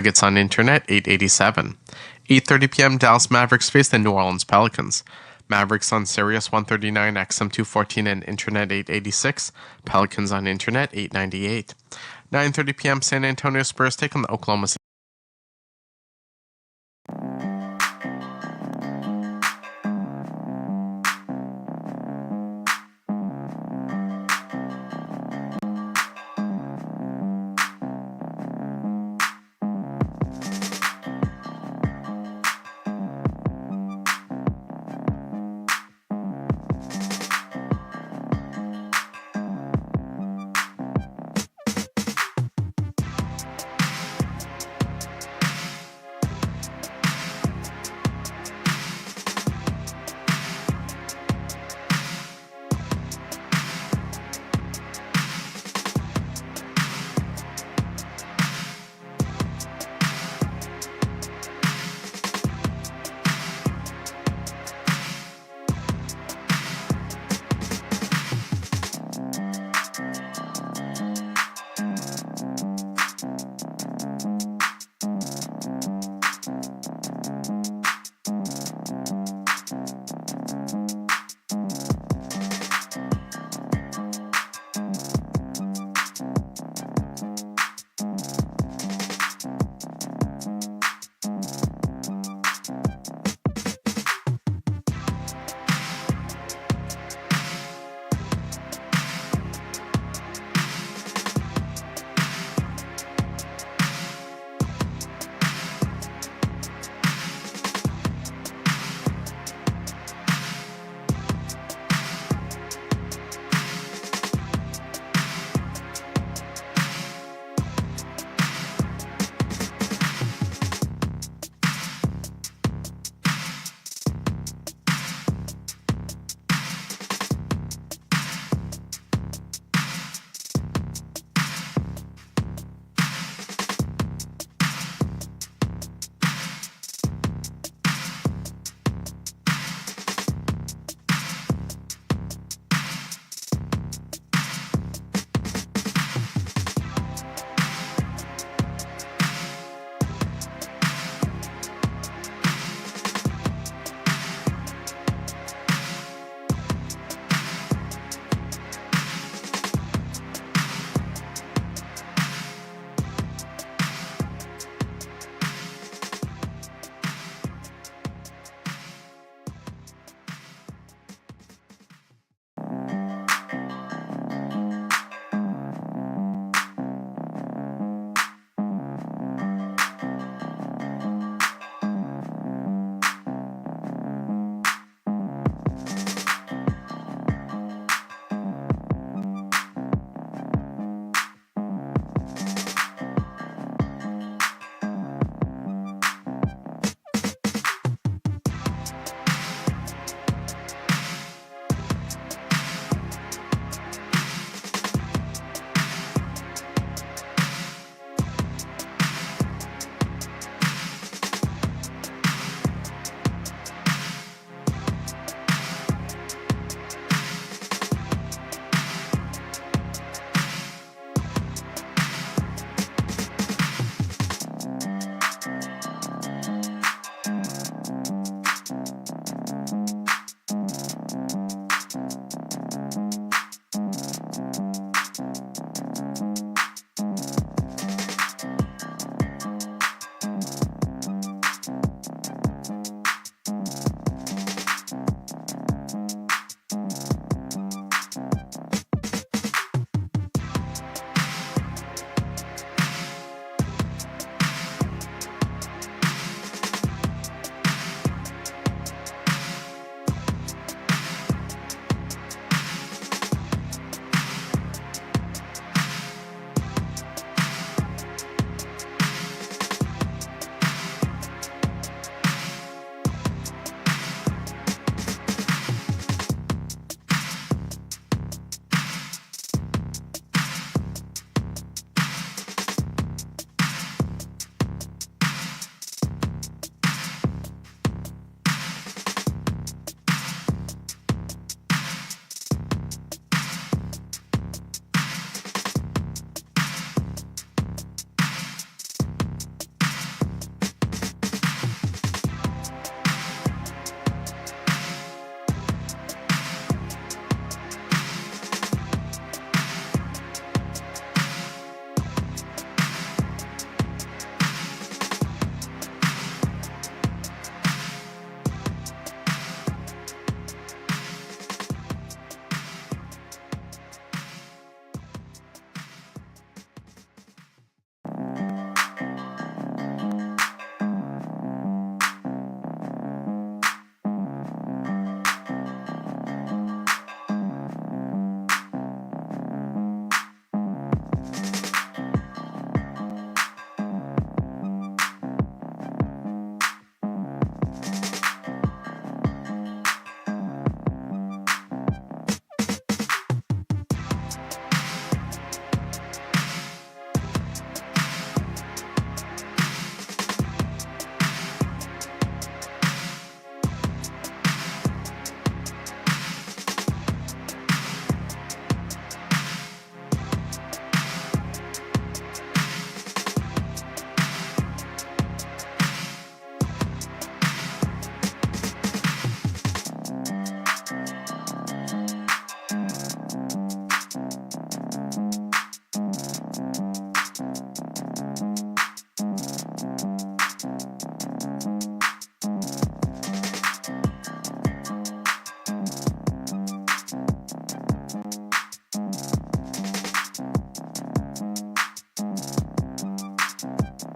Nuggets on Internet 887. 8:30 p.m. Dallas Mavericks face the New Orleans Pelicans. Mavericks on Sirius 139, XM 214, and Internet 886. Pelicans on Internet 898. 9:30 p.m. San Antonio Spurs take on the Oklahoma City.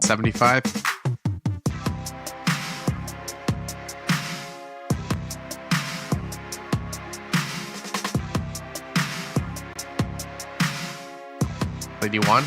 75. Lady 1.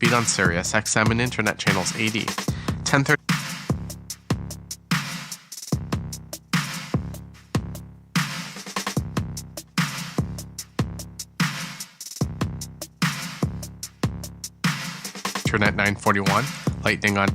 speed on Sirius XM and Internet channels 80, 1030. Internet 941, Lightning on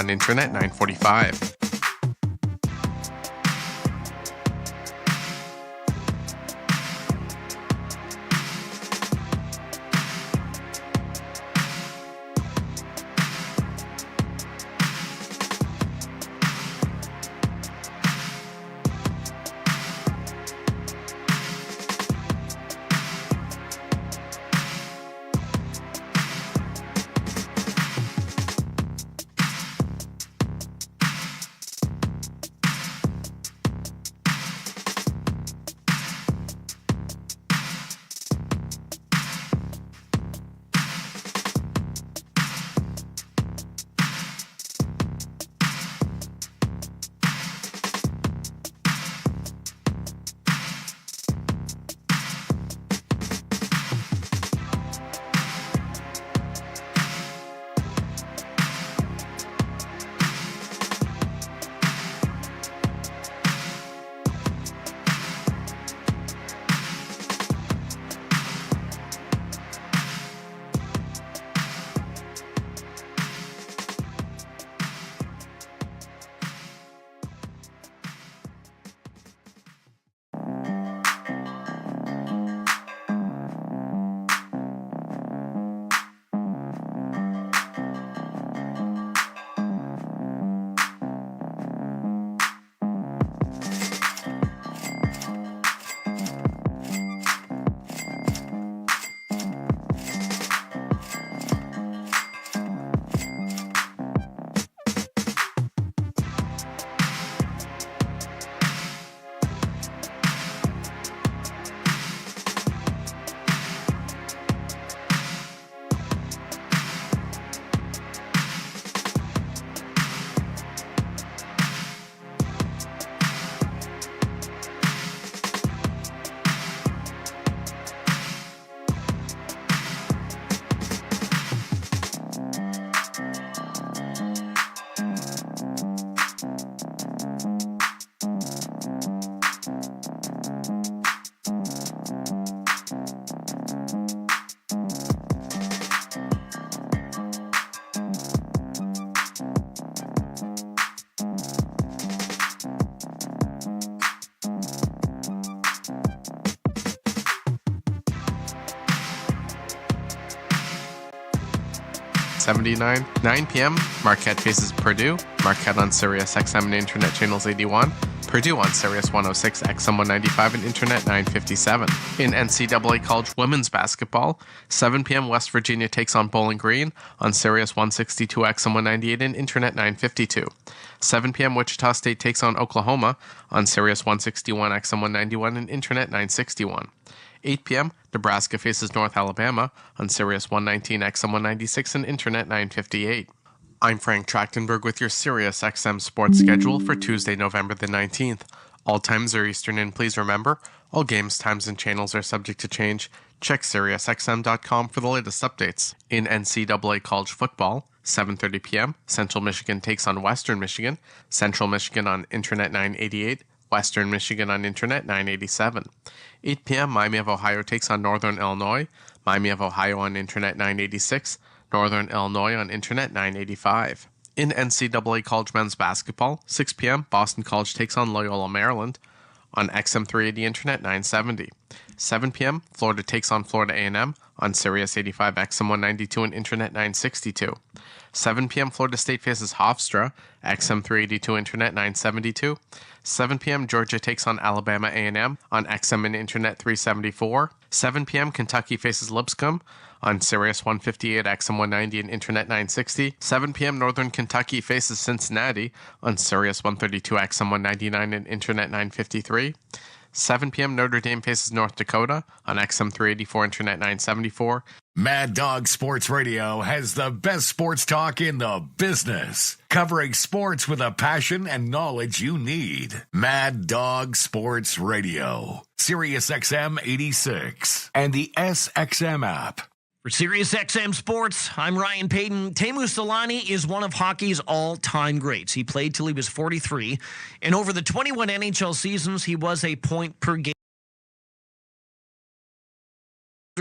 on Internet 945. 979. 9 p.m., Marquette faces Purdue. Marquette on Sirius XM and Internet Channels 81. Purdue on Sirius 106, XM 195, and Internet 957. In NCAA College Women's Basketball, 7 p.m. West Virginia takes on Bowling Green on Sirius 162, XM 198, and Internet 952. 7 p.m. Wichita State takes on Oklahoma on Sirius 161, XM 191, and Internet 961. 8 p.m., Nebraska faces North Alabama on Sirius 119, XM 196, and Internet 958. I'm Frank Trachtenberg with your Sirius XM sports schedule for Tuesday, November the 19th. All times are Eastern, and please remember, all games, times, and channels are subject to change. Check SiriusXM.com for the latest updates. In NCAA college football, 7:30 p.m., Central Michigan takes on Western Michigan. Central Michigan on Internet 988. Western Michigan on Internet 987. 8 p.m., Miami of Ohio takes on Northern Illinois. Miami of Ohio on Internet 986. Northern Illinois on Internet 985. In NCAA college men's basketball, 6 p.m., Boston College takes on Loyola Maryland on XM 380 Internet 970. 7 p.m., Florida takes on Florida A&M on Sirius 85 XM 192 and Internet 962. 7 p.m., Florida State faces Hofstra, XM 382 Internet 972. 7 p.m., Georgia takes on Alabama A&M on XM and Internet 374. 7 p.m., Kentucky faces Lipscomb on Sirius 158, XM 190, and Internet 960. 7 p.m., Northern Kentucky faces Cincinnati on Sirius 132, XM 199, and Internet 953. 7 p.m., Notre Dame faces North Dakota on XM 384, Internet 974. Mad Dog Sports Radio has the best sports talk in the business, covering sports with a passion and knowledge you need. Mad Dog Sports Radio, Sirius XM 86, and the SXM app. For SiriusXM Sports, I'm Ryan Payton. Teemu Selanne is one of hockey's all-time greats. He played till he was 43, and over the 21 NHL seasons, he was a point-per-game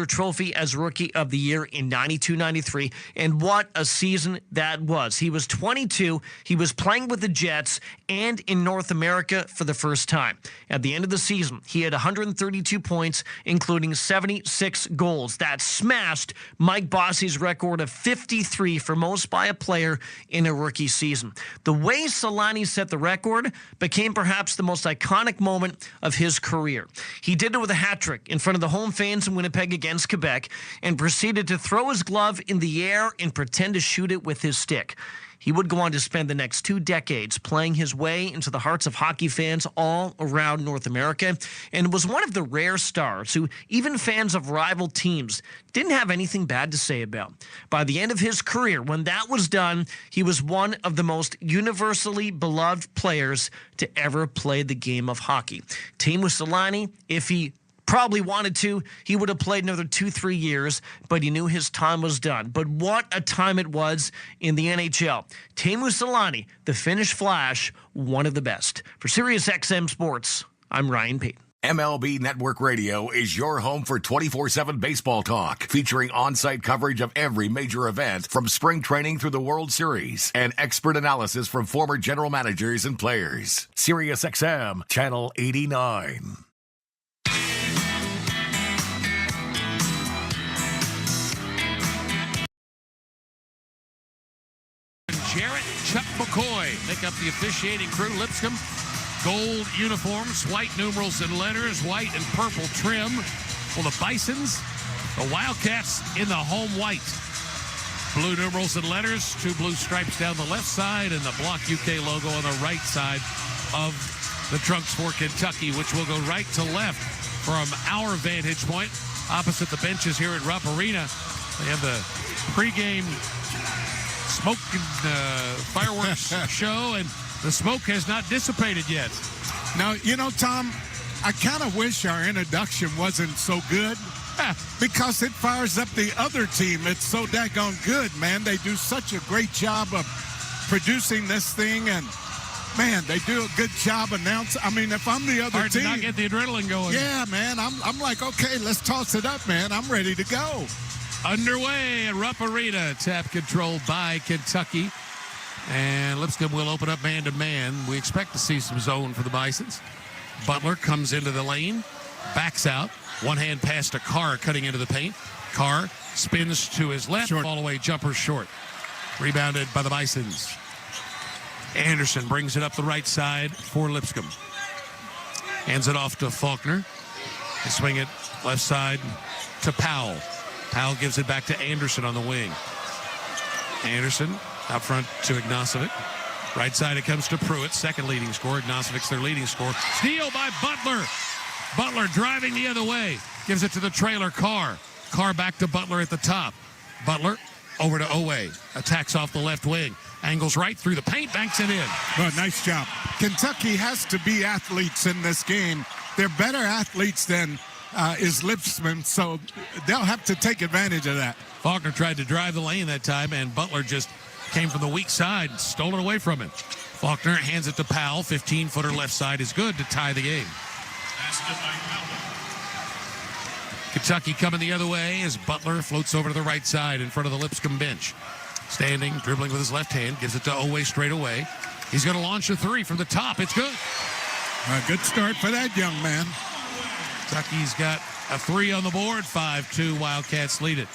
trophy as Rookie of the Year in 92-93, and what a season that was. He was 22, he was playing with the Jets and in North America for the first time. At the end of the season, he had 132 points, including 76 goals. That smashed Mike Bossy's record of 53 for most by a player in a rookie season. The way Selanne set the record became perhaps the most iconic moment of his career. He did it with a hat trick in front of the home fans in Winnipeg against Quebec, and proceeded to throw his glove in the air and pretend to shoot it with his stick. He would go on to spend the next 2 decades playing his way into the hearts of hockey fans all around North America, and was one of the rare stars who even fans of rival teams didn't have anything bad to say about. By the end of his career, when that was done, he was one of the most universally beloved players to ever play the game of hockey. Teemu Selanne, if he probably wanted to, he would have played another 2-3 years, but he knew his time was done. But what a time it was in the NHL. Teemu Selanne, the Finnish Flash, one of the best. For SiriusXM Sports, I'm Ryan Payton. MLB Network Radio is your home for 24/7 baseball talk, featuring on-site coverage of every major event from spring training through the World Series and expert analysis from former general managers and players. SiriusXM, Channel 89. Jarrett, Chuck McCoy make up the officiating crew. Lipscomb, gold uniforms, white numerals and letters, white and purple trim. Well, the Bisons, the Wildcats in the home white. Blue numerals and letters, 2 blue stripes down the left side, and the Block UK logo on the right side of the trunks for Kentucky, which will go right to left from our vantage point. Opposite the benches here at Rupp Arena, they have the pregame smoke and fireworks show, and the smoke has not dissipated yet. Now, you know, Tom, I kind of wish our introduction wasn't so good because it fires up the other team. It's so daggone good, man. They do such a great job of producing this thing, and, man, they do a good job announcing. I mean, if I'm the other Hard team. to not get the adrenaline going. Yeah, man. I'm like, okay, let's toss it up, man. I'm ready to go. Underway at Rupp Arena, tap controlled by Kentucky. And Lipscomb will open up man-to-man. We expect to see some zone for the Bisons. Butler comes into the lane, backs out. One-hand pass to Carr cutting into the paint. Carr spins to his left, Short. fall away jumper short. Rebounded by the Bisons. Anderson brings it up the right side for Lipscomb. Hands it off to Faulkner. They swing it left side to Powell. Powell gives it back to Anderson on the wing. Anderson out front to Ignacevic. Right side it comes to Pruitt, second leading scorer. Ignacevic's their leading scorer. Steal by Butler. Butler driving the other way. Gives it to the trailer, Carr. Carr back to Butler at the top. Butler over to Owe. Attacks off the left wing. Angles right through the paint, banks it in. Well, nice job. Kentucky has to be athletes in this game. They're better athletes than is Lipscomb, so they'll have to take advantage of that. Faulkner tried to drive the lane that time, and Butler just came from the weak side and stole it away from him. Faulkner hands it to Powell. 15-footer left side is good to tie the game. Kentucky coming the other way as Butler floats over to the right side in front of the Lipscomb bench. Standing, dribbling with his left hand, gives it to Owe straight away. He's going to launch a three from the top. It's good. A good start for that young man. Kentucky's got a three on the board. 5-2, Wildcats lead it.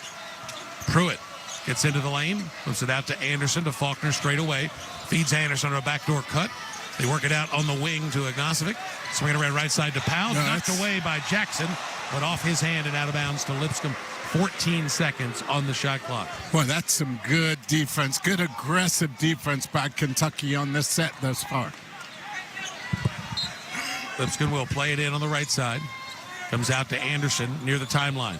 Pruitt gets into the lane, moves it out to Anderson, to Faulkner straight away. Feeds Anderson on a backdoor cut. They work it out on the wing to Ignacevic. Swing it around right side to Powell. Knocked away by Jackson, but off his hand and out of bounds to Lipscomb. 14 seconds on the shot clock. Boy, that's some good defense, good aggressive defense by Kentucky on this set thus far. Lipscomb will play it in on the right side. Comes out to Anderson near the timeline.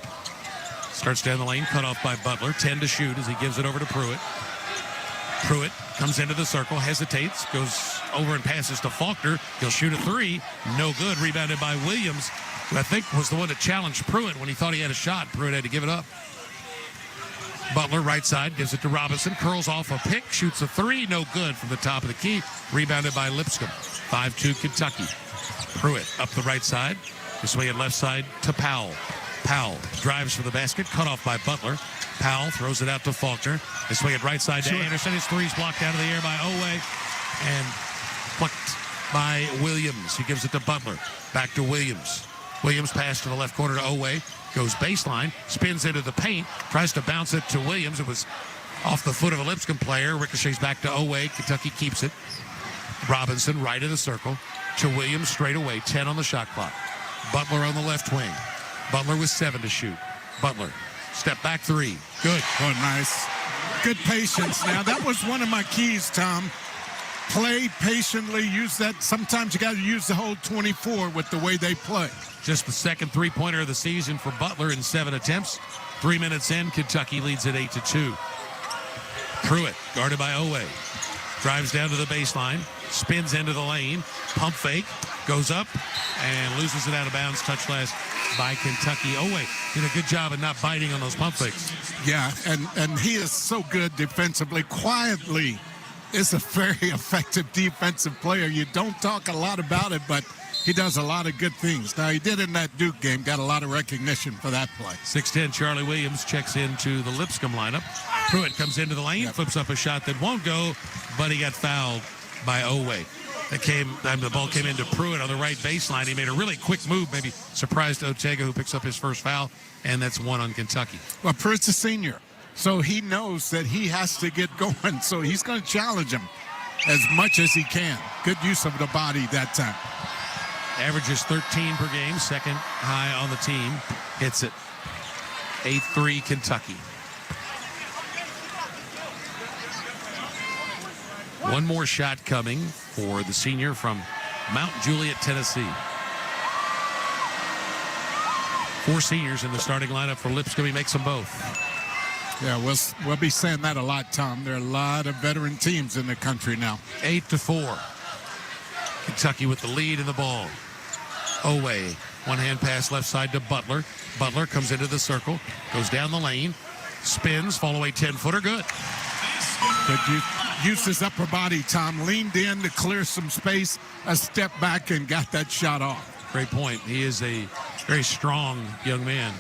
Starts down the lane, cut off by Butler. 10 to shoot as he gives it over to Pruitt. Pruitt comes into the circle, hesitates, goes over and passes to Faulkner. He'll shoot a three. No good. Rebounded by Williams, who I think was the one that challenged Pruitt when he thought he had a shot. Pruitt had to give it up. Butler, right side, gives it to Robinson. Curls off a pick, shoots a three. No good from the top of the key. Rebounded by Lipscomb. 5-2 Kentucky. Pruitt up the right side. This way left side to Powell. Powell drives for the basket, cut off by Butler. Powell throws it out to Faulkner. This way right side to Anderson. His three's blocked out of the air by Owe and plucked by Williams. He gives it to Butler. Back to Williams. Williams pass to the left corner to Owe. Goes baseline, spins into the paint, tries to bounce it to Williams. It was off the foot of a Lipscomb player. Ricochets back to Owe. Kentucky keeps it. Robinson right in the circle to Williams straight away. 10 on the shot clock. Butler on the left wing. Butler with 7 to shoot. Butler, step back three. Good. Oh, nice. Good patience. Now, that was one of my keys, Tom. Play patiently. Use that. Sometimes you got to use the whole 24 with the way they play. Just the second three-pointer of the season for Butler in 7 attempts. 3 minutes in, Kentucky leads at 8-2. Pruitt, guarded by Owe. Drives down to the baseline. Spins into the lane. Pump fake. Goes up and loses it out of bounds. Touch last by Kentucky. Owe did a good job of not biting on those pump fakes. Yeah, and he is so good defensively. Quietly is a very effective defensive player. You don't talk a lot about it, but he does a lot of good things. Now, he did in that Duke game. Got a lot of recognition for that play. 6'10", Charlie Williams checks into the Lipscomb lineup. Pruitt comes into the lane, flips up a shot that won't go, but he got fouled by Owe. The ball came into Pruitt on the right baseline. He made a really quick move, maybe surprised Ortega, who picks up his first foul, and that's 1 on Kentucky. Well, Pruitt's a senior, so he knows that he has to get going, so he's going to challenge him as much as he can. Good use of the body that time. Averages 13 per game, second high on the team. Hits it. 8-3 Kentucky. One more shot coming for the senior from Mount Juliet, Tennessee. 4 seniors in the starting lineup for Lipscomb. He makes them both. Yeah, we'll be saying that a lot, Tom. There are a lot of veteran teams in the country now. 8-4. Kentucky with the lead in the ball. Owe, one-hand pass left side to Butler. Butler comes into the circle, goes down the lane, spins, fall away 10-footer, good. Good use his upper body, Tom. Leaned in to clear some space, a step back, and got that shot off. Great point. He is a very strong young man.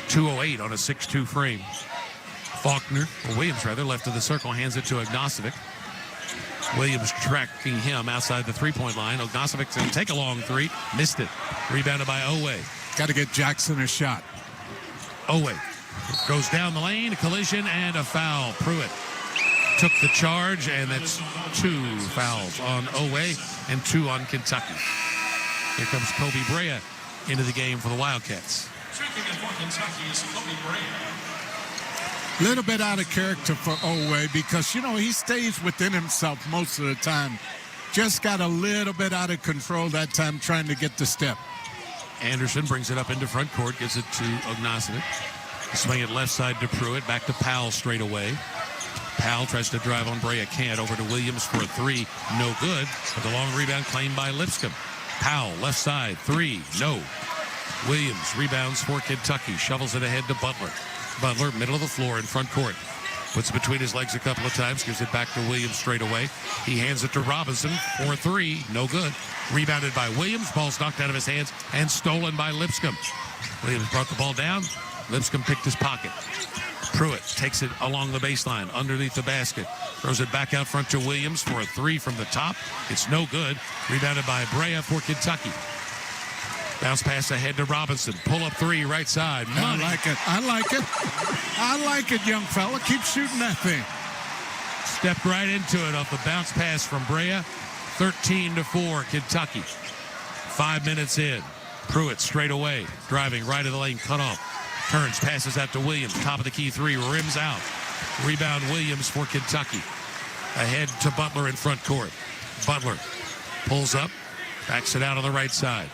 208 on a 6'2 frame. Williams left of the circle, hands it to Ignacevic. Williams tracking him outside the three-point line. Ignacevic's going to take a long three. Missed it. Rebounded by Owe. Got to get Jackson a shot. Owe goes down the lane, a collision, and a foul. Pruitt took the charge, and that's 2 fouls on Oway and 2 on Kentucky. Here comes Kobe Brea into the game for the Wildcats. A little bit out of character for Oway because, he stays within himself most of the time. Just got a little bit out of control that time trying to get the step. Anderson brings it up into front court, gives it to Ognacevic. Swing it left side to Pruitt, back to Powell straight away. Powell tries to drive on Brea, can't. Over to Williams for a 3, no good. But the long rebound claimed by Lipscomb. Powell, left side, 3, no. Williams rebounds for Kentucky, shovels it ahead to Butler. Butler, middle of the floor in front court. Puts it between his legs a couple of times, gives it back to Williams straight away. He hands it to Robinson for a 3, no good. Rebounded by Williams, ball's knocked out of his hands and stolen by Lipscomb. Williams brought the ball down. Lipscomb picked his pocket. Pruitt takes it along the baseline, underneath the basket. Throws it back out front to Williams for a 3 from the top. It's no good. Rebounded by Brea for Kentucky. Bounce pass ahead to Robinson. Pull up 3, right side. Money. I like it, young fella. Keep shooting that thing. Stepped right into it off the bounce pass from Brea. 13-4, Kentucky. 5 minutes in. Pruitt straight away. Driving right of the lane, cut off. Turns, passes out to Williams. Top of the key 3, rims out. Rebound Williams for Kentucky. Ahead to Butler in front court. Butler pulls up, backs it out on the right side.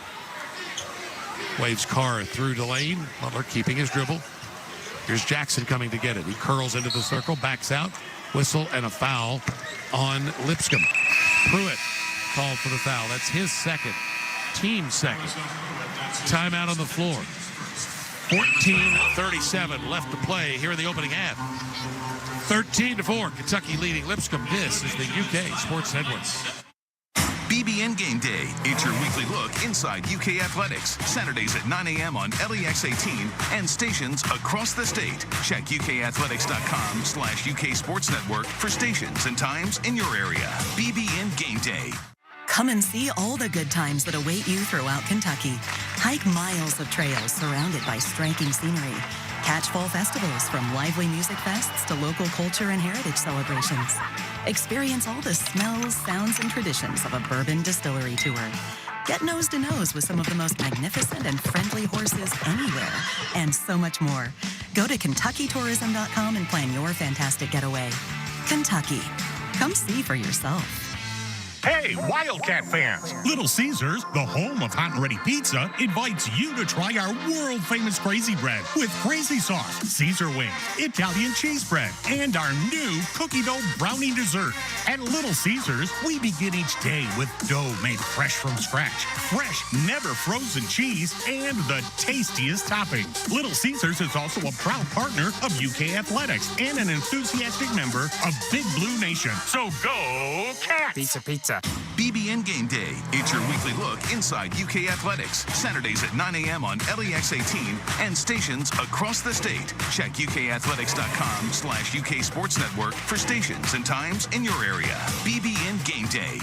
Waves Carr through the lane. Butler keeping his dribble. Here's Jackson coming to get it. He curls into the circle, backs out. Whistle and a foul on Lipscomb. Pruitt called for the foul. That's his second. Team second. Timeout on the floor. 14:37 left to play here in the opening half. 13-4, Kentucky leading Lipscomb. This is the UK Sports Network. BBN Game Day. It's your weekly look inside UK athletics. Saturdays at 9 a.m. on LEX 18 and stations across the state. Check ukathletics.com/UK Sports Network for stations and times in your area. BBN Game Day. Come and see all the good times that await you throughout Kentucky. Hike miles of trails surrounded by striking scenery. Catch fall festivals from lively music fests to local culture and heritage celebrations. Experience all the smells, sounds, and traditions of a bourbon distillery tour. Get nose to nose with some of the most magnificent and friendly horses anywhere, and so much more. Go to KentuckyTourism.com and plan your fantastic getaway. Kentucky. Come see for yourself. Hey, Wildcat fans! Little Caesars, the home of hot and ready pizza, invites you to try our world-famous Crazy Bread with crazy sauce, Caesar wings, Italian cheese bread, and our new cookie dough brownie dessert. At Little Caesars, we begin each day with dough made fresh from scratch, fresh, never frozen cheese, and the tastiest toppings. Little Caesars is also a proud partner of UK Athletics and an enthusiastic member of Big Blue Nation. So go Cats! Pizza, pizza. BBN Game Day. It's your weekly look inside UK athletics. Saturdays at 9 a.m. on LEX 18 and stations across the state. Check ukathletics.com/UK Sports Network for stations and times in your area. BBN Game Day.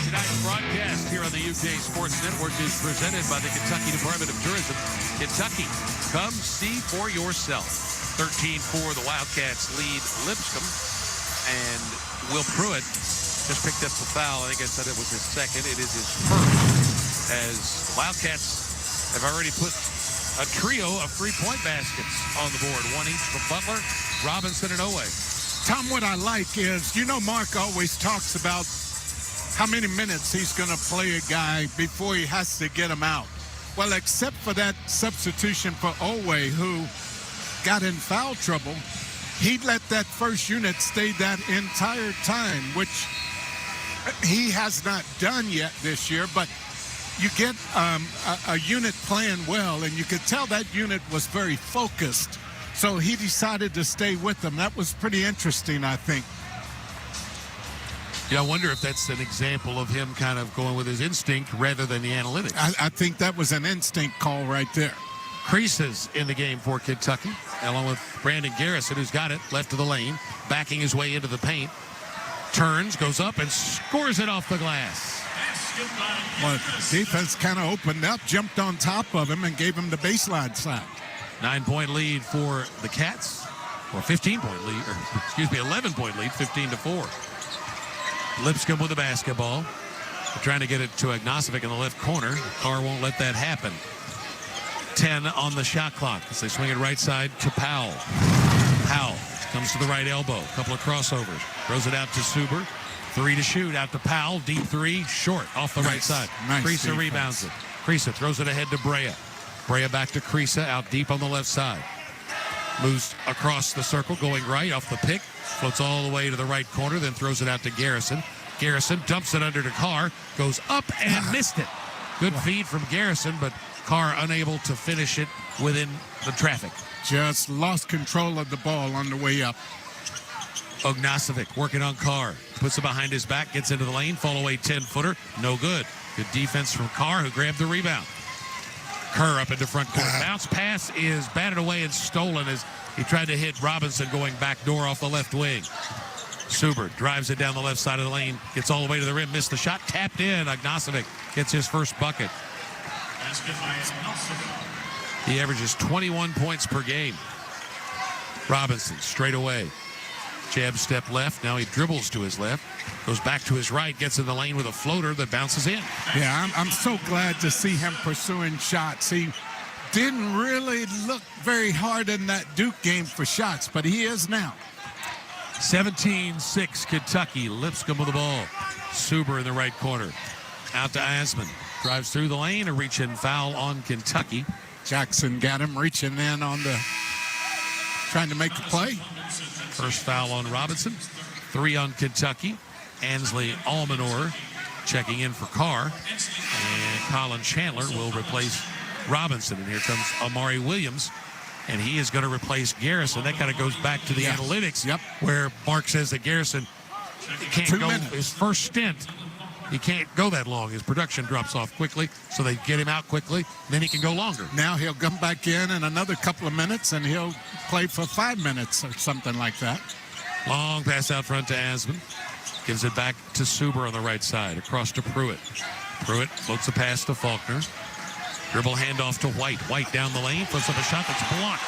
Tonight's broadcast here on the UK Sports Network is presented by the Kentucky Department of Tourism. Kentucky, come see for yourself. 13-4, the Wildcats lead Lipscomb, and Will Pruitt just picked up the foul. I think I said it was his second. It is his first, as Wildcats have already put a trio of three-point baskets on the board, one each from Butler, Robinson, and Oway. Tom, what I like is, Mark always talks about how many minutes he's going to play a guy before he has to get him out. Well, except for that substitution for Oway, who got in foul trouble, he let that first unit stay that entire time, which he has not done yet this year. But you get a unit playing well, and you could tell that unit was very focused. So he decided to stay with them. That was pretty interesting, I think. Yeah, I wonder if that's an example of him kind of going with his instinct rather than the analytics. I think that was an instinct call right there. Creases in the game for Kentucky, along with Brandon Garrison, who's got it left of the lane, backing his way into the paint. Turns, goes up, and scores it off the glass. Well, defense kind of opened up, jumped on top of him, and gave him the baseline sack. 9-point lead for the Cats, or 15-point lead, or excuse me, 11-point lead, 15-4. Lipscomb with the basketball. They're trying to get it to Agnosovic in the left corner. Carr won't let that happen. 10 on the shot clock as they swing it right side to Powell. Powell comes to the right elbow. A couple of crossovers. Throws it out to Suber. 3 to shoot. Out to Powell. Deep 3. Short. Off the right side. Creasa rebounds it. Creasa throws it ahead to Brea. Brea back to Creasa. Out deep on the left side. Moves across the circle. Going right off the pick. Floats all the way to the right corner. Then throws it out to Garrison. Garrison dumps it under to Carr. Goes up and missed it. Good feed from Garrison, but Carr unable to finish it within the traffic. Just lost control of the ball on the way up. Ognasovic working on Carr. Puts it behind his back, gets into the lane, fall away 10-footer. No good. Good defense from Carr, who grabbed the rebound. Kerr up into front court. Bounce pass is batted away and stolen as he tried to hit Robinson going back door off the left wing. Suber drives it down the left side of the lane, gets all the way to the rim, missed the shot, tapped in. Ognasovic gets his first bucket. He averages 21 points per game. Robinson straight away. Jab step left. Now he dribbles to his left. Goes back to his right. Gets in the lane with a floater that bounces in. Yeah, I'm so glad to see him pursuing shots. He didn't really look very hard in that Duke game for shots, but he is now. 17-6 Kentucky. Lipscomb with the ball. Suber in the right corner. Out to Asman. Drives through the lane. A reach-in foul on Kentucky. Jackson got him reaching in on the, trying to make the play. First foul on Robinson. 3 on Kentucky. Ansley Almanor checking in for Carr. And Colin Chandler will replace Robinson. And here comes Amari Williams. And he is going to replace Garrison. That kind of goes back to the analytics where Mark says that Garrison can't go his first stint. He can't go that long. His production drops off quickly, so they get him out quickly. Then he can go longer. Now he'll come back in another couple of minutes, and he'll play for 5 minutes or something like that. Long pass out front to Asman. Gives it back to Suber on the right side. Across to Pruitt. Pruitt floats a pass to Faulkner. Dribble handoff to White. White down the lane. Puts up a shot that's blocked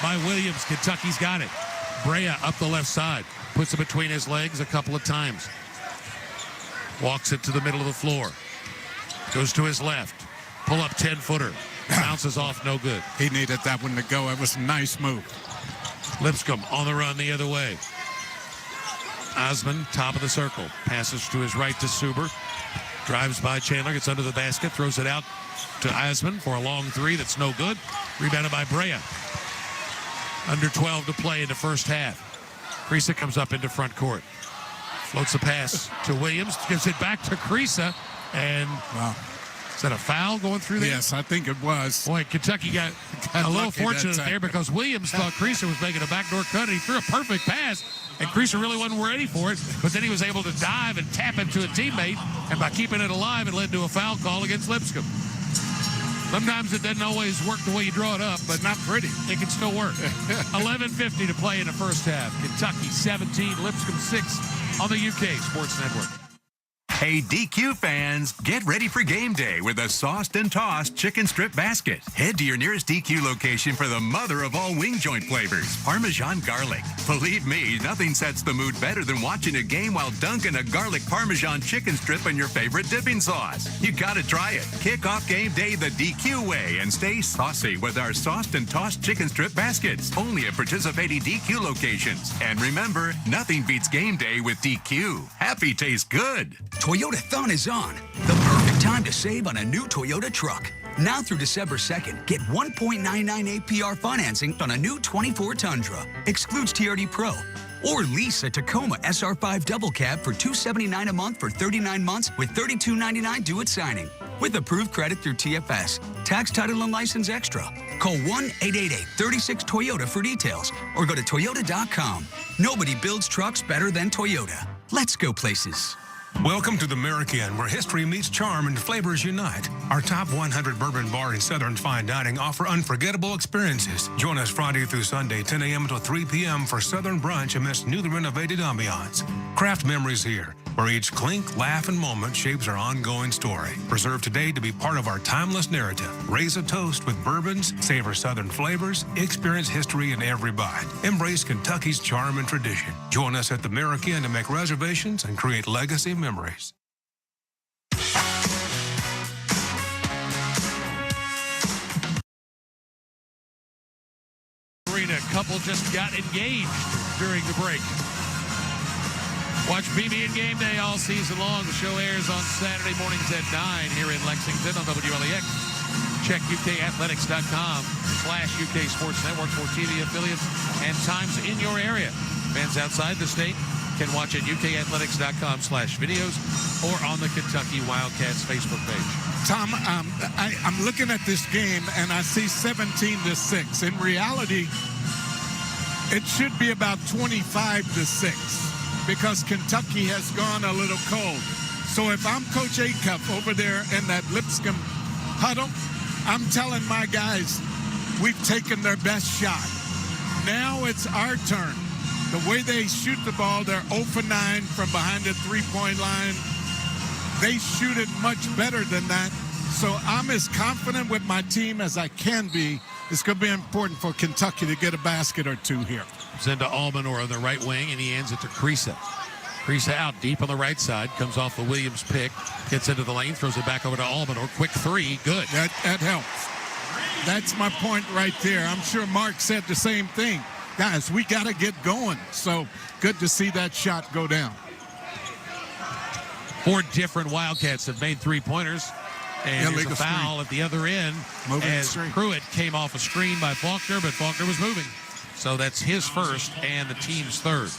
by Williams. Kentucky's got it. Brea up the left side. Puts it between his legs a couple of times. Walks it to the middle of the floor. Goes to his left. Pull up 10-footer. Bounces off, no good. He needed that one to go. It was a nice move. Lipscomb on the run the other way. Osman, top of the circle. Passes to his right to Suber. Drives by Chandler. Gets under the basket. Throws it out to Osman for a long 3 that's no good. Rebounded by Brea. Under 12 to play in the first half. Creasa comes up into front court. Floats a pass to Williams. Gives it back to Creasa. And is that a foul going through there? Yes, I think it was. Boy, Kentucky got a little fortunate there because Williams thought Creasa was making a backdoor cut, and he threw a perfect pass, and Creasa really wasn't ready for it, but then he was able to dive and tap into a teammate, and by keeping it alive, it led to a foul call against Lipscomb. Sometimes it doesn't always work the way you draw it up, but not pretty. It can still work. 11:50 to play in the first half. Kentucky 17, Lipscomb 6 on the UK Sports Network. Hey, DQ fans, get ready for game day with a sauced and tossed chicken strip basket. Head to your nearest DQ location for the mother of all wing joint flavors, Parmesan garlic. Believe me, nothing sets the mood better than watching a game while dunking a garlic Parmesan chicken strip in your favorite dipping sauce. You gotta try it. Kick off game day the DQ way and stay saucy with our sauced and tossed chicken strip baskets. Only at participating DQ locations. And remember, nothing beats game day with DQ. Happy tastes good. Toyotathon is on. The perfect time to save on a new Toyota truck. Now through December 2nd, get 1.99 APR financing on a new 24 Tundra. Excludes TRD Pro. Or lease a Tacoma SR5 double cab for $279 a month for 39 months with $32.99 due at signing. With approved credit through TFS. Tax, title, and license extra. Call 1-888-36-TOYOTA for details or go to Toyota.com. Nobody builds trucks better than Toyota. Let's go places. Welcome to the American, where history meets charm and flavors unite. Our top 100 bourbon bar and Southern fine dining offer unforgettable experiences. Join us Friday through Sunday, 10 a.m. to 3 p.m. for Southern brunch amidst newly renovated ambiance. Craft memories here. where each clink, laugh, and moment shapes our ongoing story. Preserve today to be part of our timeless narrative. Raise a toast with bourbons, savor Southern flavors, experience history in every bite. Embrace Kentucky's charm and tradition. Join us at the American to make reservations and create legacy memories. A couple just got engaged during the break. Watch BB Game Day all season long. The show airs on Saturday mornings at 9 here in Lexington on WLEX. Check UKathletics.com/UK Sports Network for TV affiliates and times in your area. Fans outside the state can watch at UKathletics.com/videos or on the Kentucky Wildcats Facebook page. Tom, I'm looking at this game and I see 17-6. In reality, it should be about 25-6 because Kentucky has gone a little cold. So if I'm Coach Acuff over there in that Lipscomb huddle, I'm telling my guys, we've taken their best shot. Now it's our turn. The way they shoot the ball, they're 0 for 9 from behind the three-point line. They shoot it much better than that. So I'm as confident with my team as I can be. It's going to be important for Kentucky to get a basket or two here. It's into Almanor on the right wing, and he hands it to Creasa. Creasa out deep on the right side, comes off the Williams pick, gets into the lane, throws it back over to Almanor. Quick three, good. That helps. That's my point right there. I'm sure Mark said the same thing. Guys, we got to get going. So good to see that shot go down. 4 different Wildcats have made three-pointers. And there's a foul at the other end as Pruitt came off a screen by Faulkner, but Faulkner was moving. So that's his first and the team's third.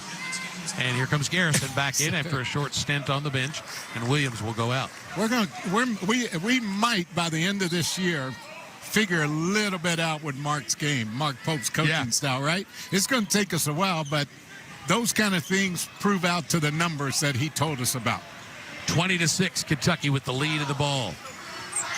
And here comes Garrison back in after a short stint on the bench, and Williams will go out. We might, by the end of this year, figure a little bit out with Mark's game, Mark Pope's coaching style, right? It's going to take us a while, but those kind of things prove out to the numbers that he told us about. 20-6, Kentucky with the lead of the ball.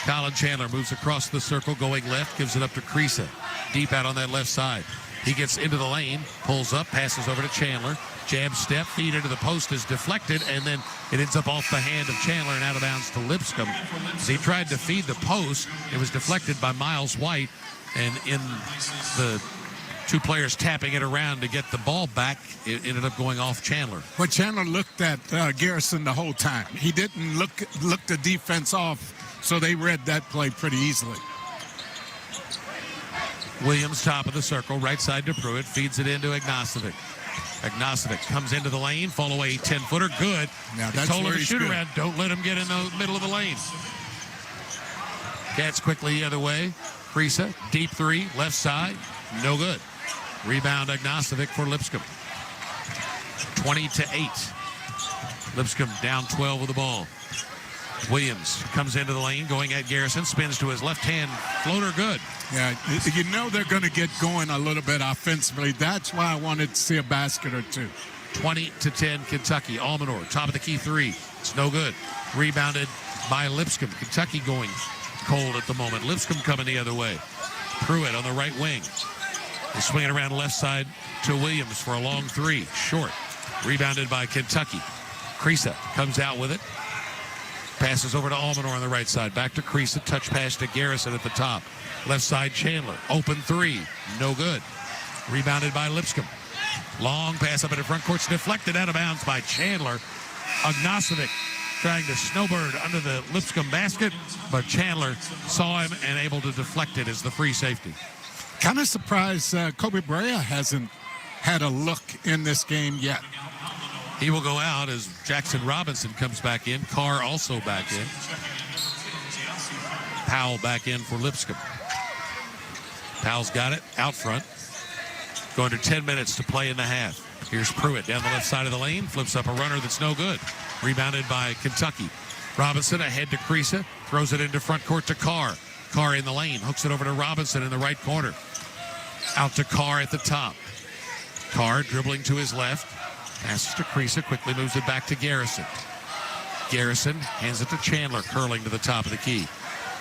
Colin Chandler moves across the circle, going left, gives it up to Creasa. Deep out on that left side. He gets into the lane, pulls up, passes over to Chandler. Jab step, feed into the post is deflected, and then it ends up off the hand of Chandler and out of bounds to Lipscomb. As he tried to feed the post, it was deflected by Miles White, and in the two players tapping it around to get the ball back, it ended up going off Chandler. But Chandler looked at Garrison the whole time. He didn't look the defense off, so they read that play pretty easily. Williams, top of the circle, right side to Pruitt, feeds it into Ignacevic. Ignacevic comes into the lane, fall away 10-footer, good. Now that's told him to shoot around, don't let him get in the middle of the lane. Cats quickly the other way. Creasa, deep three, left side, no good. Rebound Ignacevic for Lipscomb. 20-8. Lipscomb down 12 with the ball. Williams comes into the lane, going at Garrison, spins to his left hand, floater good. Yeah, you know they're going to get going a little bit offensively. That's why I wanted to see a basket or two. 20-10 Kentucky. Almanor, top of the key three. It's no good. Rebounded by Lipscomb. Kentucky going cold at the moment. Lipscomb coming the other way. Pruitt on the right wing. They swing it around left side to Williams for a long three. Short. Rebounded by Kentucky. Creasa comes out with it. Passes over to Almanor on the right side. Back to Creasa. Touch pass to Garrison at the top. Left side Chandler. Open three. No good. Rebounded by Lipscomb. Long pass up into front court. Deflected out of bounds by Chandler. Ignacevic trying to snowbird under the Lipscomb basket, but Chandler saw him and able to deflect it as the free safety. Kind of surprised Kobe Brea hasn't had a look in this game yet. He will go out as Jackson Robinson comes back in. Carr also back in. Powell back in for Lipscomb. Powell's got it out front. Going to 10 minutes to play in the half. Here's Pruitt down the left side of the lane. Flips up a runner that's no good. Rebounded by Kentucky. Robinson ahead to Creasa. Throws it into front court to Carr. Carr in the lane. Hooks it over to Robinson in the right corner. Out to Carr at the top. Carr dribbling to his left. Passes to Creasa. Quickly moves it back to Garrison. Garrison hands it to Chandler. Curling to the top of the key.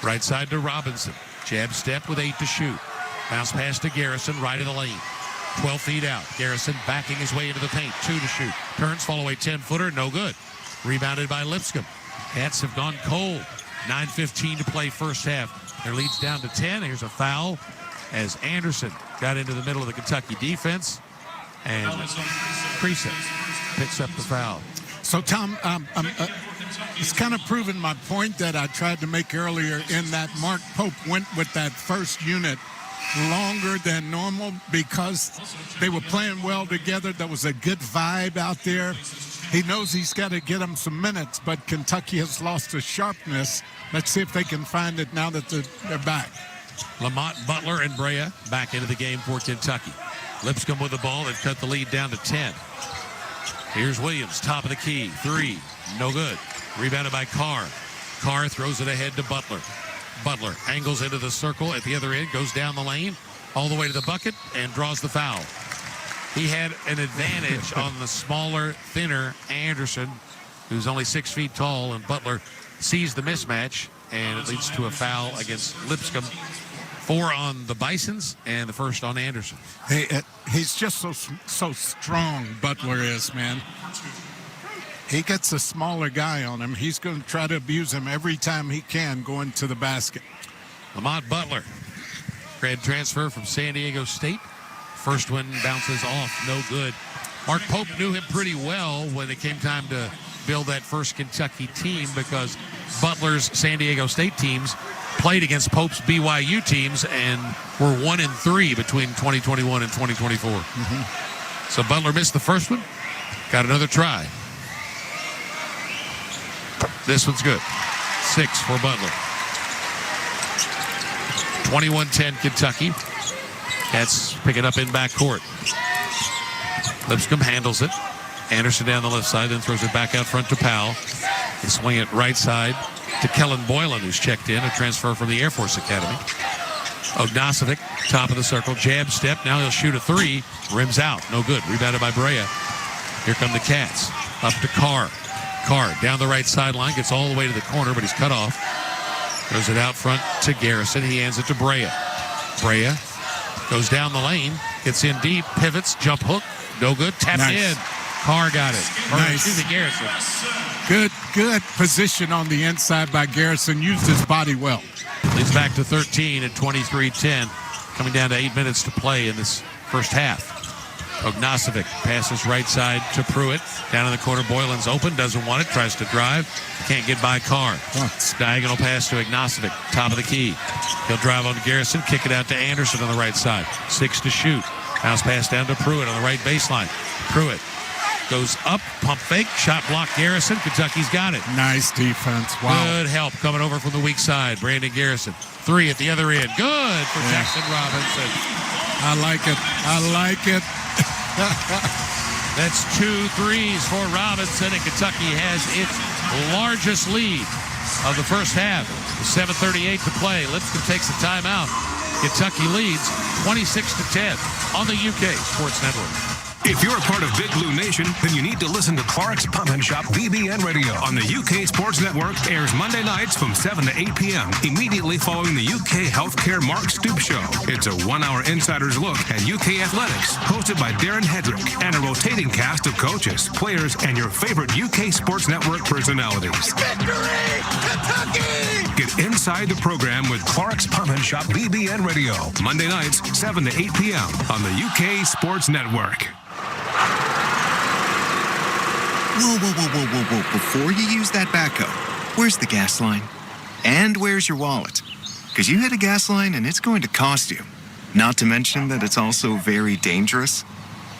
Right side to Robinson. Jab step with 8 to shoot. Bounce pass to Garrison. Right of the lane. 12 feet out. Garrison backing his way into the paint. 2 to shoot. Turns, fall away 10-footer. No good. Rebounded by Lipscomb. Cats have gone cold. 9:15 to play first half. Their lead's down to 10. Here's a foul as Anderson got into the middle of the Kentucky defense. And Priest picks up the foul. So, Tom, it's kind of proving my point that I tried to make earlier in that Mark Pope went with that first unit longer than normal because they were playing well together. There was a good vibe out there. He knows he's got to get them some minutes, but Kentucky has lost the sharpness. Let's see if they can find it now that they're back. Lamont, Butler, and Brea back into the game for Kentucky. Lipscomb with the ball and cut the lead down to 10. Here's Williams, top of the key. 3, no good. Rebounded by Carr. Carr throws it ahead to Butler. Butler angles into the circle at the other end, goes down the lane, all the way to the bucket, and draws the foul. He had an advantage on the smaller, thinner Anderson, who's only 6 feet tall, and Butler sees the mismatch, and it leads to a foul against Lipscomb. 4 on the Bisons, and the first on Anderson. Hey, he's just so strong, Butler is, man. He gets a smaller guy on him. He's going to try to abuse him every time he can going to the basket. Lamont Butler, grad transfer from San Diego State. First one bounces off, no good. Mark Pope knew him pretty well when it came time to build that first Kentucky team because Butler's San Diego State teams played against Pope's BYU teams and were 1-3 between 2021 and 2024. Mm-hmm. So Butler missed the first one, got another try. This one's good. 6 for Butler. 21-10 Kentucky. Cats pick it up in backcourt. Lipscomb handles it. Anderson down the left side, then throws it back out front to Powell. They swing it right side to Kellen Boylan, who's checked in, a transfer from the Air Force Academy. Ognasovic, top of the circle, jab step. Now he'll shoot a 3. Rims out. No good. Rebounded by Brea. Here come the Cats. Up to Carr. Carr down the right sideline. Gets all the way to the corner, but he's cut off. Throws it out front to Garrison. He hands it to Brea. Brea goes down the lane. Gets in deep. Pivots. Jump hook. No good. Tapped in. Carr got it. Nice. Excuse me, Garrison. Good position on the inside by Garrison. Used his body well. Leads back to 13 at 23-10. Coming down to 8 minutes to play in this first half. Ognasovic passes right side to Pruitt. Down in the corner, Boylan's open. Doesn't want it. Tries to drive. Can't get by Carr. Diagonal pass to Ognasovic. Top of the key. He'll drive on to Garrison. Kick it out to Anderson on the right side. 6 to shoot. Bounce pass down to Pruitt on the right baseline. Pruitt goes up, pump fake, shot block Garrison. Kentucky's got it. Nice defense. Wow. Good help coming over from the weak side. Brandon Garrison. 3 at the other end. Good for Jackson Robinson. I like it. I like it. That's 2 threes for Robinson, and Kentucky has its largest lead of the first half. 7:38 to play. Lipscomb takes a timeout. Kentucky leads 26-10 on the UK Sports Network. If you're a part of Big Blue Nation, then you need to listen to Clark's Pump and Shop BBN Radio on the UK Sports Network. Airs Monday nights from 7 to 8 p.m. immediately following the UK Healthcare Mark Stoop Show. It's a 1-hour insider's look at UK athletics, hosted by Darren Hedrick, and a rotating cast of coaches, players, and your favorite UK Sports Network personalities. Victory, Kentucky! Get inside the program with Clark's Pump and Shop BBN Radio, Monday nights, 7 to 8 p.m. on the UK Sports Network. Whoa. Before you use that backhoe, where's the gas line? And where's your wallet? Because you hit a gas line and it's going to cost you. Not to mention that it's also very dangerous.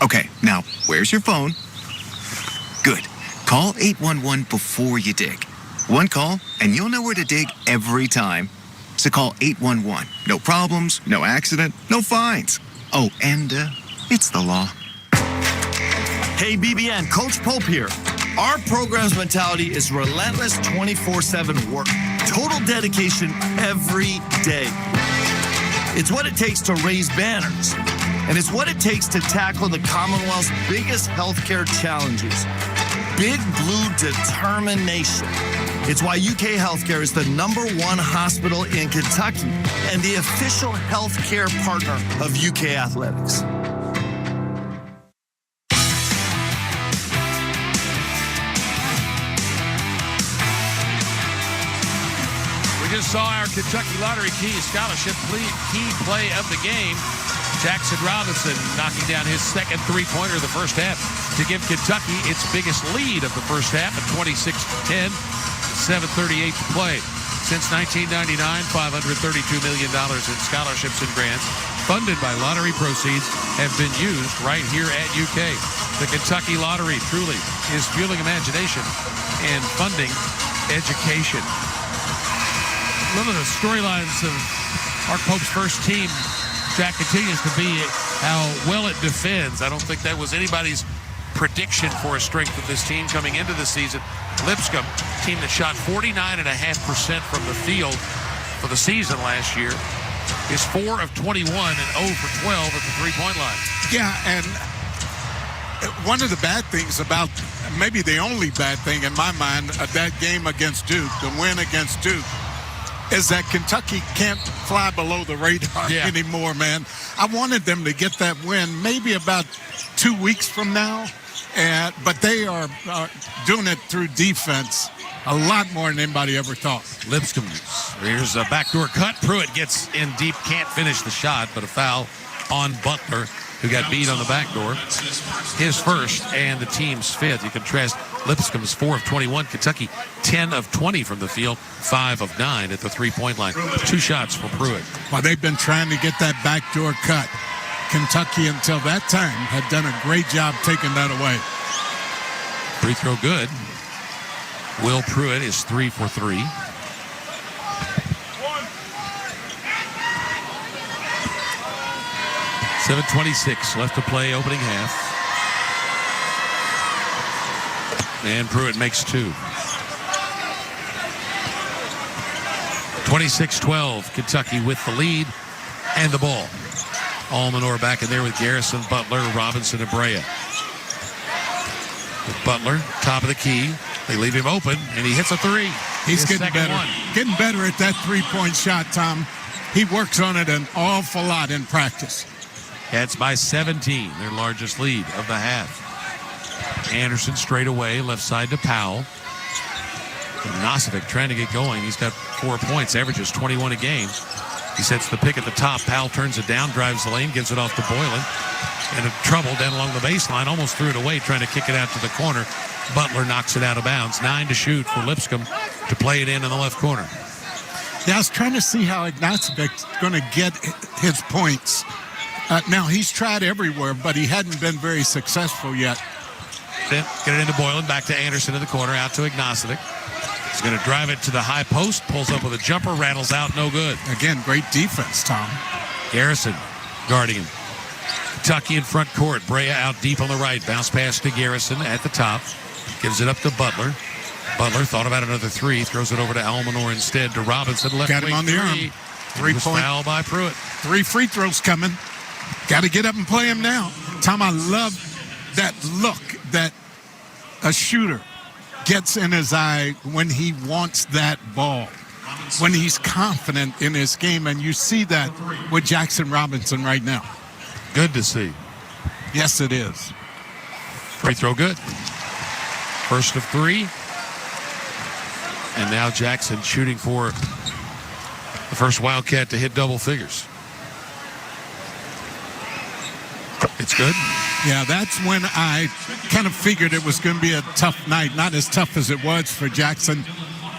Okay, now, where's your phone? Good. Call 811 before you dig. One call, and you'll know where to dig every time. So call 811. No problems, no accident, no fines. Oh, and it's the law. Hey, BBN, Coach Pope here. Our program's mentality is relentless 24/7 work. Total dedication every day. It's what it takes to raise banners. And it's what it takes to tackle the Commonwealth's biggest healthcare challenges. Big Blue determination. It's why UK Healthcare is the #1 hospital in Kentucky and the official healthcare partner of UK Athletics. just saw our Kentucky Lottery Key Scholarship key play of the game. Jackson Robinson knocking down his second three-pointer of the first half to give Kentucky its biggest lead of the first half at 26-10, 7:38 to play. Since 1999, $532 million in scholarships and grants funded by lottery proceeds have been used right here at UK. The Kentucky Lottery truly is fueling imagination and funding education. One of the storylines of Mark Pope's first team, Jack, continues to be how well it defends. I don't think that was anybody's prediction for a strength of this team coming into the season. Lipscomb, team that shot 49.5% from the field for the season last year, is 4 of 21 and 0 for 12 at the three-point line. Yeah, and one of the bad things about, maybe the only bad thing in my mind of that game against Duke, the win against Duke, is that Kentucky can't fly below the radar anymore, man. I wanted them to get that win maybe about 2 weeks from now, but they are doing it through defense a lot more than anybody ever thought. Lipscomb, here's a backdoor cut. Pruitt gets in deep, can't finish the shot, but a foul on Butler, who got beat on the backdoor. His first and the team's fifth. You contrast Lipscomb's 4 of 21, Kentucky 10 of 20 from the field, 5 of 9 at the three-point line. 2 shots for Pruitt. Well, they've been trying to get that backdoor cut. Kentucky, until that time, had done a great job taking that away. Free throw good. Will Pruitt is 3 for 3. .7:26 left to play, opening half. And Pruitt makes 2. 26-12, Kentucky with the lead and the ball. Almanor back in there with Garrison, Butler, Robinson, and Brea. With Butler, top of the key. They leave him open, and he hits a 3. He's getting better. Getting better at that three-point shot, Tom. He works on it an awful lot in practice. Cats by 17, their largest lead of the half. Anderson straight away, left side to Powell. Nosovic trying to get going. He's got 4 points, averages 21 a game. He sets the pick at the top. Powell turns it down, drives the lane, gives it off to Boylan. And in trouble down along the baseline, almost threw it away, trying to kick it out to the corner. Butler knocks it out of bounds. 9 to shoot for Lipscomb to play it in the left corner. Yeah, I was trying to see how Ignacevic's going to get his points. Now, he's tried everywhere, but he hadn't been very successful yet. Then get it into Boylan, back to Anderson in the corner, out to Ignacevic. He's going to drive it to the high post, pulls up with a jumper, rattles out, no good. Again, great defense, Tom. Garrison guarding him. Kentucky in front court. Brea out deep on the right. Bounce pass to Garrison at the top. Gives it up to Butler. Butler thought about another 3. Throws it over to Almanor instead to Robinson. Left got him on the arm. 3-point foul by Pruitt. 3 free throws coming. Got to get up and play him now. Tom, I love that look that a shooter gets in his eye when he wants that ball, when he's confident in his game, and you see that with Jackson Robinson right now. Good to see. Yes, it is. Free throw good. First of 3. And now Jackson shooting for the first Wildcat to hit double figures. It's good. Yeah, that's when I kind of figured it was going to be a tough night. Not as tough as it was for Jackson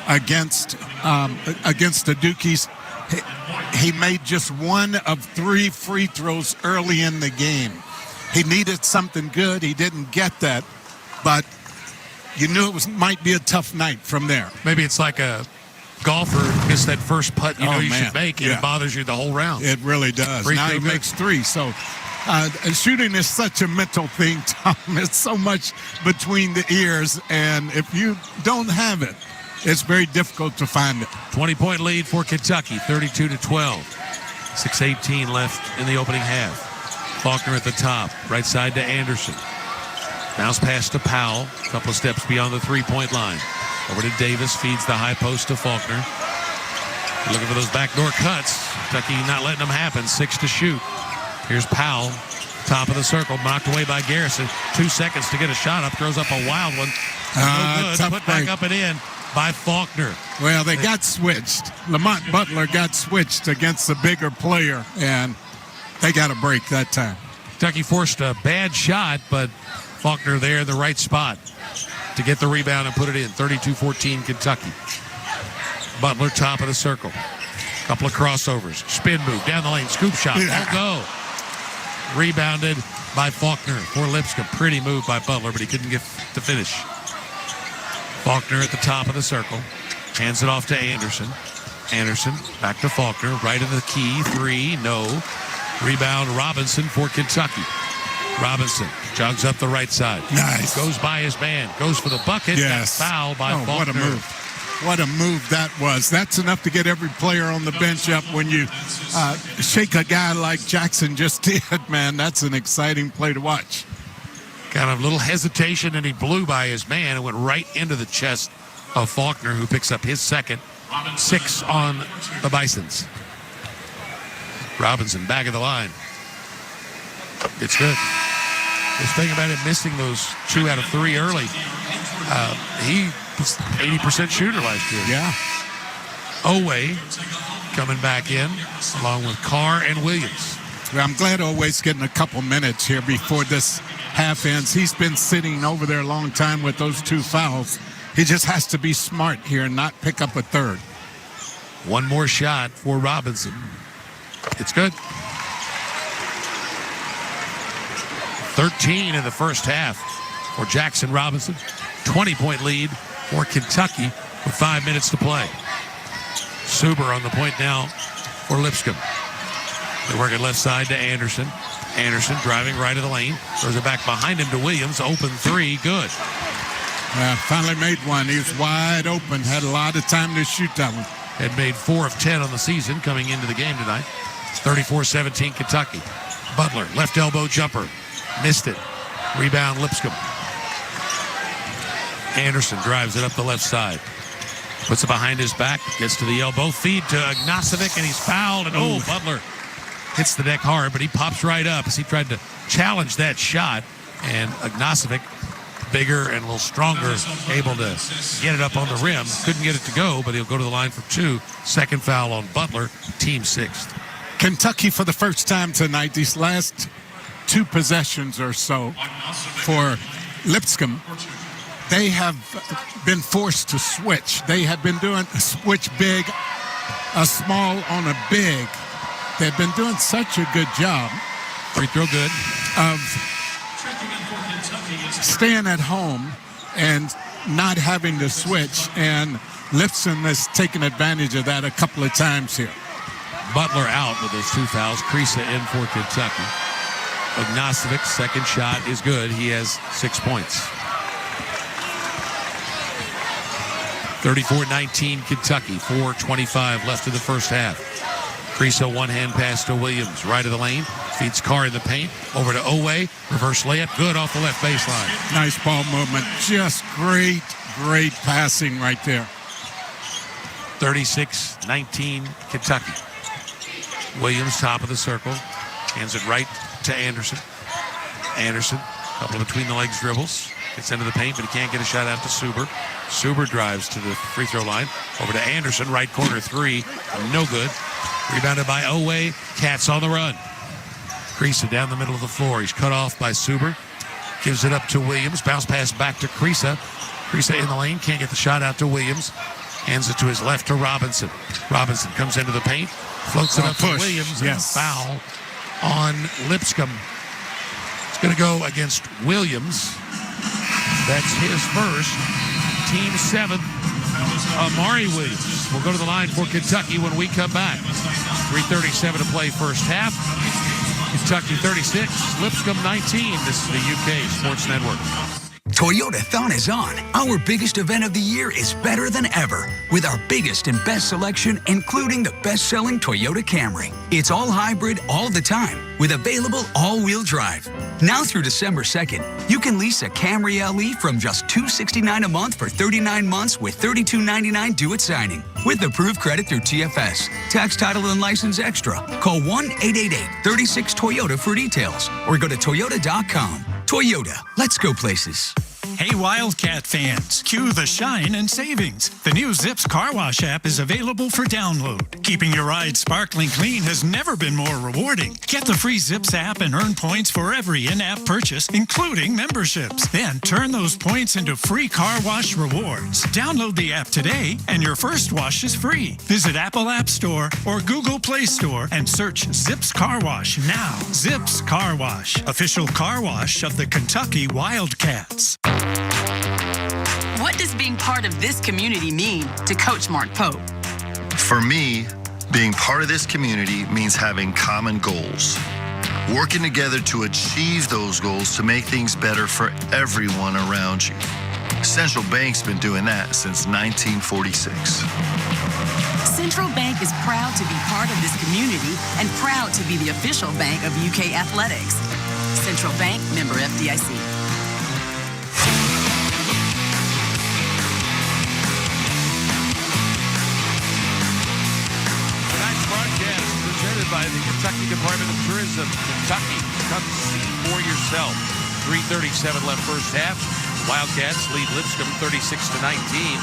against the Dukies. He made just 1 of 3 free throws early in the game. He needed something good. He didn't get that, but you knew it might be a tough night from there. Maybe it's like a golfer missed that first putt you should make, and it bothers you the whole round. It really does. Now he makes 3, so... shooting is such a mental thing, Tom. It's so much between the ears, and if you don't have it, it's very difficult to find it. 20-point lead for Kentucky, 32-12. 6:18 left in the opening half. Faulkner at the top, right side to Anderson. Bounce pass to Powell, a couple of steps beyond the three-point line. Over to Davis, feeds the high post to Faulkner. Looking for those backdoor cuts. Kentucky not letting them happen, 6 to shoot. Here's Powell, top of the circle, knocked away by Garrison. 2 seconds to get a shot up, throws up a wild one. No good. Tough Put break. back up and in. by Faulkner. Well, they got switched. Lamont Butler got switched against the bigger player, and they got a break that time. Kentucky forced a bad shot, but Faulkner there in the right spot to get the rebound and put it in. 32-14 Kentucky. Butler top of the circle. Couple of crossovers. Spin move down the lane. Scoop shot. Won't go. Rebounded by Faulkner for Lipscomb. Pretty move by Butler, but he couldn't get to finish. Faulkner at the top of the circle. Hands it off to Anderson. Anderson back to Faulkner. Right of the key. 3. No. Rebound Robinson for Kentucky. Robinson jogs up the right side. Nice. Goes by his man. Goes for the bucket. Yes. Foul by Faulkner. What a move. What a move that was. That's enough to get every player on the bench up when you shake a guy like Jackson just did, man. That's an exciting play to watch. Kind of little hesitation, and he blew by his man and went right into the chest of Faulkner, who picks up his second. 6 on the Bisons. Robinson back of the line. It's good. This thing about him missing those 2 out of 3 early. He was 80% shooter last year. Yeah. Oway coming back in along with Carr and Williams. Well, I'm glad Oway's getting a couple minutes here before this half ends. He's been sitting over there a long time with those 2 fouls. He just has to be smart here and not pick up a third. One more shot for Robinson. It's good. 13 in the first half for Jackson Robinson. 20-point lead for Kentucky with 5 minutes to play. Suber on the point now for Lipscomb. They work it left side to Anderson. Anderson driving right of the lane. Throws it back behind him to Williams. Open 3. Good. Finally made one. He was wide open. Had a lot of time to shoot that one. Had made 4 of 10 on the season coming into the game tonight. 34-17 Kentucky. Butler, left elbow jumper. Missed it. Rebound Lipscomb. Anderson drives it up the left side. Puts it behind his back. Gets to the elbow. Feed to Ignacevic, and he's fouled. And Butler hits the deck hard, but he pops right up as he tried to challenge that shot. And Ignacevic, bigger and a little stronger, able to get it up on the rim. Couldn't get it to go, but he'll go to the line for 2. Second foul on Butler, team 6th. Kentucky for the first time tonight, these last 2 possessions or so for Lipscomb, they have been forced to switch. They have been doing a switch big, a small on a big. They've been doing such a good job. Free throw good. Of staying at home and not having to switch. And Lipscomb has taken advantage of that a couple of times here. Butler out with those 2 fouls. Krisa in for Kentucky. Ignacevic's second shot is good. He has 6 points. 34-19 Kentucky. 4:25 left in the first half. Krisa one-hand pass to Williams. Right of the lane. Feeds Carr in the paint. Over to Oway. Reverse layup. Good off the left baseline. Nice ball movement. Just great passing right there. 36-19 Kentucky. Williams top of the circle. Hands it right to Anderson. Anderson, couple of between the legs dribbles. Gets into the paint, but he can't get a shot out to Suber. Suber drives to the free throw line. Over to Anderson, right corner 3. No good. Rebounded by Oway. Cats on the run. Krisa down the middle of the floor. He's cut off by Suber. Gives it up to Williams. Bounce pass back to Krisa. Krisa in the lane. Can't get the shot out to Williams. Hands it to his left to Robinson. Robinson comes into the paint. Floats it up to Williams. Yes. And a foul on Lipscomb. It's going to go against Williams. That's his first. Team 7th. Amari Williams will go to the line for Kentucky when we come back. 3:37 to play first half. Kentucky 36, Lipscomb 19. This is the UK Sports Network. Toyotathon is on. Our biggest event of the year is better than ever with our biggest and best selection, including the best-selling Toyota Camry. It's all hybrid all the time with available all-wheel drive. Now through December 2nd, you can lease a Camry LE from just $269 a month for 39 months with $32.99 due at signing. With approved credit through TFS. Tax, title, and license extra. Call 1-888-36-TOYOTA for details or go to Toyota.com. Toyota, let's go places. Hey Wildcat fans, cue the shine and savings. The new Zips Car Wash app is available for download. Keeping your ride sparkling clean has never been more rewarding. Get the free Zips app and earn points for every in-app purchase, including memberships. Then turn those points into free car wash rewards. Download the app today and your first wash is free. Visit Apple App Store or Google Play Store and search Zips Car Wash now. Zips Car Wash, official car wash of the Kentucky Wildcats. What does being part of this community mean to Coach Mark Pope? For me, being part of this community means having common goals. Working together to achieve those goals to make things better for everyone around you. Central Bank's been doing that since 1946. Central Bank is proud to be part of this community and proud to be the official bank of UK Athletics. Central Bank, member FDIC. By the Kentucky Department of Tourism. Kentucky, come see for yourself. 3:37 left first half. Wildcats lead Lipscomb 36-19.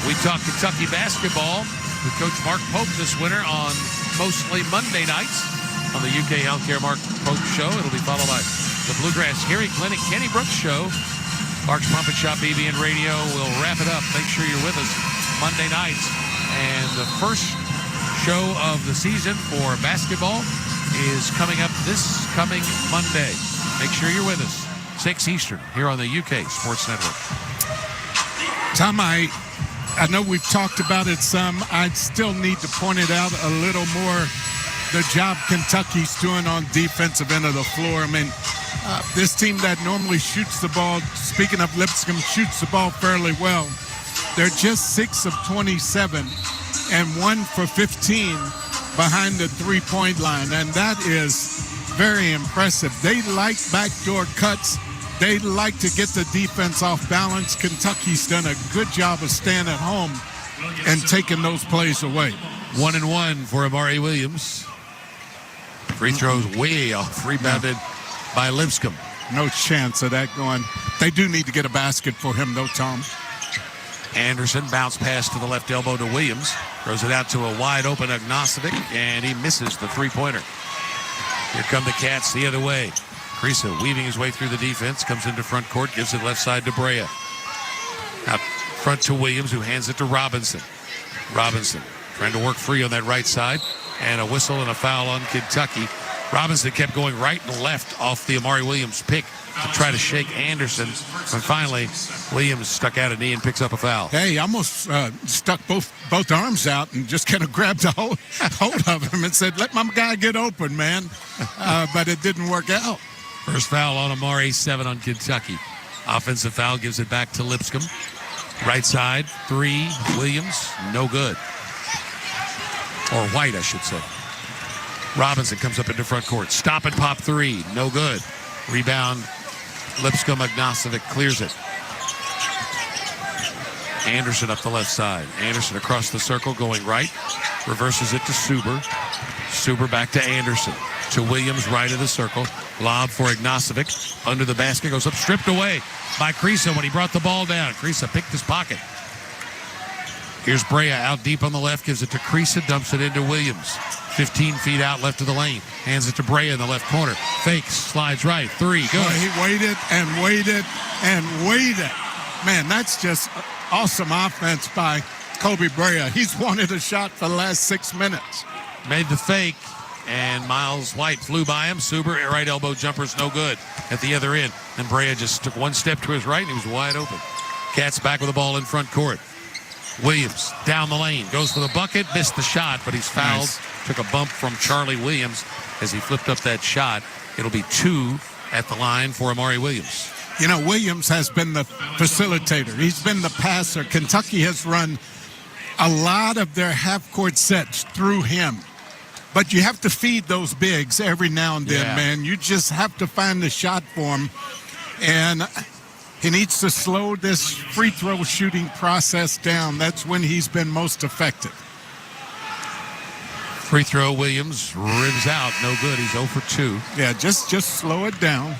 We talk Kentucky basketball with Coach Mark Pope this winter on mostly Monday nights on the UK Healthcare Mark Pope Show. It'll be followed by the Bluegrass Hearing Clinic Kenny Brooks Show. Mark's Pump and Shop BBN Radio will wrap it up. Make sure you're with us Monday nights. And the first show of the season for basketball is coming up this coming Monday. Make sure you're with us, 6 Eastern, here on the UK Sports Network. Tom, I know we've talked about it some. I still need to point it out a little more, the job Kentucky's doing on defensive end of the floor. I mean, this team that normally shoots the ball, speaking of Lipscomb, shoots the ball fairly well. They're just 6 of 27. And 1 for 15 behind the three-point line. And that is very impressive. They like backdoor cuts. They like to get the defense off balance. Kentucky's done a good job of staying at home and taking those plays away. 1-1 for Amari Williams. Free throws way off, rebounded by Lipscomb. No chance of that going. They do need to get a basket for him, though, Tom. Anderson bounce pass to the left elbow to Williams. Throws it out to a wide open Agnostovic, and he misses the three-pointer. Here come the Cats the other way. Krisa weaving his way through the defense, comes into front court, gives it left side to Brea. Out front to Williams, who hands it to Robinson. Robinson trying to work free on that right side, and a whistle and a foul on Kentucky. Robinson kept going right and left off the Amari Williams pick to try to shake Anderson. And finally, Williams stuck out a knee and picks up a foul. Hey, he almost stuck both arms out and just kind of grabbed a hold of him and said, let my guy get open, man. But it didn't work out. First foul on Amari, 7 on Kentucky. Offensive foul gives it back to Lipscomb. Right side, 3, Williams, no good. Or White, I should say. Robinson comes up into front court. Stop and pop 3, no good. Rebound, Lipscomb. Agnostovic clears it. Anderson up the left side. Anderson across the circle going right. Reverses it to Suber. Suber back to Anderson. To Williams, right of the circle. Lob for Agnostovic. Under the basket, goes up, stripped away by Krisa when he brought the ball down. Krisa picked his pocket. Here's Brea out deep on the left, gives it to Krisa, dumps it into Williams. 15 feet out left of the lane. Hands it to Brea in the left corner. Fakes, slides right. 3, good. Well, he waited and waited and waited. Man, that's just awesome offense by Kobe Brea. He's wanted a shot for the last 6 minutes. Made the fake, and Miles White flew by him. Suber, right elbow jumper's no good at the other end. And Brea just took one step to his right, and he was wide open. Cats back with the ball in front court. Williams down the lane, goes for the bucket, missed the shot, but he's fouled. Nice. Took a bump from Charlie Williams as he flipped up that shot. It'll be 2 at the line for Amari Williams. You know, Williams has been the facilitator. He's been the passer. Kentucky has run a lot of their half-court sets through him. But you have to feed those bigs every now and then, man. You just have to find the shot for him. And he needs to slow this free throw shooting process down. That's when he's been most effective. Free throw, Williams ribs out. No good. He's 0 for 2. Yeah, just slow it down.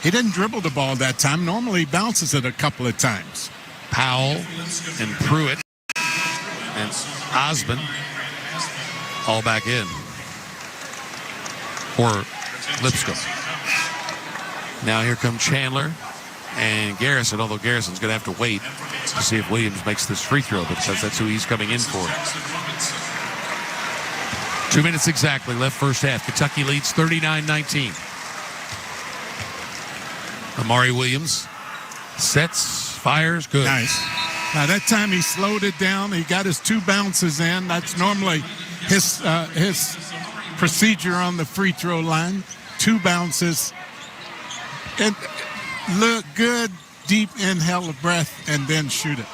He didn't dribble the ball that time. Normally he bounces it a couple of times. Powell and Pruitt and Osmond all back in for Lipscomb. Now here come Chandler and Garrison, although Garrison's going to have to wait to see if Williams makes this free throw because that's who he's coming in for. 2 minutes exactly left first half. Kentucky leads 39-19. Amari Williams sets, fires, good. Nice. Now that time he slowed it down. He got his 2 bounces in. That's normally his procedure on the free throw line. 2 bounces. And look good, deep inhale of breath, and then shoot it.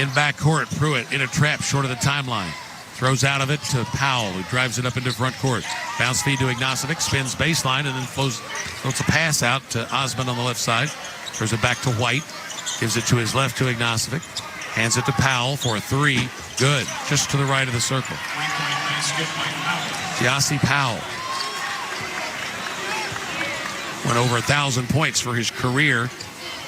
In backcourt, Pruitt in a trap short of the timeline. Throws out of it to Powell, who drives it up into front court. Bounce feed to Ignacevic, spins baseline, and then floats a pass out to Osmond on the left side. Throws it back to White. Gives it to his left to Ignacevic. Hands it to Powell for a 3. Good. Just to the right of the circle. Giassi Powell. Went over 1,000 points for his career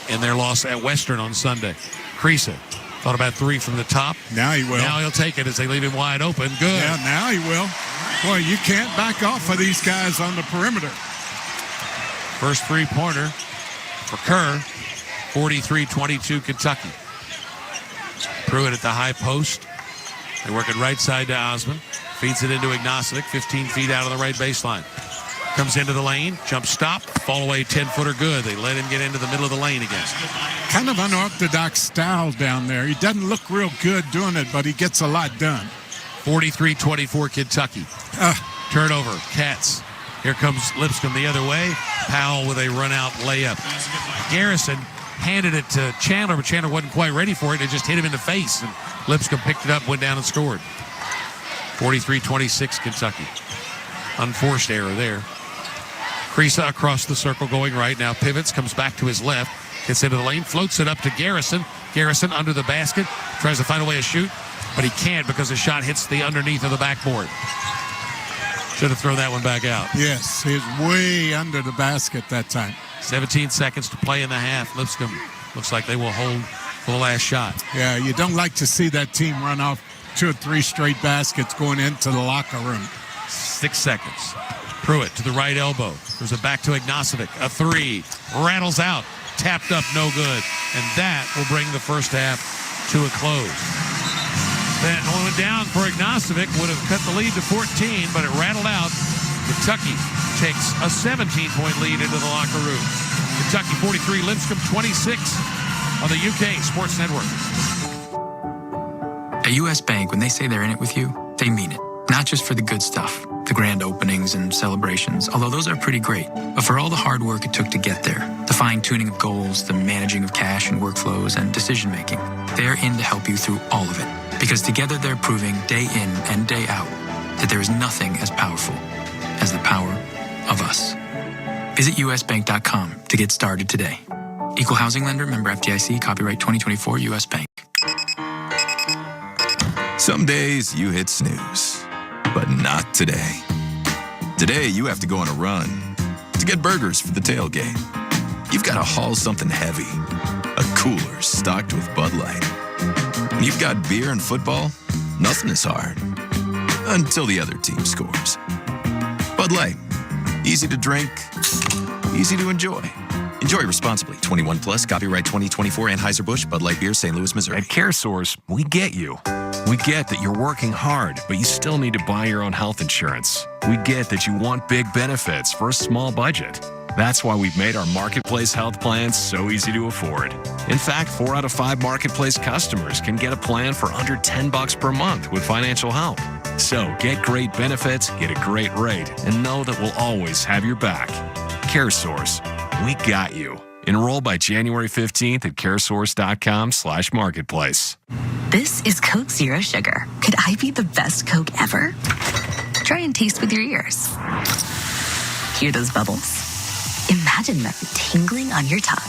in their loss at Western on Sunday. Creasa thought about 3 from the top. Now he will. Now he'll take it as they leave him wide open. Good. Yeah, now he will. Boy, you can't back off of these guys on the perimeter. First three-pointer for Kerr. 43-22 Kentucky. Pruitt at the high post. They work it right side to Osmond. Feeds it into Ignacevic, 15 feet out of the right baseline. Comes into the lane, jump stop, fall away 10-footer good. They let him get into the middle of the lane again. Kind of unorthodox style down there. He doesn't look real good doing it, but he gets a lot done. 43-24 Kentucky. Turnover, Cats. Here comes Lipscomb the other way. Powell with a run-out layup. Garrison handed it to Chandler, but Chandler wasn't quite ready for it. It just hit him in the face, and Lipscomb picked it up, went down and scored. 43-26 Kentucky. Unforced error there. Creasa across the circle going right. Now pivots, comes back to his left. Gets into the lane, floats it up to Garrison. Garrison under the basket. Tries to find a way to shoot, but he can't because the shot hits the underneath of the backboard. Should have thrown that one back out. Yes, he's way under the basket that time. 17 seconds to play in the half. Lipscomb looks like they will hold for the last shot. Yeah, you don't like to see that team run off 2 or 3 straight baskets going into the locker room. 6 seconds. Pruitt to the right elbow. There's it back to Ignacevic. A 3. Rattles out. Tapped up, no good. And that will bring the first half to a close. That one down for Ignacevic would have cut the lead to 14, but it rattled out. Kentucky takes a 17-point lead into the locker room. Kentucky 43, Lipscomb 26 on the UK Sports Network. At U.S. Bank, when they say they're in it with you, they mean it. Not just for the good stuff, the grand openings and celebrations, although those are pretty great, but for all the hard work it took to get there, the fine-tuning of goals, the managing of cash and workflows, and decision-making. They're in to help you through all of it, because together they're proving day in and day out that there is nothing as powerful as the power of us. Visit usbank.com to get started today. Equal housing lender, member FDIC, copyright 2024 U.S. Bank. Some days you hit snooze, but not today. Today you have to go on a run to get burgers for the tailgate. You've got to haul something heavy, a cooler stocked with Bud Light. When you've got beer and football, nothing is hard until the other team scores. Bud Light, easy to drink, easy to enjoy. Enjoy responsibly. 21 plus, copyright 2024 Anheuser-Busch, Bud Light Beer, St. Louis, Missouri. At CareSource, we get you. We get that you're working hard, but you still need to buy your own health insurance. We get that you want big benefits for a small budget. That's why we've made our Marketplace health plans so easy to afford. In fact, 4 out of 5 Marketplace customers can get a plan for under $10 per month with financial help. So get great benefits, get a great rate, and know that we'll always have your back. CareSource, we got you. Enroll by January 15th at caresource.com/marketplace. This is Coke Zero Sugar. Could I be the best Coke ever? Try and taste with your ears. Hear those bubbles? Imagine them tingling on your tongue.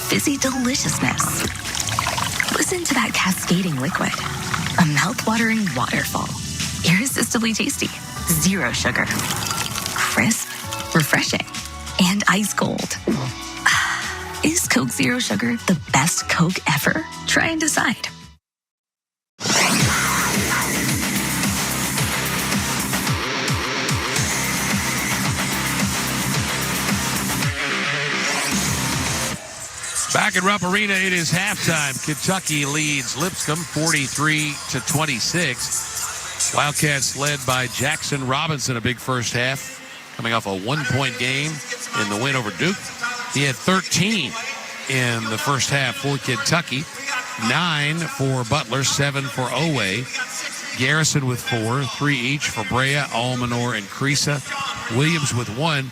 Fizzy deliciousness. Listen to that cascading liquid. A mouth-watering waterfall. Irresistibly tasty. Zero sugar. Crisp. Refreshing. and ice cold. Is Coke Zero Sugar the best Coke ever? Try and decide. Back at Rupp Arena, it is halftime. Kentucky leads Lipscomb 43-26. Wildcats led by Jackson Robinson, a big first half, coming off a 1-point game in the win over Duke. He had 13 in the first half for Kentucky, 9 for Butler, 7 for Owe. Garrison with 4, 3 each for Brea, Almanor, and Creasa. Williams with 1.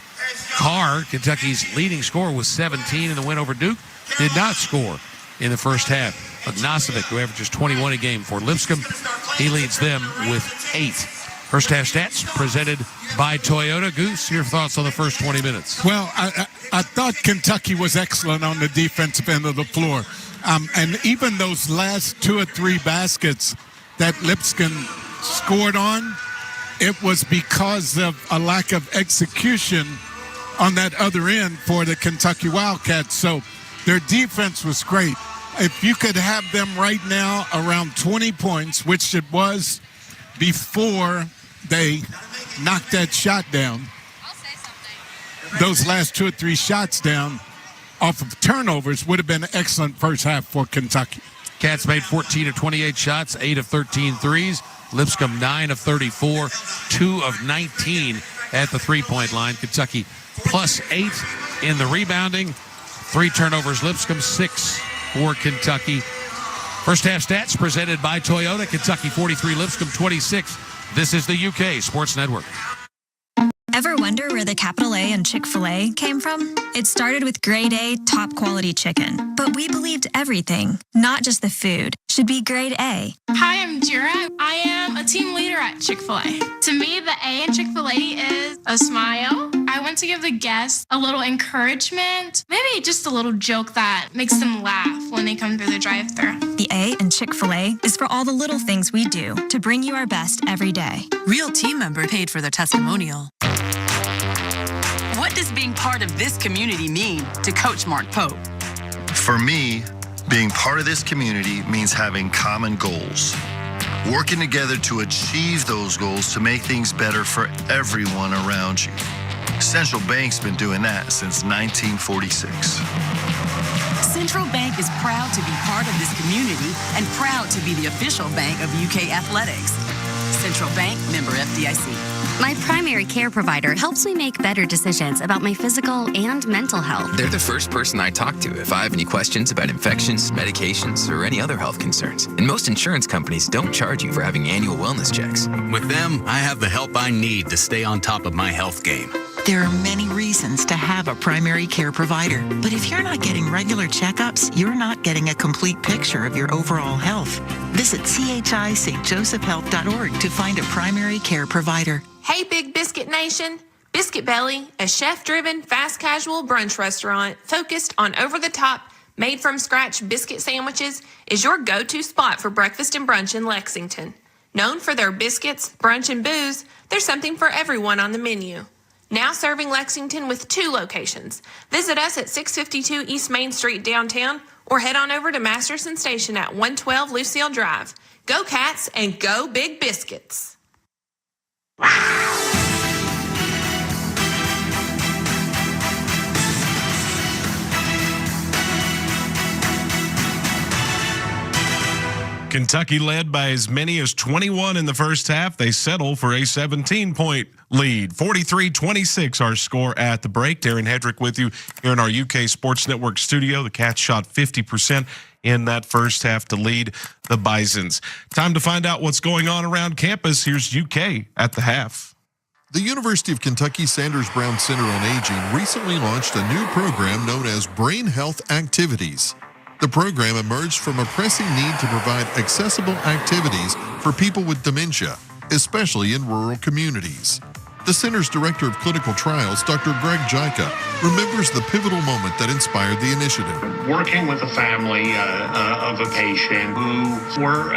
Carr, Kentucky's leading scorer, with 17 in the win over Duke, did not score in the first half. Ognacevic, who averages 21 a game for Lipscomb, he leads them with 8. First half stats presented by Toyota. Goose, your thoughts on the first 20 minutes? Well, I thought Kentucky was excellent on the defensive end of the floor. And even those last 2 or 3 baskets that Lipscomb scored on, it was because of a lack of execution on that other end for the Kentucky Wildcats. So their defense was great. If you could have them right now around 20 points, which it was before they knocked that shot down, those last 2 or 3 shots down off of turnovers would have been an excellent first half for Kentucky. Cats made 14 of 28 shots, 8 of 13 threes. Lipscomb 9 of 34, 2 of 19 at the three-point line. Kentucky plus 8 in the rebounding. 3 turnovers, Lipscomb, 6 for Kentucky. First half stats presented by Toyota. Kentucky 43, Lipscomb 26. This is the UK Sports Network. Ever wonder where the capital A in Chick-fil-A came from? It started with grade A, top quality chicken. But we believed everything, not just the food, should be grade A. Hi, I'm Jira. I am a team leader at Chick-fil-A. To me, the A in Chick-fil-A is a smile. I want to give the guests a little encouragement, maybe just a little joke that makes them laugh when they come through the drive-thru. The A in Chick-fil-A is for all the little things we do to bring you our best every day. Real team member paid for their testimonial. What does being part of this community mean to Coach Mark Pope? For me, being part of this community means having common goals. Working together to achieve those goals to make things better for everyone around you. Central Bank's been doing that since 1946. Central Bank is proud to be part of this community and proud to be the official bank of UK Athletics. Central Bank, member FDIC. My primary care provider helps me make better decisions about my physical and mental health. They're the first person I talk to if I have any questions about infections, medications, or any other health concerns. And most insurance companies don't charge you for having annual wellness checks. With them, I have the help I need to stay on top of my health game. There are many reasons to have a primary care provider, but if you're not getting regular checkups, you're not getting a complete picture of your overall health. Visit chistjosephhealth.org to find a primary care provider. Hey, Big Biscuit Nation. Biscuit Belly, a chef-driven, fast-casual brunch restaurant focused on over-the-top, made-from-scratch biscuit sandwiches, is your go-to spot for breakfast and brunch in Lexington. Known for their biscuits, brunch, and booze, there's something for everyone on the menu. Now serving Lexington with 2 locations. Visit us at 652 East Main Street downtown or head on over to Masterson Station at 112 Lucille Drive. Go Cats and go Big Biscuits. Kentucky led by as many as 21 in the first half. They settle for a 17-point lead. 43-26 our score at the break. Darren Hedrick with you here in our UK Sports Network studio. The Cats shot 50% in that first half to lead the Bisons. Time to find out what's going on around campus. Here's UK at the half. The University of Kentucky Sanders Brown Center on Aging recently launched a new program known as Brain Health Activities. The program emerged from a pressing need to provide accessible activities for people with dementia, especially in rural communities. The center's director of clinical trials, Dr. Greg Jica, remembers the pivotal moment that inspired the initiative. Working with a family of a patient who were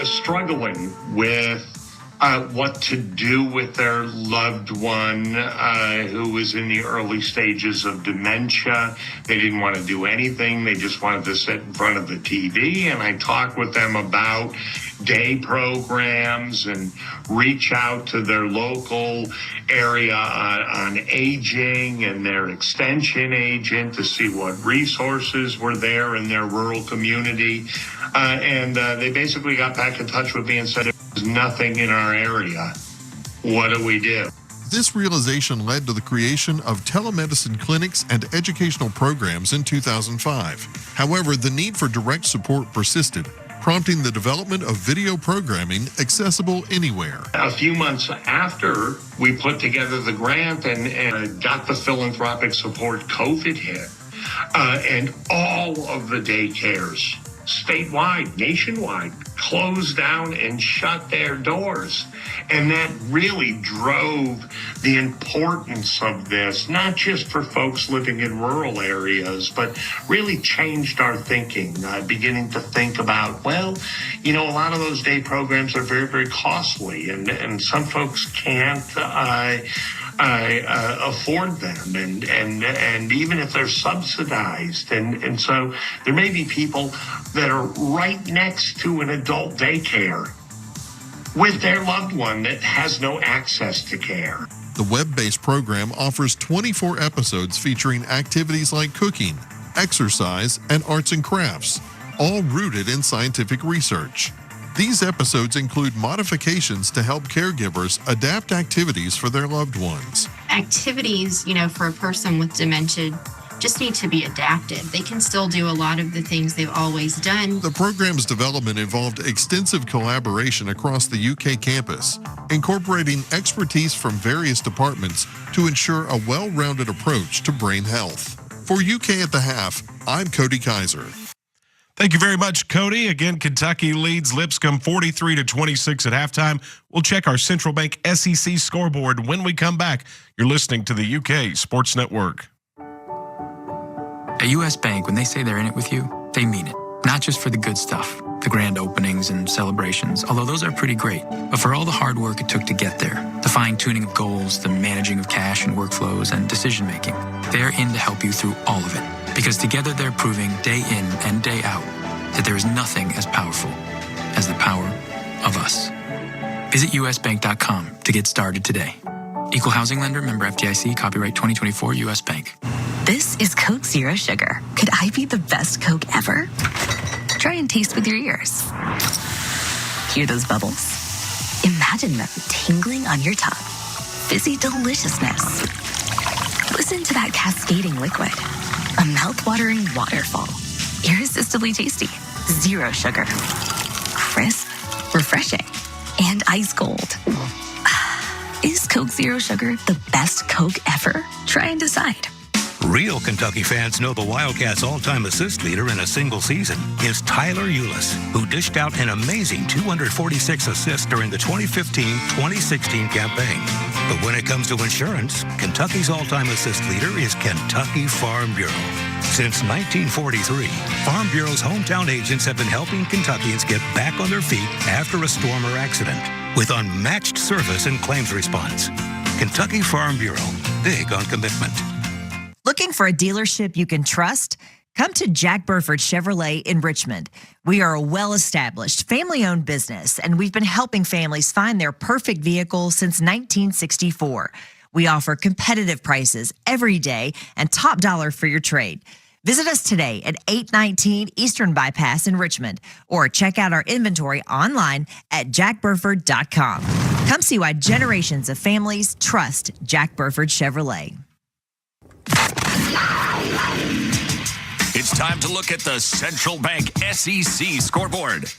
struggling with what to do with their loved one who was in the early stages of dementia. They didn't want to do anything. They just wanted to sit in front of the TV. And I talked with them about day programs and reach out to their local area on aging and their extension agent to see what resources were there in their rural community. And they basically got back in touch with me and said, there's nothing in our area. What do we do? This realization led to the creation of telemedicine clinics and educational programs in 2005. However, the need for direct support persisted, prompting the development of video programming accessible anywhere. A few months after we put together the grant and got the philanthropic support, COVID hit, and all of the daycares statewide, nationwide, closed down and shut their doors. And that really drove the importance of this, not just for folks living in rural areas, but really changed our thinking, beginning to think about, well, you know, a lot of those day programs are very, very costly, and some folks can't afford them, and even if they're subsidized, and so there may be people that are right next to an adult daycare with their loved one that has no access to care. The web-based program offers 24 episodes featuring activities like cooking, exercise, and arts and crafts, all rooted in scientific research. These episodes include modifications to help caregivers adapt activities for their loved ones. Activities, you know, for a person with dementia just need to be adapted. They can still do a lot of the things they've always done. The program's development involved extensive collaboration across the UK campus, incorporating expertise from various departments to ensure a well-rounded approach to brain health. For UK at the Half, I'm Cody Kaiser. Thank you very much, Cody. Again, Kentucky leads Lipscomb 43-26 at halftime. We'll check our Central Bank SEC scoreboard when we come back. You're listening to the UK Sports Network. At U.S. Bank, when they say they're in it with you, they mean it. Not just for the good stuff, the grand openings and celebrations, although those are pretty great, but for all the hard work it took to get there, the fine-tuning of goals, the managing of cash and workflows, and decision-making. They're in to help you through all of it, because together they're proving day in and day out that there is nothing as powerful as the power of us. Visit usbank.com to get started today. Equal housing lender, member FDIC, copyright 2024, U.S. Bank. This is Coke Zero Sugar. Could I be the best Coke ever? Try and taste with your ears. Hear those bubbles? Imagine them tingling on your tongue. Fizzy deliciousness. Listen to that cascading liquid. A mouth-watering waterfall. Irresistibly tasty. Zero sugar. Crisp, refreshing, and ice cold. Is Coke Zero Sugar the best Coke ever? Try and decide. Real Kentucky fans know the Wildcats' all-time assist leader in a single season is Tyler Eulis, who dished out an amazing 246 assists during the 2015-2016 campaign. But when it comes to insurance, Kentucky's all-time assist leader is Kentucky Farm Bureau. Since 1943, Farm Bureau's hometown agents have been helping Kentuckians get back on their feet after a storm or accident with unmatched service and claims response. Kentucky Farm Bureau, big on commitment. Looking for a dealership you can trust? Come to Jack Burford Chevrolet in Richmond. We are a well-established, family-owned business, and we've been helping families find their perfect vehicle since 1964. We offer competitive prices every day and top dollar for your trade. Visit us today at 819 Eastern Bypass in Richmond, or check out our inventory online at jackburford.com. Come see why generations of families trust Jack Burford Chevrolet. It's time to look at the Central Bank SEC scoreboard.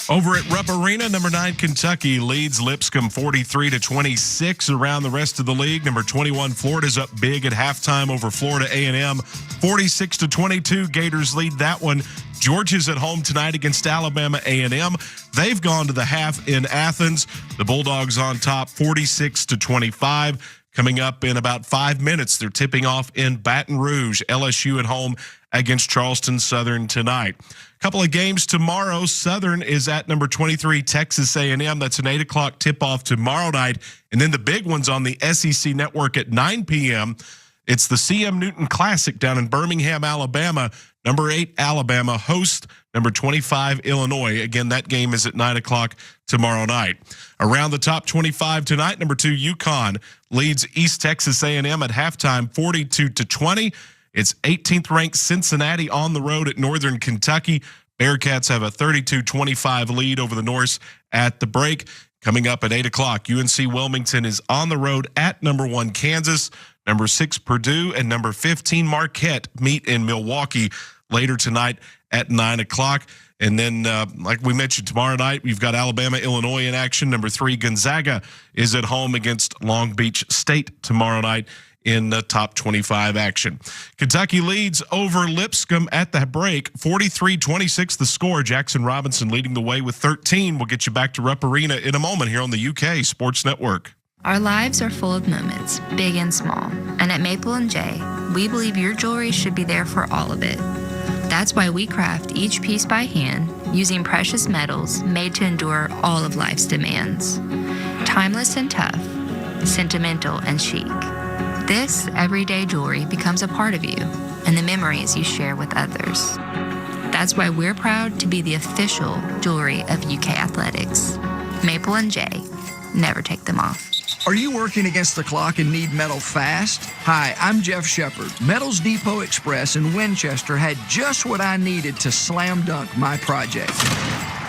Over at Rupp Arena, number 9 Kentucky leads Lipscomb 43-26. Around the rest of the league, number 21 Florida's up big at halftime over Florida A&M. 46-22, Gators lead that one. Georgia's at home tonight against Alabama A&M. They've gone to the half in Athens. The Bulldogs on top 46-25. Coming up in about 5 minutes, they're tipping off in Baton Rouge. LSU at home against Charleston Southern tonight. Couple of games tomorrow. Southern is at number 23, Texas A&M. That's an 8 o'clock tip-off tomorrow night. And then the big one's on the SEC Network at 9 p.m. It's the CM Newton Classic down in Birmingham, Alabama. Number 8, Alabama host number 25, Illinois. Again, that game is at 9 o'clock tomorrow night. Around the top 25 tonight, number 2, UConn leads East Texas A&M at halftime, 42-20. It's 18th ranked Cincinnati on the road at Northern Kentucky. Bearcats have a 32-25 lead over the Norse at the break. Coming up at 8 o'clock, UNC Wilmington is on the road at number 1, Kansas. Number 6, Purdue, and number 15, Marquette meet in Milwaukee later tonight at 9 o'clock. And then, like we mentioned, tomorrow night, we've got Alabama, Illinois in action. Number 3, Gonzaga is at home against Long Beach State tomorrow night in the top 25 action. Kentucky leads over Lipscomb at the break, 43-26 the score. Jackson Robinson leading the way with 13. We'll get you back to Rupp Arena in a moment here on the UK Sports Network. Our lives are full of moments, big and small. And at Maple & J, we believe your jewelry should be there for all of it. That's why we craft each piece by hand, using precious metals made to endure all of life's demands. Timeless and tough, sentimental and chic. This everyday jewelry becomes a part of you and the memories you share with others. That's why we're proud to be the official jewelry of UK Athletics. Maple & J, never take them off. Are you working against the clock and need metal fast? Hi, I'm Jeff Shepard. Metals Depot Express in Winchester had just what I needed to slam dunk my project.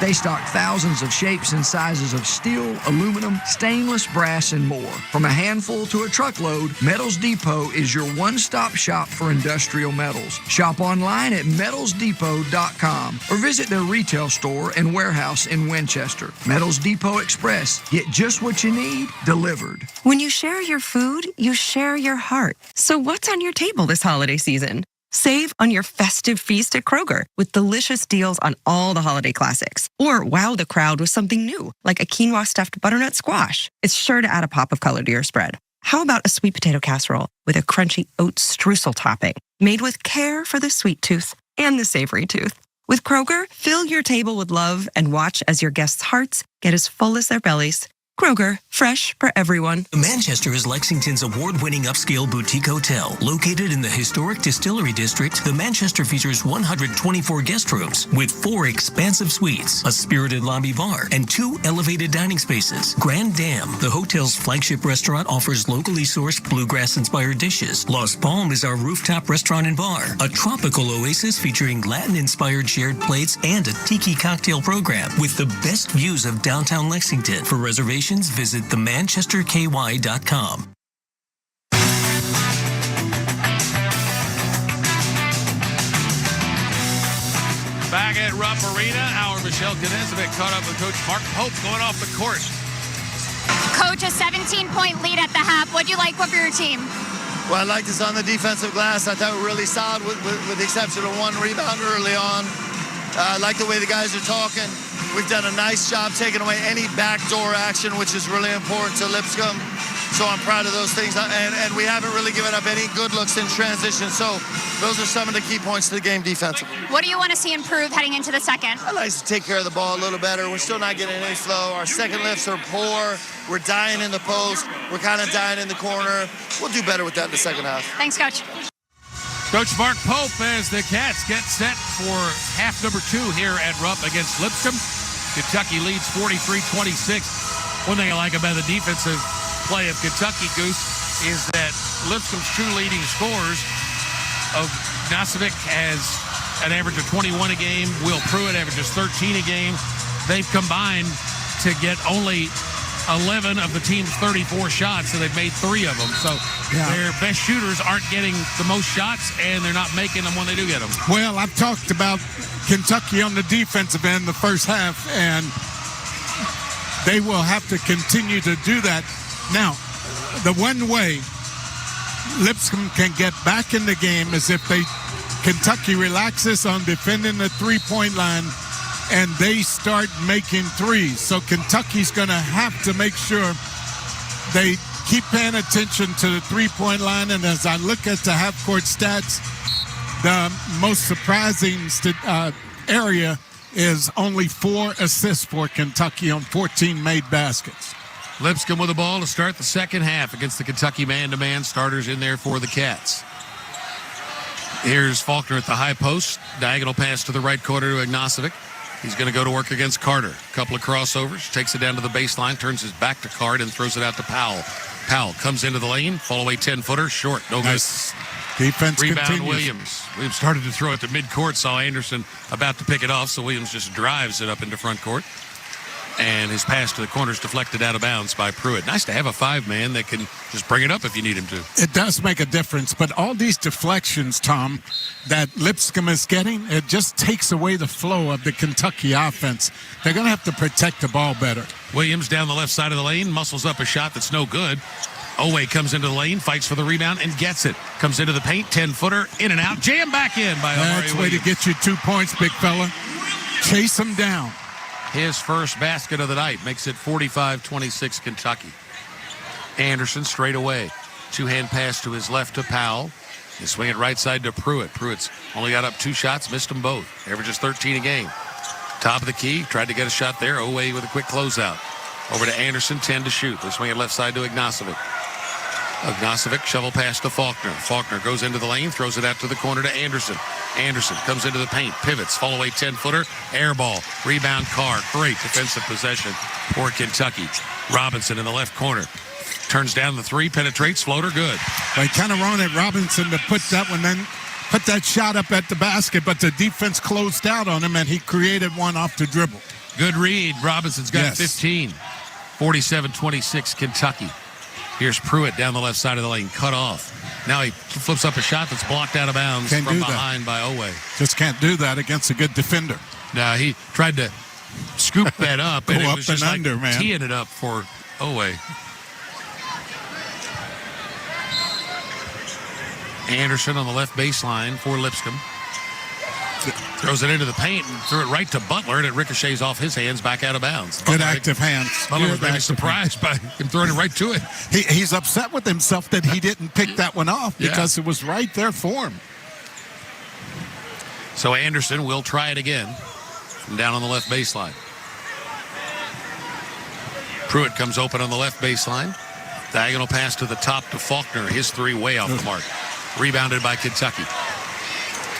They stock thousands of shapes and sizes of steel, aluminum, stainless, brass, and more. From a handful to a truckload, Metals Depot is your one-stop shop for industrial metals. Shop online at metalsdepot.com or visit their retail store and warehouse in Winchester. Metals Depot Express. Get just what you need, delivered. When you share your food, you share your heart. So what's on your table this holiday season? Save on your festive feast at Kroger with delicious deals on all the holiday classics. Or wow the crowd with something new, like a quinoa stuffed butternut squash. It's sure to add a pop of color to your spread. How about a sweet potato casserole with a crunchy oat streusel topping, made with care for the sweet tooth and the savory tooth? With Kroger, fill your table with love and watch as your guests' hearts get as full as their bellies. Kroger, fresh for everyone. Manchester is Lexington's award-winning upscale boutique hotel. Located in the historic Distillery District, the Manchester features 124 guest rooms with 4 expansive suites, a spirited lobby bar, and 2 elevated dining spaces. Grand Dam, the hotel's flagship restaurant, offers locally sourced bluegrass-inspired dishes. Lost Palm is our rooftop restaurant and bar, a tropical oasis featuring Latin-inspired shared plates and a tiki cocktail program with the best views of downtown Lexington. For reservations, visit themanchesterky.com. Back at Rupp Arena, our Michelle Knezevic caught up with Coach Mark Pope going off the court. Coach, a 17-point lead at the half. What'd you like for your team? Well, I liked this on the defensive glass. I thought we were really solid with the exception of 1 rebound early on. I like the way the guys are talking. We've done a nice job taking away any backdoor action, which is really important to Lipscomb. So I'm proud of those things. And we haven't really given up any good looks in transition. So those are some of the key points to the game defensively. What do you want to see improve heading into the second? I like to take care of the ball a little better. We're still not getting any flow. Our second lifts are poor. We're dying in the post. We're kind of dying in the corner. We'll do better with that in the second half. Thanks, Coach. Coach Mark Pope as the Cats get set for half number 2 here at Rupp against Lipscomb. Kentucky leads 43-26. One thing I like about the defensive play of Kentucky, Goose, is that Lipscomb's 2 leading scorers of Knezevic has an average of 21 a game. Will Pruitt averages 13 a game. They've combined to get only 11 of the team's 34 shots, so they've made 3 of them. So their best shooters aren't getting the most shots, and they're not making them when they do get them. Well, I've talked about Kentucky on the defensive end the first half, and they will have to continue to do that. Now, the one way Lipscomb can get back in the game is if Kentucky relaxes on defending the three-point line and they start making threes. So Kentucky's going to have to make sure they keep paying attention to the three-point line. And as I look at the half-court stats, The most surprising area is only 4 assists for Kentucky on 14 made baskets. Lipscomb with the ball to start the second half against the Kentucky man-to-man starters in there for the Cats. Here's Faulkner at the high post. Diagonal pass to the right corner to Ignacevic. He's going to go to work against Carter. A couple of crossovers. Takes it down to the baseline. Turns his back to Card and throws it out to Powell. Powell comes into the lane. Fall away 10-footer. Short. No good. Nice. Defense Rebound continues. Williams. Williams started to throw it to midcourt. Saw Anderson about to pick it off. So Williams just drives it up into front court. And his pass to the corner is deflected out of bounds by Pruitt. Nice to have a 5-man that can just bring it up if you need him to. It does make a difference, but all these deflections, Tom, that Lipscomb is getting, it just takes away the flow of the Kentucky offense. They're going to have to protect the ball better. Williams down the left side of the lane, muscles up a shot that's no good. Owe comes into the lane, fights for the rebound, and gets it. Comes into the paint, 10-footer, in and out, jam back in by Omari That's the way Williams. to get you 2 points, big fella. Chase him down. His first basket of the night makes it 45-26 Kentucky. Anderson straight away. 2-hand pass to his left to Powell. They swing it right side to Pruitt. Pruitt's only got up 2 shots, missed them both. Averages 13 a game. Top of the key, tried to get a shot there. Owe with a quick closeout. Over to Anderson, 10 to shoot. They swing it left side to Ignacevic. Ignacevic, shovel pass to Faulkner. Faulkner goes into the lane, throws it out to the corner to Anderson. Anderson comes into the paint, pivots, fall away 10-footer, air ball, rebound Carr. Great defensive possession for Kentucky. Robinson in the left corner. Turns down the 3, penetrates, floater, good. They kind of wanted Robinson to put that one, then put that shot up at the basket, but the defense closed out on him, and he created one off the dribble. Good read. Robinson's got 15. 47-26 Kentucky. Here's Pruitt down the left side of the lane, cut off. Now he flips up a shot that's blocked out of bounds from behind by Owe. Just can't do that against a good defender. Now he tried to scoop that up, and Go it up was just and like under, man. teeing it up for Owe. Anderson on the left baseline for Lipscomb. Throws it into the paint and threw it right to Butler, and it ricochets off his hands back out of bounds. Good active hands. Butler was maybe surprised by him throwing it right to it. He's upset with himself that he didn't pick that one off because it was right there for him. So Anderson will try it again from down on the left baseline. Pruitt comes open on the left baseline. Diagonal pass to the top to Faulkner. His 3 way off the mark. Rebounded by Kentucky.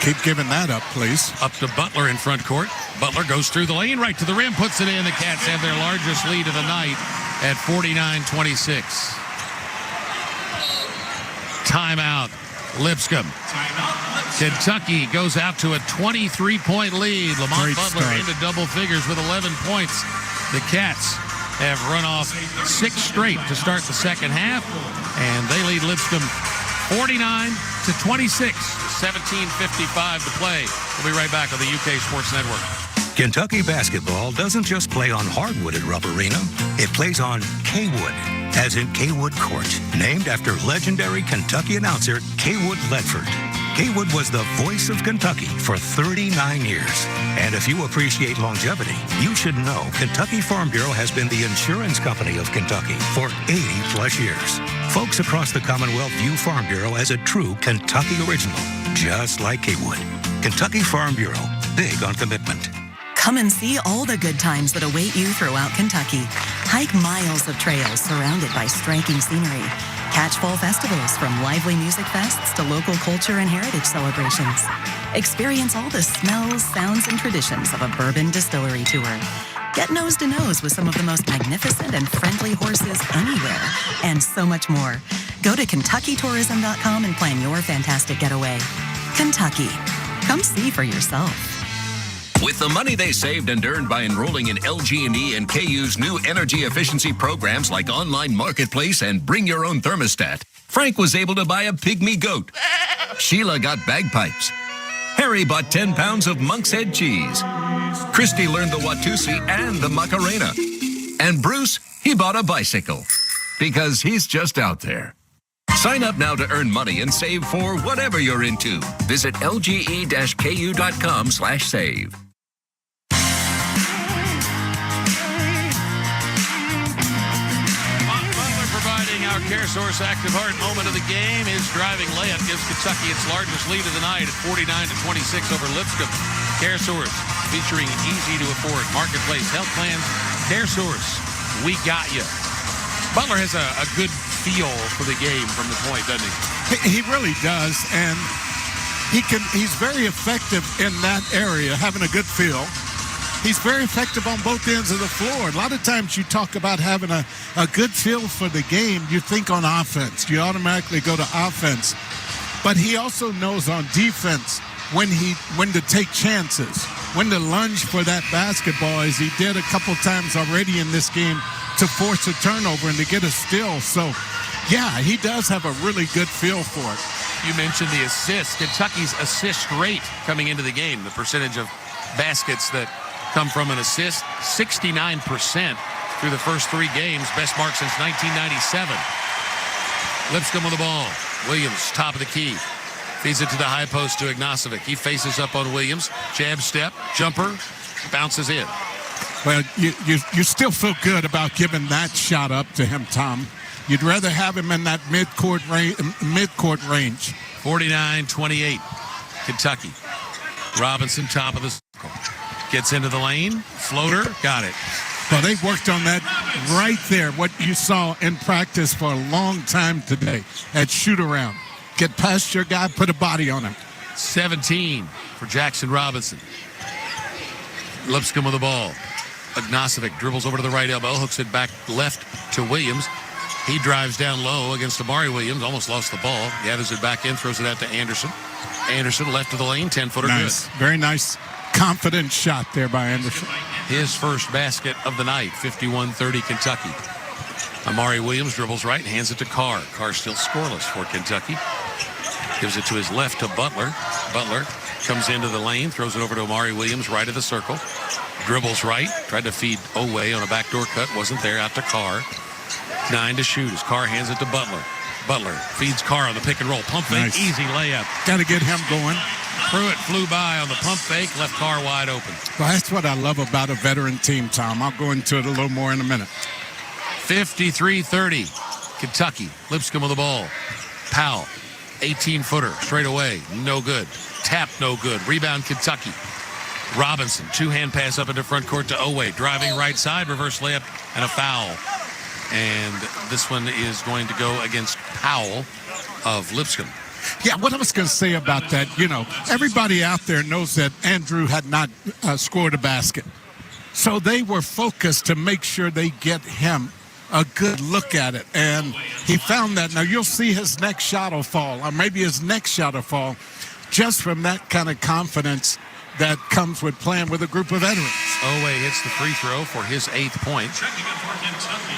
Keep giving that up, please. Up to Butler in front court. Butler goes through the lane, right to the rim, puts it in. The Cats have their largest lead of the night at 49-26. Timeout, Lipscomb. Kentucky goes out to a 23-point lead. Lamont Butler into double figures with 11 points. The Cats have run off 6 straight to start the second half, and they lead Lipscomb 49-26. 17:55 to play. We'll be right back on the UK Sports Network. Kentucky basketball doesn't just play on hardwood at Rupp Arena. It plays on K-Wood, as in K-Wood Court, named after legendary Kentucky announcer K-Wood Ledford. K-Wood was the voice of Kentucky for 39 years. And if you appreciate longevity, you should know Kentucky Farm Bureau has been the insurance company of Kentucky for 80-plus years. Folks across the Commonwealth view Farm Bureau as a true Kentucky original, just like K-Wood. Kentucky Farm Bureau, big on commitment. Come and see all the good times that await you throughout Kentucky. Hike miles of trails surrounded by striking scenery. Catch fall festivals from lively music fests to local culture and heritage celebrations. Experience all the smells, sounds, and traditions of a bourbon distillery tour. Get nose to nose with some of the most magnificent and friendly horses anywhere, and so much more. Go to KentuckyTourism.com and plan your fantastic getaway. Kentucky. Come see for yourself. With the money they saved and earned by enrolling in LG&E and KU's new energy efficiency programs like Online Marketplace and Bring Your Own Thermostat, Frank was able to buy a pygmy goat. Sheila got bagpipes. Harry bought 10 pounds of Monk's Head cheese. Christy learned the Watusi and the Macarena. And Bruce, he bought a bicycle. Because he's just out there. Sign up now to earn money and save for whatever you're into. Visit lge-ku.com/save. Butler providing our care CareSource Active Heart moment of the game. His driving layup gives Kentucky its largest lead of the night at 49-26 over Lipscomb. CareSource, featuring easy-to-afford marketplace health plans. CareSource, we got you. Butler has a good feel for the game from the point, doesn't he? He really does, and he's very effective in that area, having a good feel. He's very effective on both ends of the floor. A lot of times you talk about having a good feel for the game, you think on offense. You automatically go to offense. But he also knows on defense when to take chances, when to lunge for that basketball, as he did a couple times already in this game, to force a turnover and to get a steal. So, yeah, he does have a really good feel for it. You mentioned the assists. Kentucky's assist rate coming into the game, the percentage of baskets that come from an assist, 69% through the first 3 games, best mark since 1997. Lipscomb with the ball. Williams, top of the key. Feeds it to the high post to Ignacevic. He faces up on Williams. Jab step, jumper, bounces in. Well, you still feel good about giving that shot up to him, Tom. You'd rather have him in that mid-court range. 49-28, Kentucky. Robinson, top of the circle. Gets into the lane. Floater. Got it. Well, they worked on that right there, what you saw in practice for a long time today at shoot-around. Get past your guy, put a body on him. 17 for Jackson Robinson. Lipscomb with the ball. Ignacevic dribbles over to the right elbow, hooks it back left to Williams. He drives down low against Amari Williams, almost lost the ball. Gathers it back in, throws it out to Anderson. Anderson left of the lane, 10-footer nice. Good. Very nice, confident shot there by Anderson. His first basket of the night, 51-30 Kentucky. Amari Williams dribbles right, hands it to Carr. Carr still scoreless for Kentucky. Gives it to his left to Butler. Butler comes into the lane, throws it over to Amari Williams, right of the circle. Dribbles right, tried to feed Oweh on a backdoor cut, wasn't there, out to Carr. 9 to shoot as Carr hands it to Butler. Butler feeds Carr on the pick and roll. Pump fake, nice. Easy layup. Got to get him going. Pruitt flew by on the pump fake, left Carr wide open. Well, that's what I love about a veteran team, Tom. I'll go into it a little more in a minute. 53-30, Kentucky. Lipscomb with the ball. Powell, 18-footer, straight away, no good. Tap, no good. Rebound, Kentucky. Robinson, 2-hand pass up into front court to Oweh. Driving right side, reverse layup, and a foul. And this one is going to go against Powell of Lipscomb. Yeah, what I was going to say about that, everybody out there knows that Andrew had not scored a basket. So they were focused to make sure they get him a good look at it. And he found that. Now, you'll see his next shot will fall, or maybe his next shot will fall, just from that kind of confidence that comes with playing with a group of veterans. Oweh hits the free throw for his 8th point.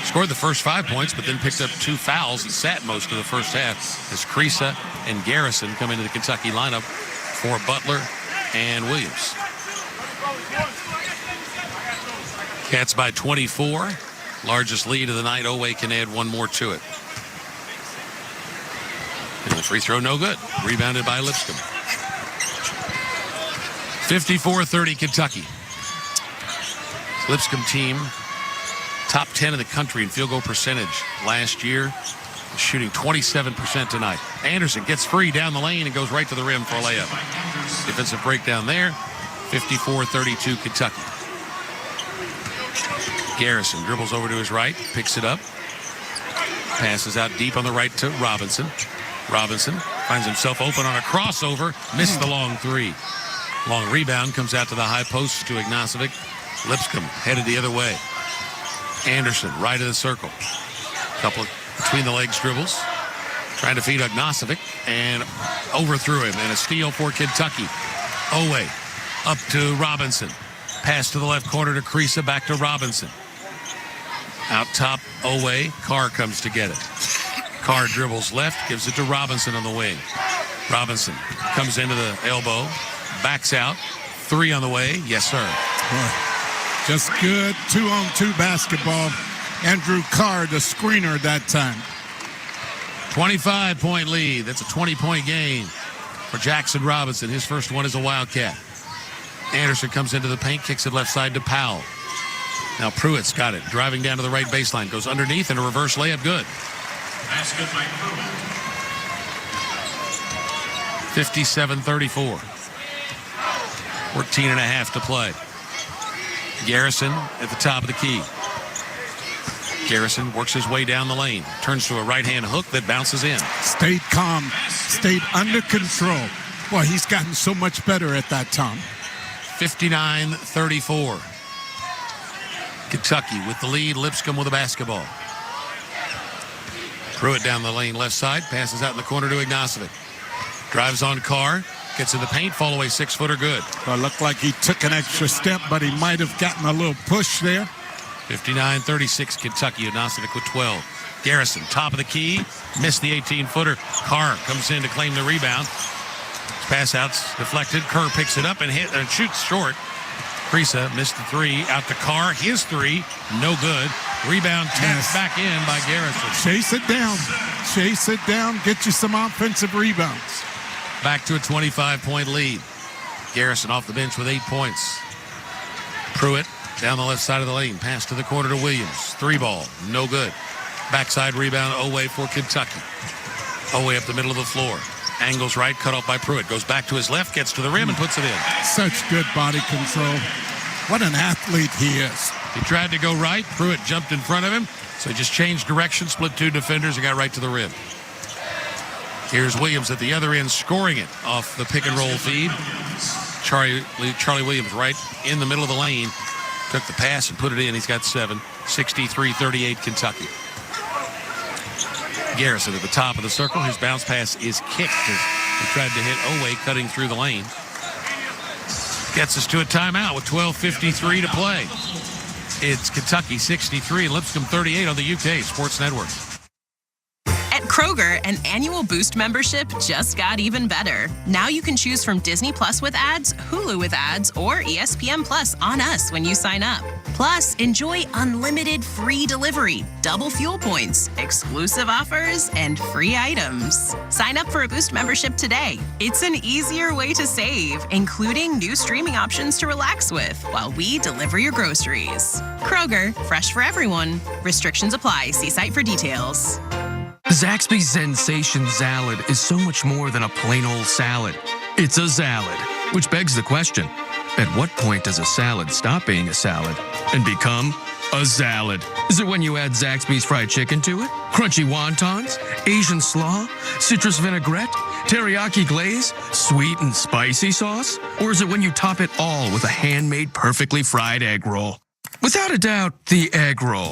Scored the first 5 points, but then picked up 2 fouls and sat most of the first half as Creasa and Garrison come into the Kentucky lineup for Butler and Williams. Cats by 24. Largest lead of the night. Oweh can add 1 more to it. And the free throw no good. Rebounded by Lipscomb. 54-30 Kentucky. Lipscomb team, top 10 in the country in field goal percentage last year, shooting 27% tonight. Anderson gets free down the lane and goes right to the rim for a layup. Defensive breakdown there. 54-32 Kentucky. Garrison dribbles over to his right, picks it up, passes out deep on the right to Robinson. Robinson finds himself open on a crossover, missed the long 3. Long rebound comes out to the high post to Ignacevic. Lipscomb headed the other way. Anderson right of the circle. Couple of between the legs dribbles. Trying to feed Ignacevic and overthrew him. And a steal for Kentucky. Oweh up to Robinson. Pass to the left corner to Creasa, back to Robinson. Out top, Oweh. Carr comes to get it. Carr dribbles left, gives it to Robinson on the wing. Robinson comes into the elbow, backs out. 3 on the way. Yes, sir. Boy, just good 2-on-2 basketball. Andrew Carr, the screener that time. 25-point lead. That's a 20-point game for Jackson Robinson. His first one is a Wildcat. Anderson comes into the paint, kicks it left side to Powell. Now Pruitt's got it. Driving down to the right baseline. Goes underneath and a reverse layup. Good. Basket by Pruitt. 57-34. 14 and a half to play. Garrison at the top of the key. Garrison works his way down the lane. Turns to a right-hand hook that bounces in. Stayed calm. Stayed under control. Boy, he's gotten so much better at that, Tom. 59-34. Kentucky with the lead. Lipscomb with a basketball. Pruitt down the lane left side. Passes out in the corner to Ignacevic. Drives on Carr. Gets in the paint. Fall away 6-footer good. Well, it looked like he took an extra step, but he might have gotten a little push there. 59-36 Kentucky. Ignacevic with 12. Garrison, top of the key. Missed the 18-footer. Carr comes in to claim the rebound. Pass out's deflected. Kerr picks it up and shoots short. Krisa missed the three. Out to Carr. His three. No good. Rebound tapped back in by Garrison. Chase it down. Chase it down. Get you some offensive rebounds. Back to a 25-point lead. Garrison off the bench with 8 points. Pruitt down the left side of the lane. Pass to the corner to Williams. Three ball. No good. Backside rebound Oweh for Kentucky. Oweh up the middle of the floor. Angles right, cut off by Pruitt. Goes back to his left, gets to the rim, and puts it in. Such good body control. What an athlete he is. He tried to go right. Pruitt jumped in front of him, so he just changed direction, split two defenders, and got right to the rim. Here's Williams at the other end, scoring it off the pick-and-roll feed. Charlie Williams right in the middle of the lane. Took the pass and put it in. He's got 7. 63-38 Kentucky. Garrison at the top of the circle. His bounce pass is kicked as he tried to hit Oweh cutting through the lane. Gets us to a timeout with 12:53 to play. It's Kentucky 63, Lipscomb 38 on the UK Sports Network. At Kroger, an annual Boost membership just got even better. Now you can choose from Disney Plus with ads, Hulu with ads, or ESPN Plus on us when you sign up. Plus, enjoy unlimited free delivery, double fuel points, exclusive offers, and free items. Sign up for a Boost membership today. It's an easier way to save, including new streaming options to relax with while we deliver your groceries. Kroger, fresh for everyone. Restrictions apply. See site for details. Zaxby's Sensation Salad is so much more than a plain old salad. It's a salad, which begs the question, at what point does a salad stop being a salad and become a salad? Is it when you add Zaxby's fried chicken to it? Crunchy wontons? Asian slaw? Citrus vinaigrette? Teriyaki glaze? Sweet and spicy sauce? Or is it when you top it all with a handmade perfectly fried egg roll? Without a doubt, the egg roll.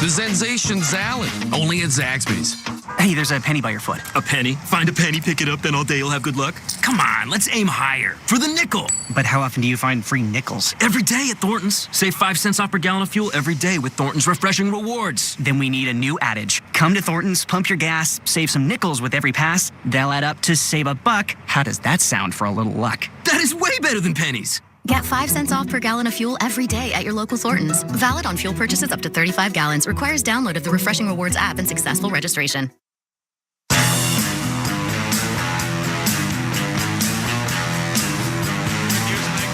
The Sensation Salad, only at Zaxby's. Hey, there's a penny by your foot. A penny? Find a penny, pick it up, then all day you'll have good luck? Come on, let's aim higher. For the nickel. But how often do you find free nickels? Every day at Thornton's. Save 5 cents off per gallon of fuel every day with Thornton's Refreshing Rewards. Then we need a new adage. Come to Thornton's, pump your gas, save some nickels with every pass. They'll add up to save $1. How does that sound for a little luck? That is way better than pennies. Get 5 cents off per gallon of fuel every day at your local Thornton's. Valid on fuel purchases up to 35 gallons. Requires download of the Refreshing Rewards app and successful registration.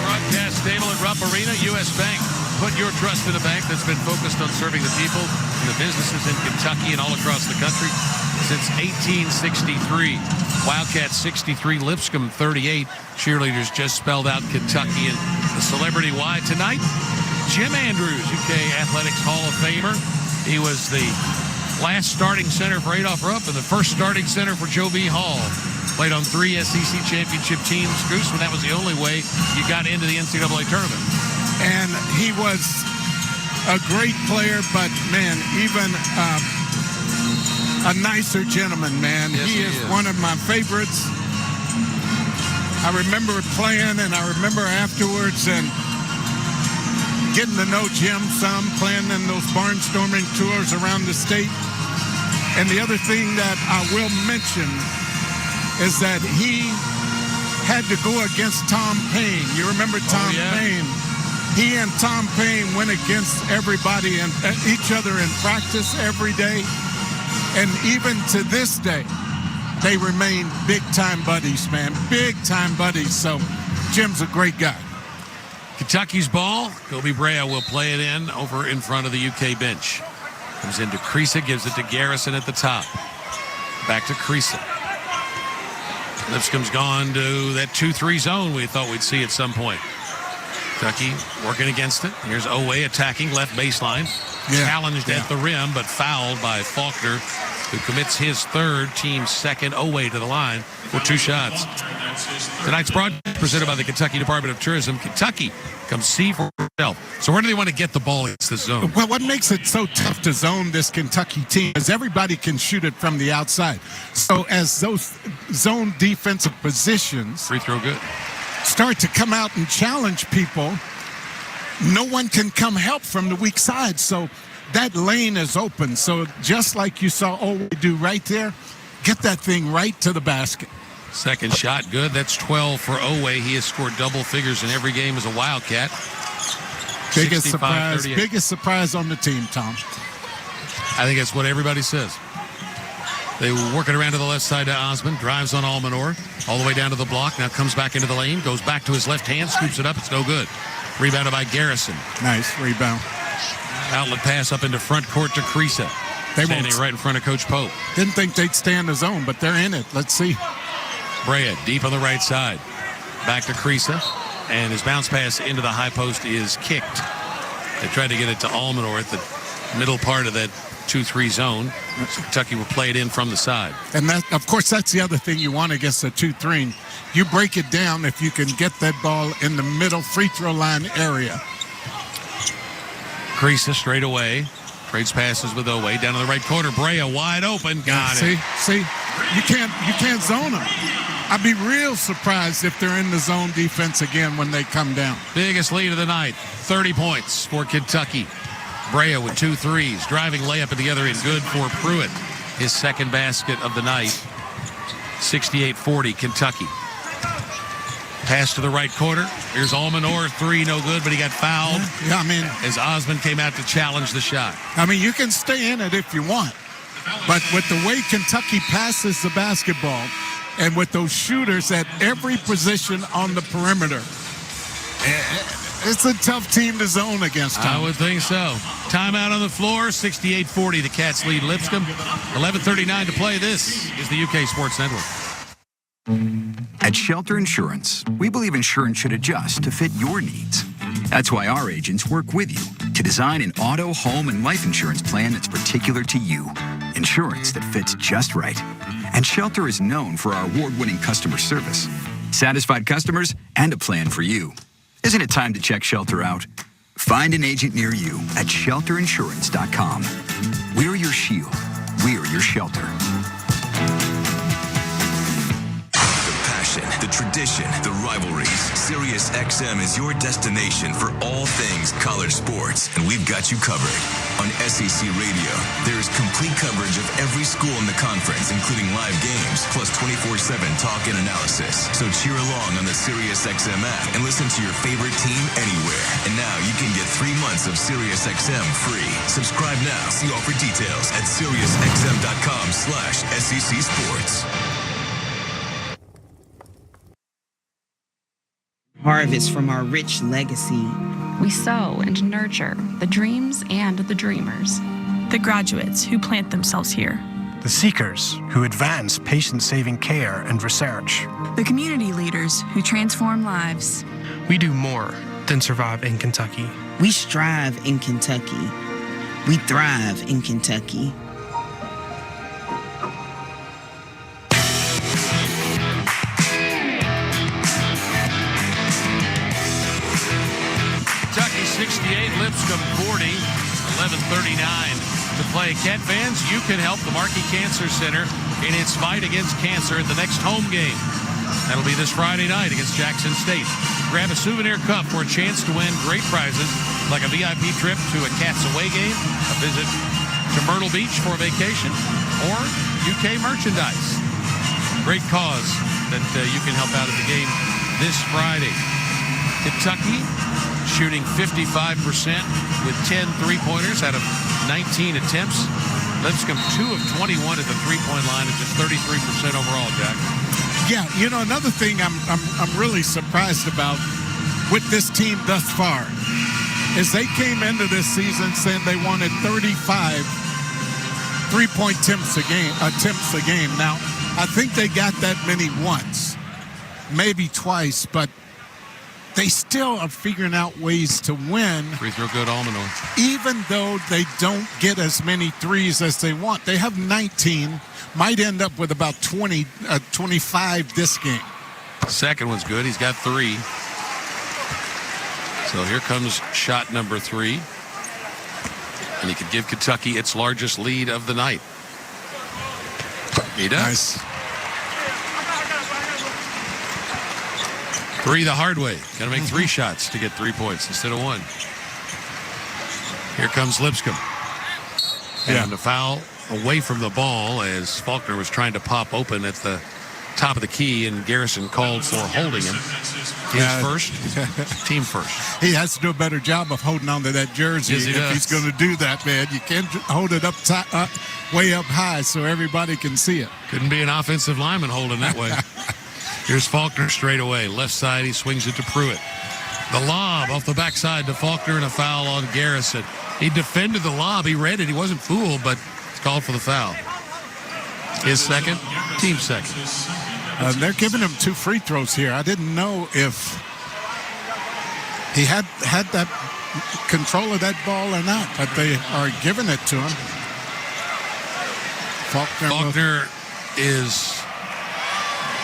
Broadcast stable at Rupp Arena, U.S. Bank. Put your trust in a bank that's been focused on serving the people and the businesses in Kentucky and all across the country since 1863. Wildcats 63, Lipscomb 38. Cheerleaders just spelled out Kentucky. And the celebrity why tonight? Jim Andrews, UK Athletics Hall of Famer. He was the last starting center for Adolph Rupp and the first starting center for Joe B. Hall. Played on 3 SEC championship teams, Goose, when that was the only way you got into the NCAA tournament. And he was a great player, but, man, even a nicer gentleman, man. Yes, he is one of my favorites. I remember playing, and I remember afterwards and getting to know Jim some, playing in those barnstorming tours around the state. And the other thing that I will mention is that he had to go against Tom Payne. You remember Tom Payne? He and Tom Payne went against everybody and each other in practice every day. And even to this day, they remain big-time buddies, man. Big-time buddies. So Jim's a great guy. Kentucky's ball. Kobe Brea will play it in over in front of the UK bench. Comes into Krisa, gives it to Garrison at the top. Back to Creasy. Lipscomb's gone to that 2-3 zone we thought we'd see at some point. Kentucky working against it. Here's Oweh attacking left baseline. Challenged at the rim, but fouled by Faulkner, who commits his third, team's second. Oweh to the line for 2 shots. Tonight's broadcast presented by the Kentucky Department of Tourism. Kentucky, come see for yourself. So where do they want to get the ball against this zone? Well, what makes it so tough to zone this Kentucky team is everybody can shoot it from the outside. So as those zone defensive positions free throw good start to come out and challenge people, no one can come help from the weak side. So that lane is open. So just like you saw Oweh do right there, get that thing right to the basket. Second shot good. That's 12 for Oweh. He has scored double figures in every game as a Wildcat. Biggest surprise on the team, Tom. I think that's what everybody says. They were working around to the left side to Osmond. Drives on Almanor. All the way down to the block. Now comes back into the lane. Goes back to his left hand. Scoops it up. It's no good. Rebounded by Garrison. Nice rebound. Outlet pass up into front court to Creasy. Standing right in front of Coach Pope. Didn't think they'd stay in the zone, but they're in it. Let's see. Brea deep on the right side. Back to Creasy. And his bounce pass into the high post is kicked. They tried to get it to Almanor at the middle part of that 2-3 zone. So Kentucky will play it in from the side. And that, of course, that's the other thing you want against a 2-3. You break it down if you can get that ball in the middle free throw line area. Creasy straight away. Trades passes with Oweh. Down to the right corner. Brea wide open. Got it. See, you can't zone them. I'd be real surprised if they're in the zone defense again when they come down. Biggest lead of the night. 30 points for Kentucky. Brea with 2 threes. Driving layup at the other end. Good for Pruitt. His second basket of the night. 68-40 Kentucky. Pass to the right corner. Here's Almanor. 3, no good, but he got fouled. Yeah, I mean, as Osmond came out to challenge the shot. I mean, you can stay in it if you want. But with the way Kentucky passes the basketball and with those shooters at every position on the perimeter, it's a tough team to zone against. Tom. I would think so. Timeout on the floor. 68-40. The Cats lead Lipscomb. 11:39 to play. This is the UK Sports Network. At Shelter Insurance, we believe insurance should adjust to fit your needs. That's why our agents work with you to design an auto, home, and life insurance plan that's particular to you. Insurance that fits just right. And Shelter is known for our award-winning customer service, satisfied customers, and a plan for you. Isn't it time to check Shelter out? Find an agent near you at shelterinsurance.com. We're your shield. We're your shelter. The tradition, the rivalries. SiriusXM is your destination for all things college sports, and we've got you covered. On SEC Radio, there is complete coverage of every school in the conference, including live games, plus 24/7 talk and analysis. So cheer along on the SiriusXM app and listen to your favorite team anywhere. And now you can get 3 months of SiriusXM free. Subscribe now. See all for details at SiriusXM.com/SEC Sports. Harvest from our rich legacy. We sow and nurture the dreams and the dreamers. The graduates who plant themselves here. The seekers who advance patient-saving care and research. The community leaders who transform lives. We do more than survive in Kentucky. We strive in Kentucky. We thrive in Kentucky. Kentucky 68, Lipscomb 40, 11:39 to play. Cat fans, you can help the Markey Cancer Center in its fight against cancer at the next home game. That'll be this Friday night against Jackson State. Grab a souvenir cup for a chance to win great prizes like a VIP trip to a Cats away game, a visit to Myrtle Beach for a vacation, or UK merchandise. Great cause that you can help out at the game this Friday. Kentucky shooting 55% with 10 three-pointers out of 19 attempts. Lipscomb 2 of 21 at the three-point line and just 33% overall, Jack. Yeah, you know, another thing I'm really surprised about with this team thus far is they came into this season saying they wanted 35 3-point attempts a game. Now, I think they got that many once, maybe twice, but they still are figuring out ways to win. Free throw good, Almanor. Even though they don't get as many threes as they want. They have 19, might end up with about 25 this game. Second one's good. He's got 3. So here comes shot number 3. And he could give Kentucky its largest lead of the night. He does. Nice. 3 the hard way. Got to make 3 shots to get 3 points instead of 1. Here comes Lipscomb. And the foul away from the ball as Faulkner was trying to pop open at the top of the key, and Garrison called for holding him. Team first. He has to do a better job of holding on to that jersey if he's going to do that, man. You can't hold it up way up high so everybody can see it. Couldn't be an offensive lineman holding that way. Here's Faulkner straight away. Left side, he swings it to Pruitt. The lob off the backside to Faulkner and a foul on Garrison. He defended the lob. He read it. He wasn't fooled, but it's called for the foul. His second, team second. They're giving him 2 free throws here. I didn't know if he had that control of that ball or not, but they are giving it to him. Faulkner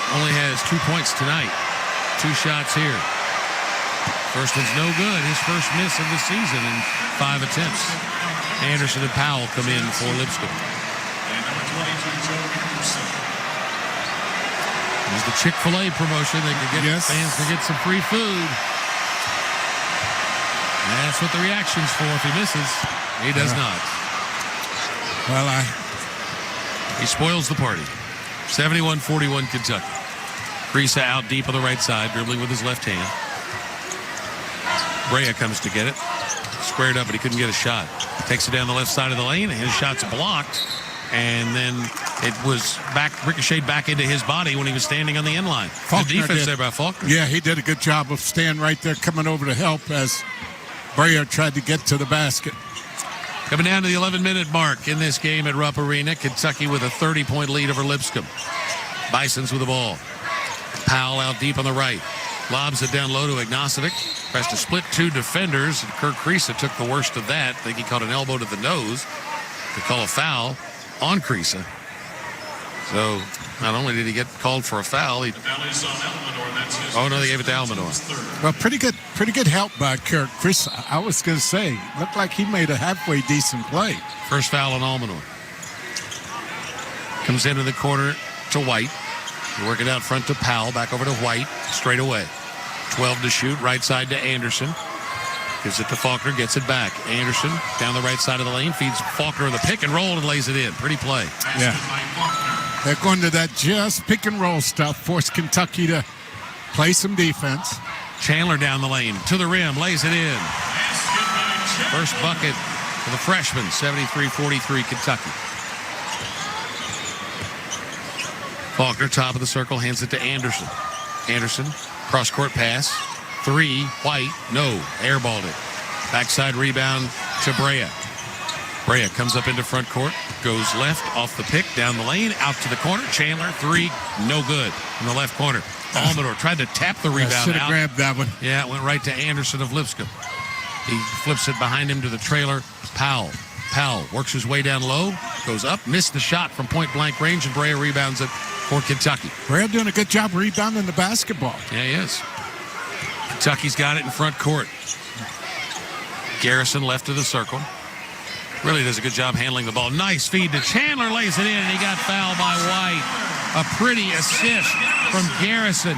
only has 2 points tonight. 2 shots here. First one's no good. His first miss of the season in 5 attempts. Anderson and Powell come in for Lipscomb. There's the Chick-fil-A promotion. They could get fans to get some free food. That's what the reaction's for if he misses. He does not. Well, he spoils the party. 71-41 Kentucky. Creesa out deep on the right side, dribbling with his left hand. Brea comes to get it. Squared up, but he couldn't get a shot. Takes it down the left side of the lane, and his shot's blocked. And then it was ricocheted back into his body when he was standing on the end line. Good defense there by Faulkner. Yeah, he did a good job of staying right there, coming over to help as Brea tried to get to the basket. Coming down to the 11-minute mark in this game at Rupp Arena. Kentucky with a 30-point lead over Lipscomb. Bisons with the ball. Powell out deep on the right. Lobs it down low to Ignacevic. Tries to split 2 defenders. And Kirk Creesa took the worst of that. I think he caught an elbow to the nose to call a foul on Creesa. So not only did he get called for a foul, they gave it to Almanor. Well, pretty good help by Kirk Creesa. I was going to say, looked like he made a halfway decent play. First foul on Almanor. Comes into the corner to White. They work it out front to Powell. Back over to White. Straight away. 12 to shoot. Right side to Anderson. Gives it to Faulkner. Gets it back. Anderson down the right side of the lane. Feeds Faulkner in the pick and roll and lays it in. Pretty play. Yeah. They're going to that just pick and roll stuff. Force Kentucky to play some defense. Chandler down the lane. To the rim. Lays it in. First bucket for the freshman. 73-43 Kentucky. Faulkner, top of the circle, hands it to Anderson. Anderson, cross-court pass. 3, White, no, airballed it. Backside rebound to Brea. Brea comes up into front court, goes left, off the pick, down the lane, out to the corner. Chandler, 3, no good in the left corner. Almanor tried to tap the rebound out. Should have grabbed that one. Yeah, it went right to Anderson of Lipscomb. He flips it behind him to the trailer, Powell. Powell works his way down low, goes up, missed the shot from point-blank range, and Brea rebounds it for Kentucky. Brea doing a good job rebounding the basketball. Yeah, he is. Kentucky's got it in front court. Garrison left of the circle. Really does a good job handling the ball. Nice feed to Chandler, lays it in, and he got fouled by White. A pretty assist from Garrison.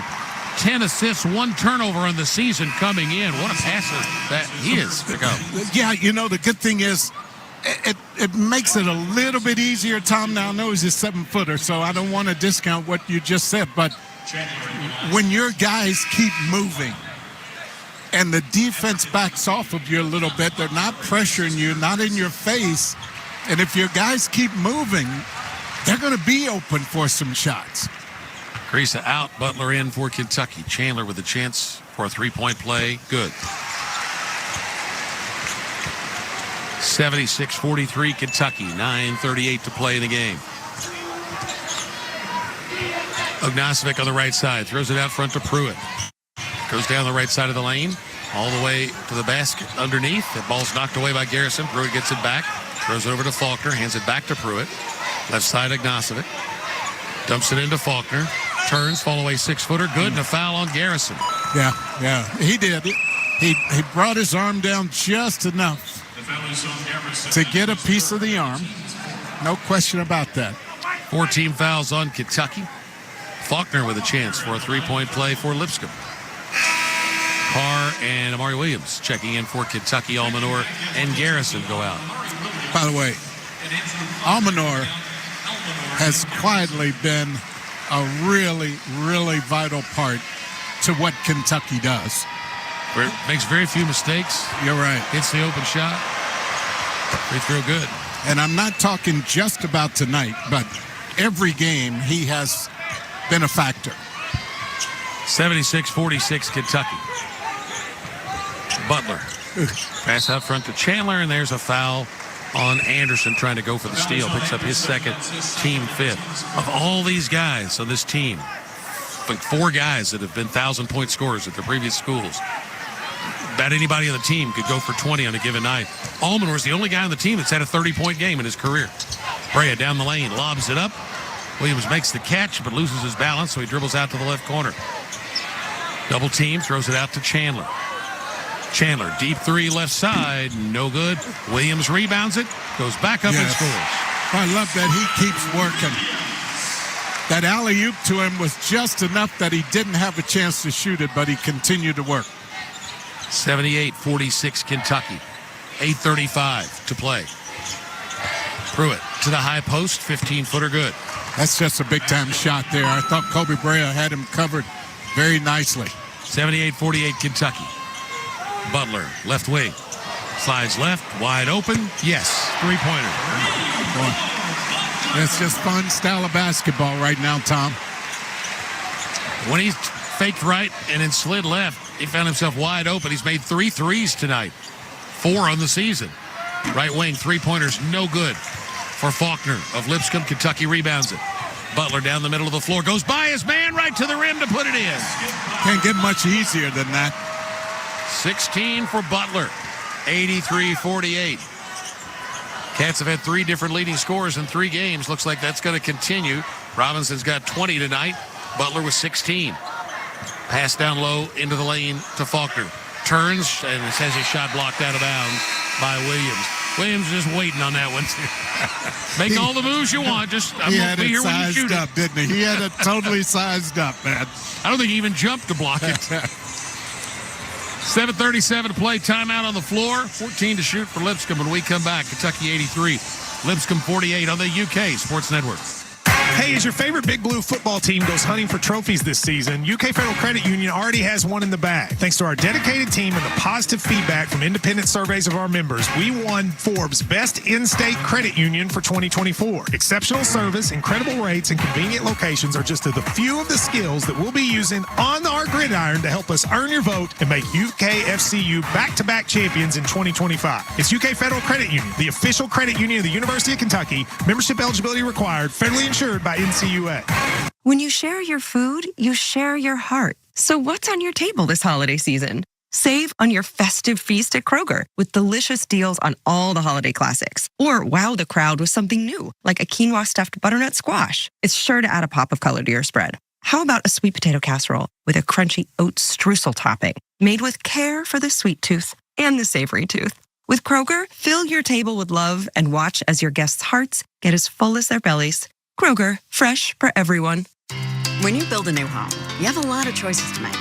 10 assists, 1 turnover on the season coming in. What a passer that he is. Yeah, you know, the good thing is it makes it a little bit easier. Tom now knows he's a 7-footer, so I don't want to discount what you just said, but when your guys keep moving and the defense backs off of you a little bit, they're not pressuring you, not in your face, and if your guys keep moving, they're going to be open for some shots. Creesa out, Butler in for Kentucky. Chandler with a chance for a 3-point play. Good. 76-43 Kentucky. 9:38 to play in the game. Ognacevic on the right side. Throws it out front to Pruitt. Goes down the right side of the lane. All the way to the basket underneath. The ball's knocked away by Garrison. Pruitt gets it back. Throws it over to Faulkner. Hands it back to Pruitt. Left side Ognacevic. Dumps it into Faulkner. Turns. Fall away 6-footer. Good. And a foul on Garrison. Yeah. He did. He brought his arm down just enough to get a piece of the arm. No question about that. 14 fouls on Kentucky. Faulkner with a chance for a three-point play for Lipscomb. Carr and Amari Williams checking in for Kentucky. Almanor and Garrison go out. By the way, Almanor has quietly been a really, really vital part to what Kentucky does. Makes very few mistakes. You're right. Hits the open shot. Free throw good. And I'm not talking just about tonight, but every game he has been a factor. 76-46 Kentucky. Butler. Pass out front to Chandler, and there's a foul on Anderson trying to go for the steal. Picks up his second, team fifth. Of all these guys on this team, like 4 guys that have been 1,000-point scorers at their previous schools, about anybody on the team could go for 20 on a given night. Almanor is the only guy on the team that's had a 30-point game in his career. Brea down the lane, lobs it up. Williams makes the catch, but loses his balance, so he dribbles out to the left corner. Double team, throws it out to Chandler. Chandler, deep three, left side, no good. Williams rebounds it, goes back up and scores. I love that he keeps working. That alley-oop to him was just enough that he didn't have a chance to shoot it, but he continued to work. 78-46 Kentucky. 8:35 to play. Pruitt to the high post, 15-footer good. That's just a big-time shot there. I thought Kobe Brea had him covered very nicely. 78-48 Kentucky. Butler, left wing. Slides left, wide open. Yes, three-pointer. It's just fun style of basketball right now, Tom. When he faked right and then slid left, he found himself wide open. He's made 3 threes tonight. 4 on the season. Right wing, three-pointers, no good for Faulkner of Lipscomb. Kentucky rebounds it. Butler down the middle of the floor. Goes by his man right to the rim to put it in. Can't get much easier than that. 16 for Butler. 83-48. Cats have had 3 different leading scorers in 3 games. Looks like that's going to continue. Robinson's got 20 tonight. Butler with 16. Pass down low into the lane to Faulkner. Turns and has his shot blocked out of bounds by Williams. Williams just waiting on that one. Make all the moves you want. Just I'm going to be here when you shoot up, didn't he? He had it totally sized up, man. I don't think he even jumped to block it. 7:37 to play. Timeout on the floor. 14 to shoot for Lipscomb. When we come back, Kentucky 83, Lipscomb 48 on the UK Sports Network. Hey, as your favorite Big Blue football team goes hunting for trophies this season, UK Federal Credit Union already has one in the bag. Thanks to our dedicated team and the positive feedback from independent surveys of our members, we won Forbes' Best In-State Credit Union for 2024. Exceptional service, incredible rates, and convenient locations are just a few of the skills that we'll be using on our gridiron to help us earn your vote and make UKFCU back-to-back champions in 2025. It's UK Federal Credit Union, the official credit union of the University of Kentucky. Membership eligibility required, federally insured by NCUA. When you share your food, you share your heart. So what's on your table this holiday season? Save on your festive feast at Kroger with delicious deals on all the holiday classics. Or wow the crowd with something new, like a quinoa stuffed butternut squash. It's sure to add a pop of color to your spread. How about a sweet potato casserole with a crunchy oat streusel topping, made with care for the sweet tooth and the savory tooth? With Kroger, fill your table with love and watch as your guests' hearts get as full as their bellies. Kroger, fresh for everyone. When you build a new home, you have a lot of choices to make.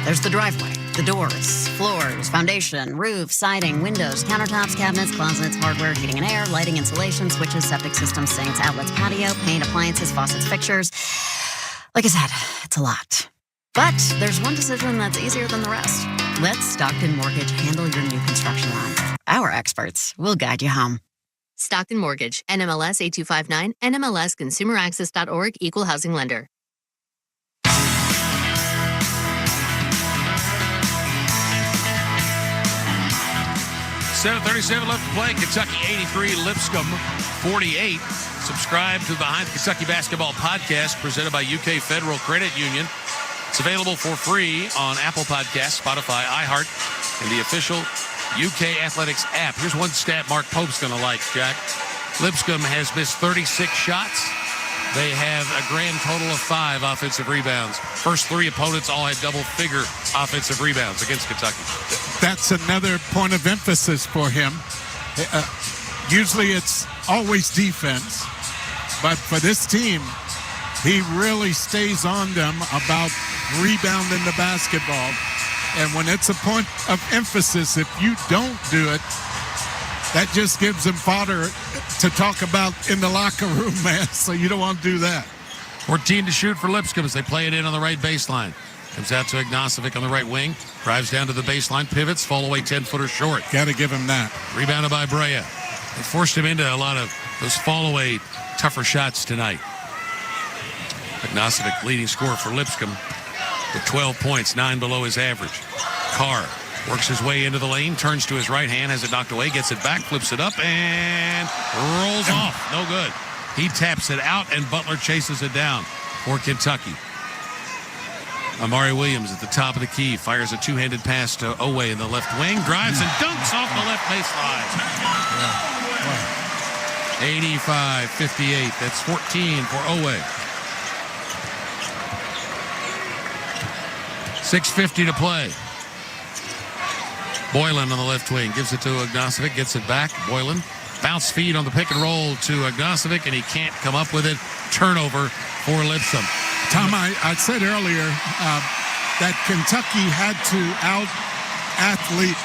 There's the driveway, the doors, floors, foundation, roof, siding, windows, countertops, cabinets, closets, hardware, heating and air, lighting, insulation, switches, septic systems, sinks, outlets, patio, paint, appliances, faucets, fixtures. Like I said, it's a lot. But there's one decision that's easier than the rest. Let Stockton Mortgage handle your new construction loan. Our experts will guide you home. Stockton Mortgage, NMLS 8259, NMLSConsumerAccess.org, Equal Housing Lender. 7:37 left to play. Kentucky 83, Lipscomb 48. Subscribe to the Behind the Kentucky Basketball podcast presented by UK Federal Credit Union. It's available for free on Apple Podcasts, Spotify, iHeart, and the official UK Athletics app. Here's one stat Mark Pope's going to like, Jack. Lipscomb has missed 36 shots. They have a grand total of 5 offensive rebounds. First 3 opponents all had double-figure offensive rebounds against Kentucky. That's another point of emphasis for him. Usually it's always defense, but for this team, he really stays on them about rebounding the basketball. And when it's a point of emphasis, if you don't do it, that just gives them fodder to talk about in the locker room, man. So you don't want to do that. 14 to shoot for Lipscomb as they play it in on the right baseline. Comes out to Ignacevic on the right wing. Drives down to the baseline, pivots, fall away 10-footer short. Got to give him that. Rebounded by Brea. They forced him into a lot of those fall-away, tougher shots tonight. Ignacevic, leading scorer for Lipscomb, with 12 points, 9 below his average. Carr works his way into the lane, turns to his right hand, has it knocked away, gets it back, flips it up, and rolls off. No good. He taps it out, and Butler chases it down for Kentucky. Amari Williams at the top of the key, fires a two-handed pass to Owe in the left wing, drives and dunks off the left baseline. 85-58. That's 14 for Owe. 6:50 to play. Boylan on the left wing gives it to Ignacevic, gets it back. Boylan, bounce feed on the pick and roll to Ignacevic, and he can't come up with it. Turnover for Lipscomb. Tom, I said earlier that Kentucky had to out-athlete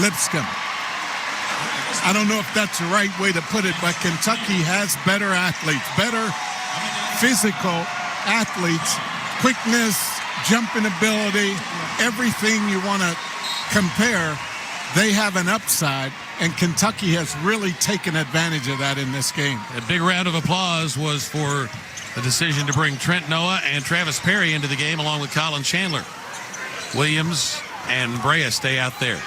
Lipscomb. I don't know if that's the right way to put it, but Kentucky has better athletes, better physical athletes, quickness, jumping ability, everything you want to compare. They have an upside, and Kentucky has really taken advantage of that in this game. A big round of applause was for the decision to bring Trent Noah and Travis Perry into the game along with Colin Chandler. Williams and Brea stay out there.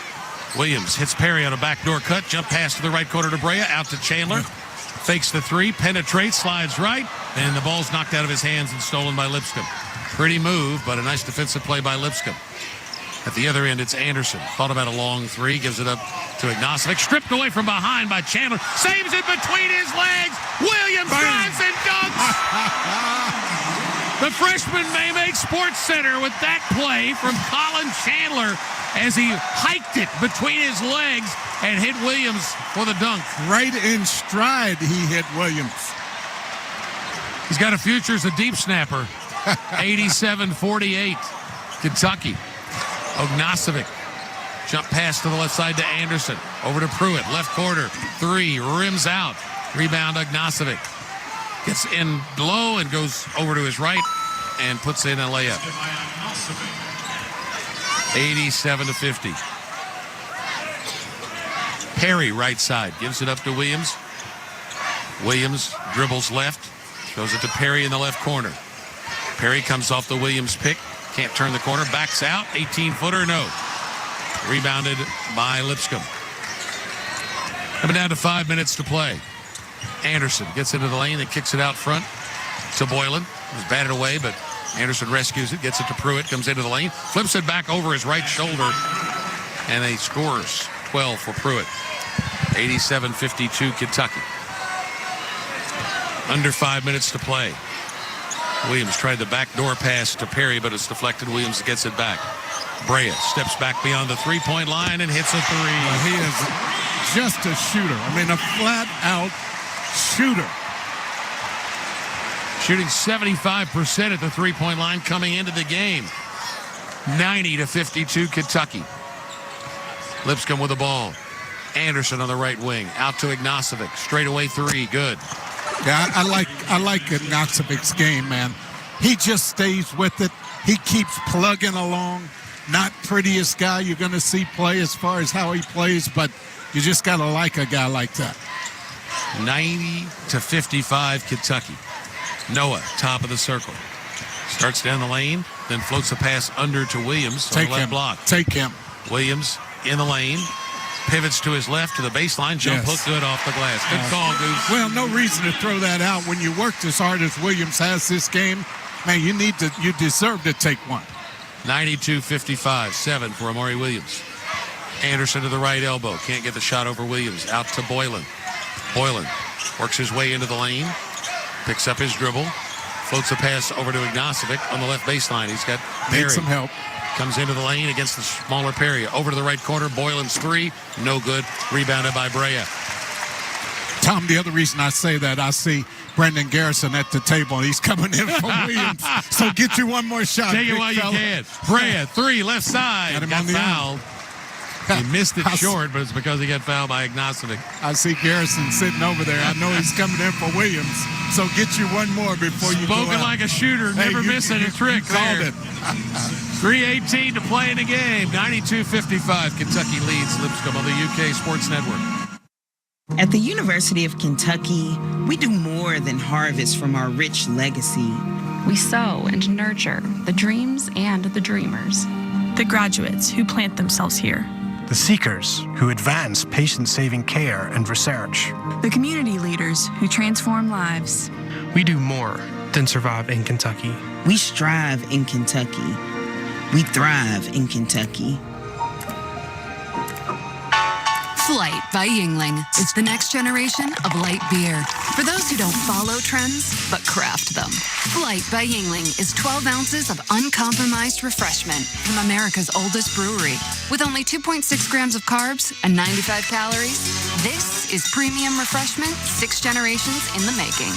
Williams hits Perry on a backdoor cut, jump pass to the right corner to Brea, out to Chandler. Fakes the three, penetrates, slides right, and the ball's knocked out of his hands and stolen by Lipscomb. Pretty move, but a nice defensive play by Lipscomb. At the other end, it's Anderson. Thought about a long three, gives it up to Ignacevic. Stripped away from behind by Chandler. Saves it between his legs. Williams drives and dunks. The freshman may make Sports Center with that play from Colin Chandler as he hiked it between his legs and hit Williams for the dunk. Right in stride, he hit Williams. He's got a future as a deep snapper. 87-48, Kentucky. Ignacevic, jump pass to the left side to Anderson. Over to Pruitt, left corner, three, rims out. Rebound Ignacevic. Gets in low and goes over to his right and puts in a layup. 87-50. Perry, right side, gives it up to Williams. Williams dribbles left, throws it to Perry in the left corner. Perry comes off the Williams pick. Can't turn the corner, backs out, 18-footer, no. Rebounded by Lipscomb. Coming down to 5 minutes to play. Anderson gets into the lane and kicks it out front to Boylan. It was batted away, but Anderson rescues it, gets it to Pruitt, comes into the lane, flips it back over his right shoulder, and he scores 12 for Pruitt. 87-52 Kentucky. Under 5 minutes to play. Williams tried the backdoor pass to Perry, but it's deflected. Williams gets it back. Brea steps back beyond the three-point line and hits a three. He is just a shooter. I mean, a flat-out shooter. Shooting 75% at the three-point line coming into the game. 90-52 Kentucky. Lipscomb with the ball. Anderson on the right wing. Out to Ignacevic. Straightaway three. Good. Yeah, I like Ignacevic's game, man. He just stays with it. He keeps plugging along. Not prettiest guy you're going to see play as far as how he plays, but you just got to like a guy like that. 90-55 Kentucky. Noah, top of the circle. Starts down the lane, then floats a pass under to Williams on the left block. Take him. Williams in the lane. Pivots to his left to the baseline. Jump hook good off the glass. Good call, Goose. Well, no reason to throw that out when you worked as hard as Williams has this game. Man, you deserve to take one. 92-55, 7 for Amari Williams. Anderson to the right elbow. Can't get the shot over Williams. Out to Boylan. Boylan works his way into the lane. Picks up his dribble. Floats a pass over to Ignacevic on the left baseline. He's got Perry. Needs some help. Comes into the lane against the smaller Perry. Over to the right corner. Boylan's three. No good. Rebounded by Brea. Tom, the other reason I say that, I see Brendan Garrison at the table. He's coming in for Williams. So get you one more shot. Take it while you can. Brea, three, left side. Got fouled. He missed it short, but it's because he got fouled by Ignacevic. I see Garrison sitting over there. I know he's coming in for Williams. So get you one more before you go out. Spoken like a shooter. Never missing a trick there. 3:18 to play in the game. 92-55. Kentucky leads Lipscomb on the UK Sports Network. At the University of Kentucky, we do more than harvest from our rich legacy. We sow and nurture the dreams and the dreamers. The graduates who plant themselves here. The seekers who advance patient-saving care and research. The community leaders who transform lives. We do more than survive in Kentucky. We strive in Kentucky. We thrive in Kentucky. Flight by Yingling is the next generation of light beer. For those who don't follow trends, but craft them. Flight by Yingling is 12 ounces of uncompromised refreshment from America's oldest brewery. With only 2.6 grams of carbs and 95 calories, this is premium refreshment 6 generations in the making.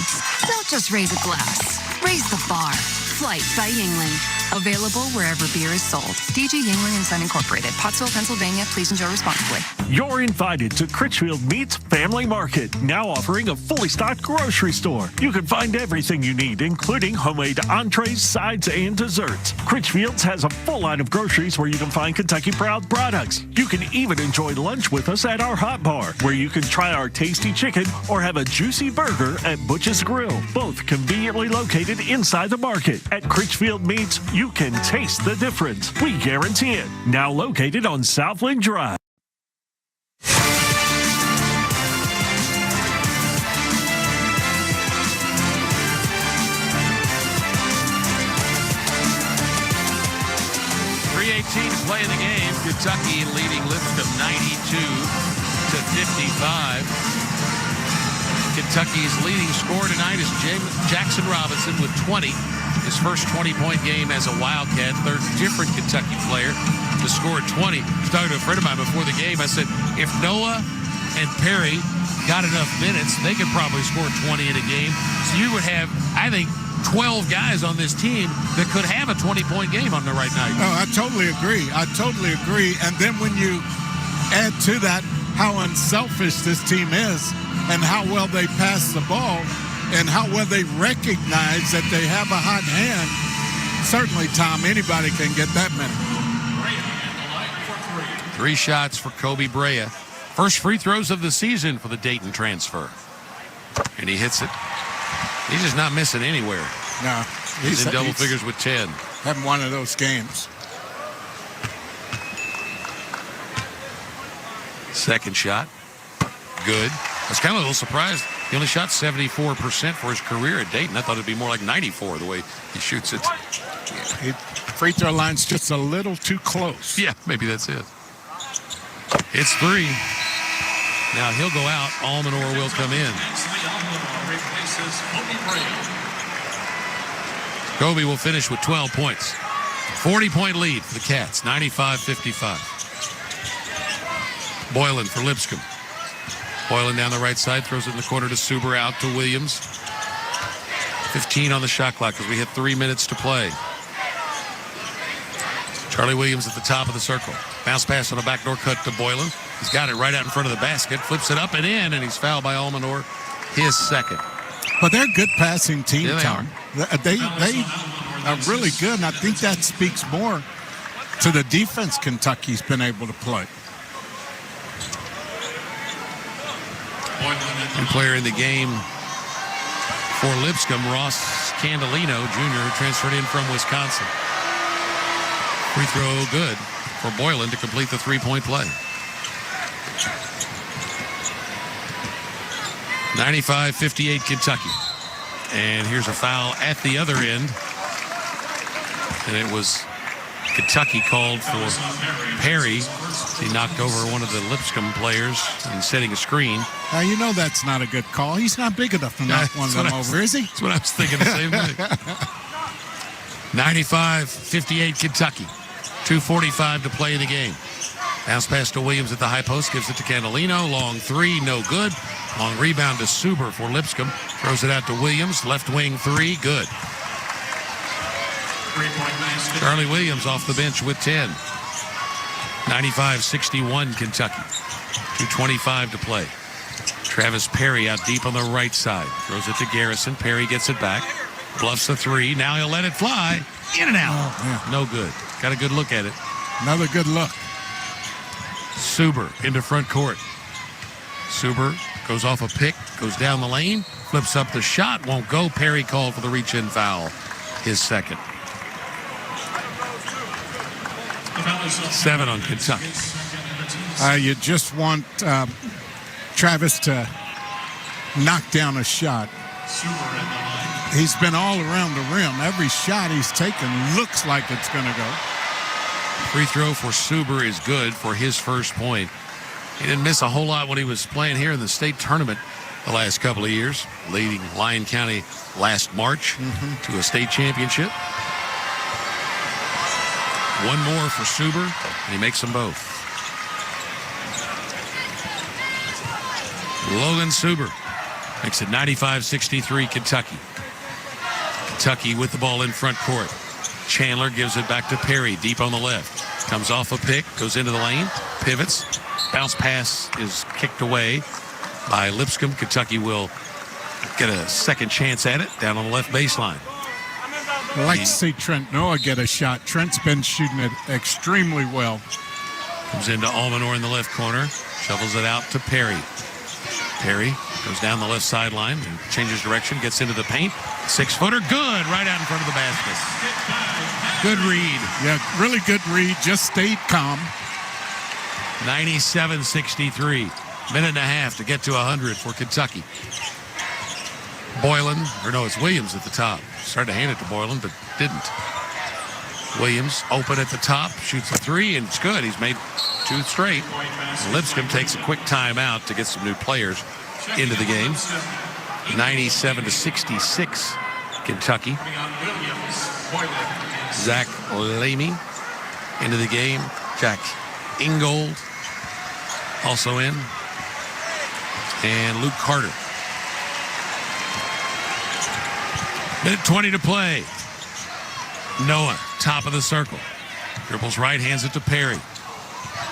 Don't just raise a glass, raise the bar. Flight by Yingling. Available wherever beer is sold. DG Yingling and Son Incorporated, Pottsville, Pennsylvania. Please enjoy responsibly. You're invited to Critchfield Meats Family Market, now offering a fully stocked grocery store. You can find everything you need, including homemade entrees, sides, and desserts. Critchfield's has a full line of groceries where you can find Kentucky Proud products. You can even enjoy lunch with us at our hot bar, where you can try our tasty chicken or have a juicy burger at Butch's Grill, both conveniently located inside the market. At Critchfield Meats, you can taste the difference. We guarantee it. Now located on Southland Drive. To play in the game. Kentucky leading Lipscomb 92-55. Kentucky's leading scorer tonight is Jackson Robinson with 20. His first 20-point game as a Wildcat. Third different Kentucky player to score 20. I was talking to a friend of mine before the game. I said, if Noah and Perry got enough minutes, they could probably score 20 in a game. So you would have, I think, 12 guys on this team that could have a 20-point game on the right night. Oh, I totally agree. And then when you add to that how unselfish this team is and how well they pass the ball and how well they recognize that they have a hot hand, certainly, Tom, anybody can get that many. 3 shots for Kobe Brea. First free throws of the season for the Dayton transfer. And he hits it. He's just not missing anywhere. No. He's in double figures with 10. Having one of those games. Second shot. Good. I was kind of a little surprised. He only shot 74% for his career at Dayton. I thought it'd be more like 94 the way he shoots it. Yeah, free throw line's just a little too close. Yeah, maybe that's it. It's 3. Now he'll go out. Almanor will come in. Kobe will finish with 12 points. 40-point lead for the Cats, 95-55. Boylan for Lipscomb. Boylan down the right side, throws it in the corner to Suber, out to Williams. 15 on the shot clock as we hit 3 minutes to play. Charlie Williams at the top of the circle. Bounce pass on a backdoor cut to Boylan. He's got it right out in front of the basket, flips it up and in, and he's fouled by Almanor, his second. But they're a good passing team, Yeah, Tom. They are really good, and I think that speaks more to the defense Kentucky's been able to play. New player in the game for Lipscomb, Ross Candelino Jr., who transferred in from Wisconsin. Free throw good for Boylan to complete the 3-point play. 95-58 Kentucky. And here's a foul at the other end. And it was Kentucky called for Perry. He knocked over one of the Lipscomb players and setting a screen. Now, you know that's not a good call. He's not big enough to knock one of them over, is he? That's what I was thinking, the same thing. 95-58 Kentucky. 2:45 to play in the game. Bounce pass to Williams at the high post. Gives it to Candolino. Long three, no good. Long rebound to Suber for Lipscomb. Throws it out to Williams. Left wing three, good. Charlie Williams off the bench with 10. 95-61 Kentucky. 2:25 to play. Travis Perry out deep on the right side. Throws it to Garrison. Perry gets it back. Bluffs the three. Now he'll let it fly. In and out. Oh, yeah. No good. Got a good look at it. Another good look. Suber into front court. Suber goes off a pick. Goes down the lane. Flips up the shot. Won't go. Perry called for the reach-in foul. His second. 7 on Kentucky. You just want Travis to knock down a shot. He's been all around the rim. Every shot he's taken looks like it's going to go. Free throw for Suber is good for his first point. He didn't miss a whole lot when he was playing here in the state tournament the last couple of years, leading Lyon County last March to a state championship. One more for Suber, and he makes them both. Logan Suber makes it 95-63 Kentucky. Kentucky with the ball in front court. Chandler gives it back to Perry deep on the left. Comes off a pick, goes into the lane, pivots. Bounce pass is kicked away by Lipscomb. Kentucky will get a second chance at it down on the left baseline. I'd like to see Trent Noah get a shot. Trent's been shooting it extremely well. Comes into Almanor in the left corner. Shovels it out to Perry. Perry goes down the left sideline and changes direction, gets into the paint. 6-footer, good, right out in front of the basket. Good read. Yeah, really good read. Just stayed calm. 97-63. Minute and a half to get to 100 for Kentucky. Boylan, or no, it's Williams at the top. Started to hand it to Boylan, but didn't. Williams open at the top, shoots a three, and it's good. He's made 2 straight. Lipscomb takes a quick timeout to get some new players into the game. 97-66, Kentucky. Zach Lamy into the game. Jack Ingold also in. And Luke Carter. Minute 20 to play. Noah, top of the circle. Dribbles right, hands it to Perry.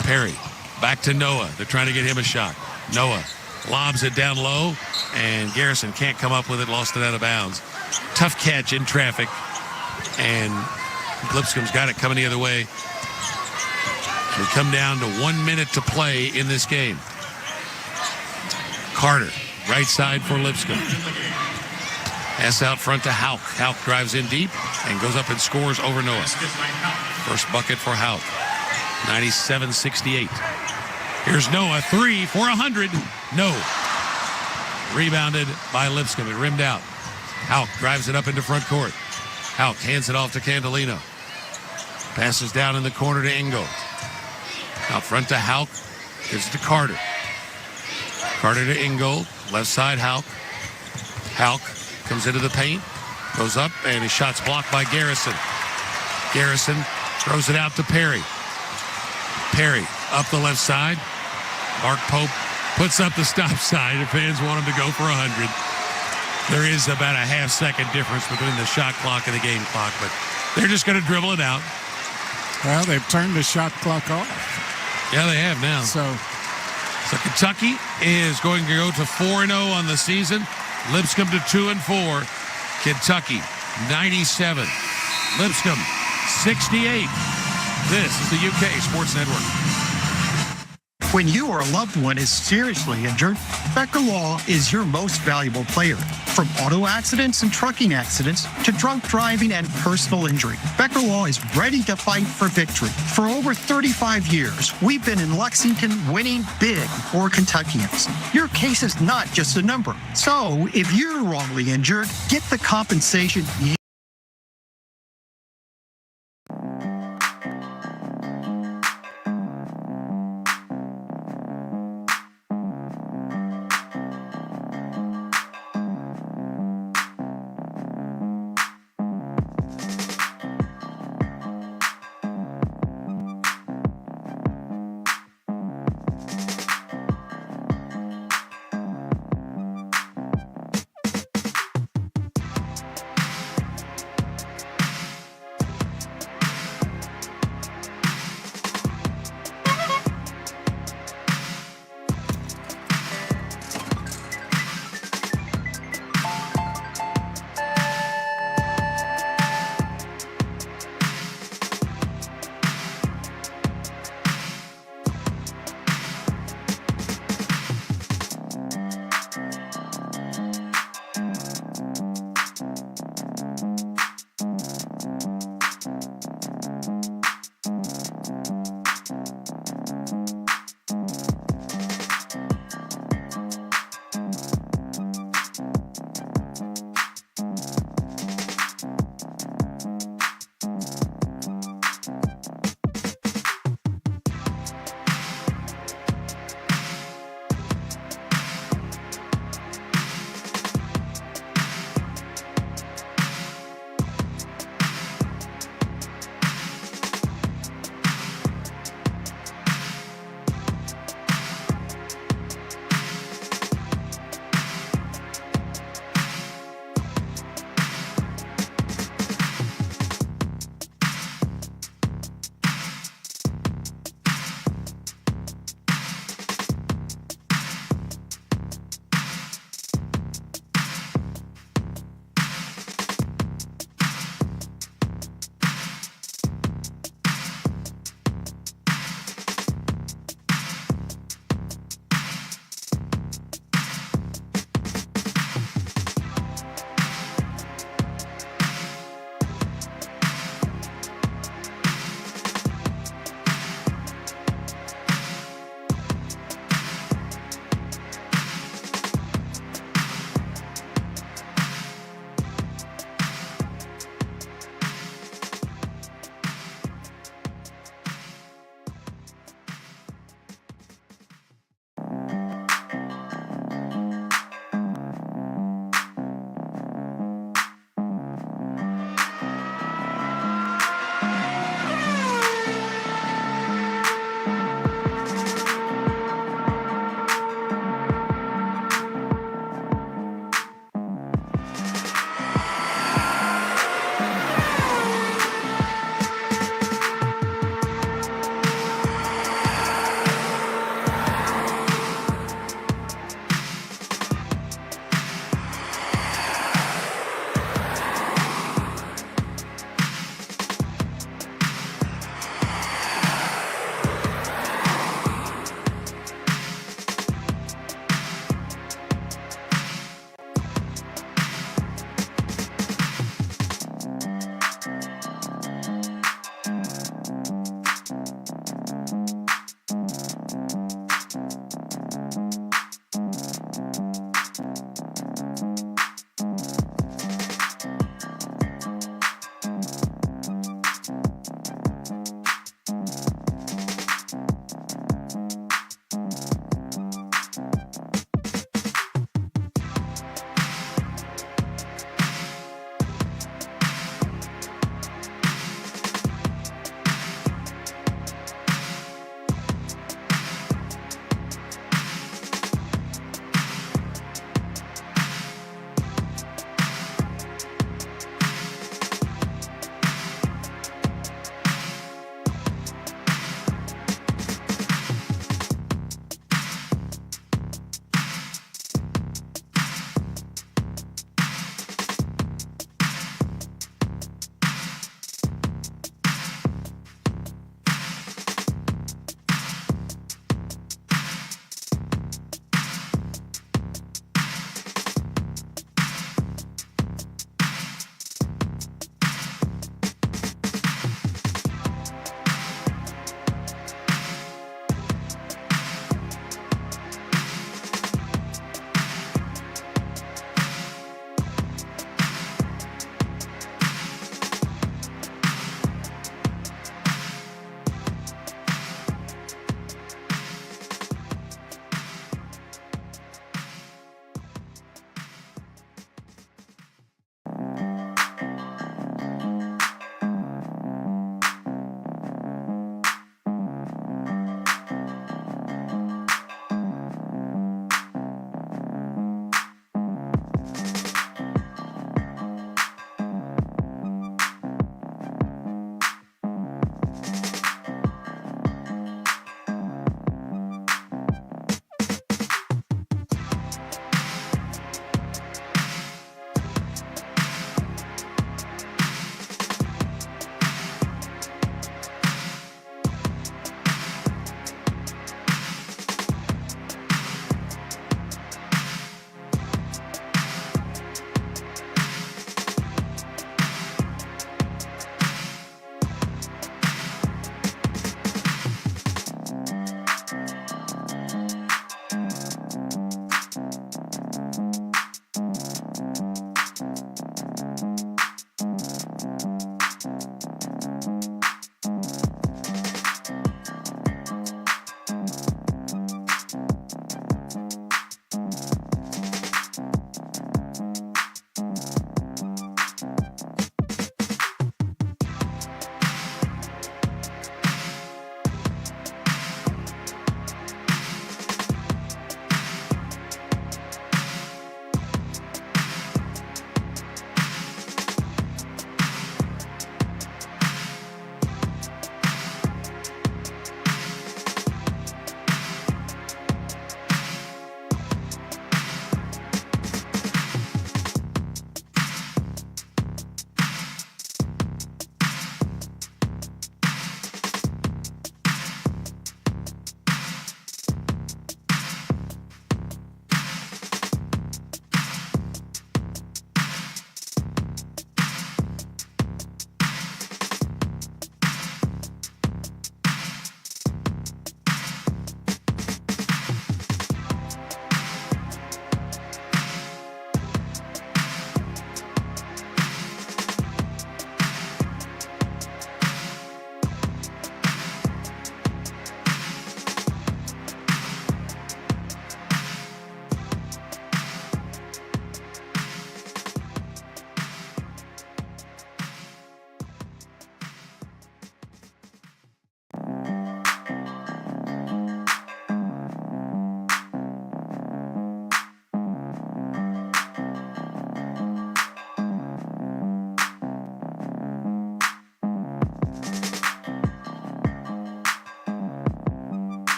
Perry, back to Noah. They're trying to get him a shot. Noah lobs it down low, and Garrison can't come up with it, lost it out of bounds. Tough catch in traffic, and Lipscomb's got it coming the other way. We come down to 1 minute to play in this game. Carter, right side for Lipscomb. Pass out front to Houck. Houck drives in deep and goes up and scores over Noah. First bucket for Houck. 97-68. Here's Noah, 3 for 100. No. Rebounded by Lipscomb. It rimmed out. Houck drives it up into front court. Houck hands it off to Candolino. Passes down in the corner to Ingold. Out front to Houck. Gives it to Carter. Carter to Ingold. Left side, Houck. Houck comes into the paint. Goes up, and his shot's blocked by Garrison. Garrison throws it out to Perry. Perry up the left side. Mark Pope puts up the stop sign. The fans want him to go for 100. There is about a half-second difference between the shot clock and the game clock, but they're just going to dribble it out. Well, they've turned the shot clock off. Yeah, they have now. So Kentucky is going to go to 4-0 on the season. Lipscomb to 2-4. Kentucky 97. Lipscomb 68. This is the UK Sports Network. When you or a loved one is seriously injured, Becker Law is your most valuable player. From auto accidents and trucking accidents to drunk driving and personal injury, Becker Law is ready to fight for victory. For over 35 years, we've been in Lexington winning big for Kentuckians. Your case is not just a number. So if you're wrongly injured, get the compensation you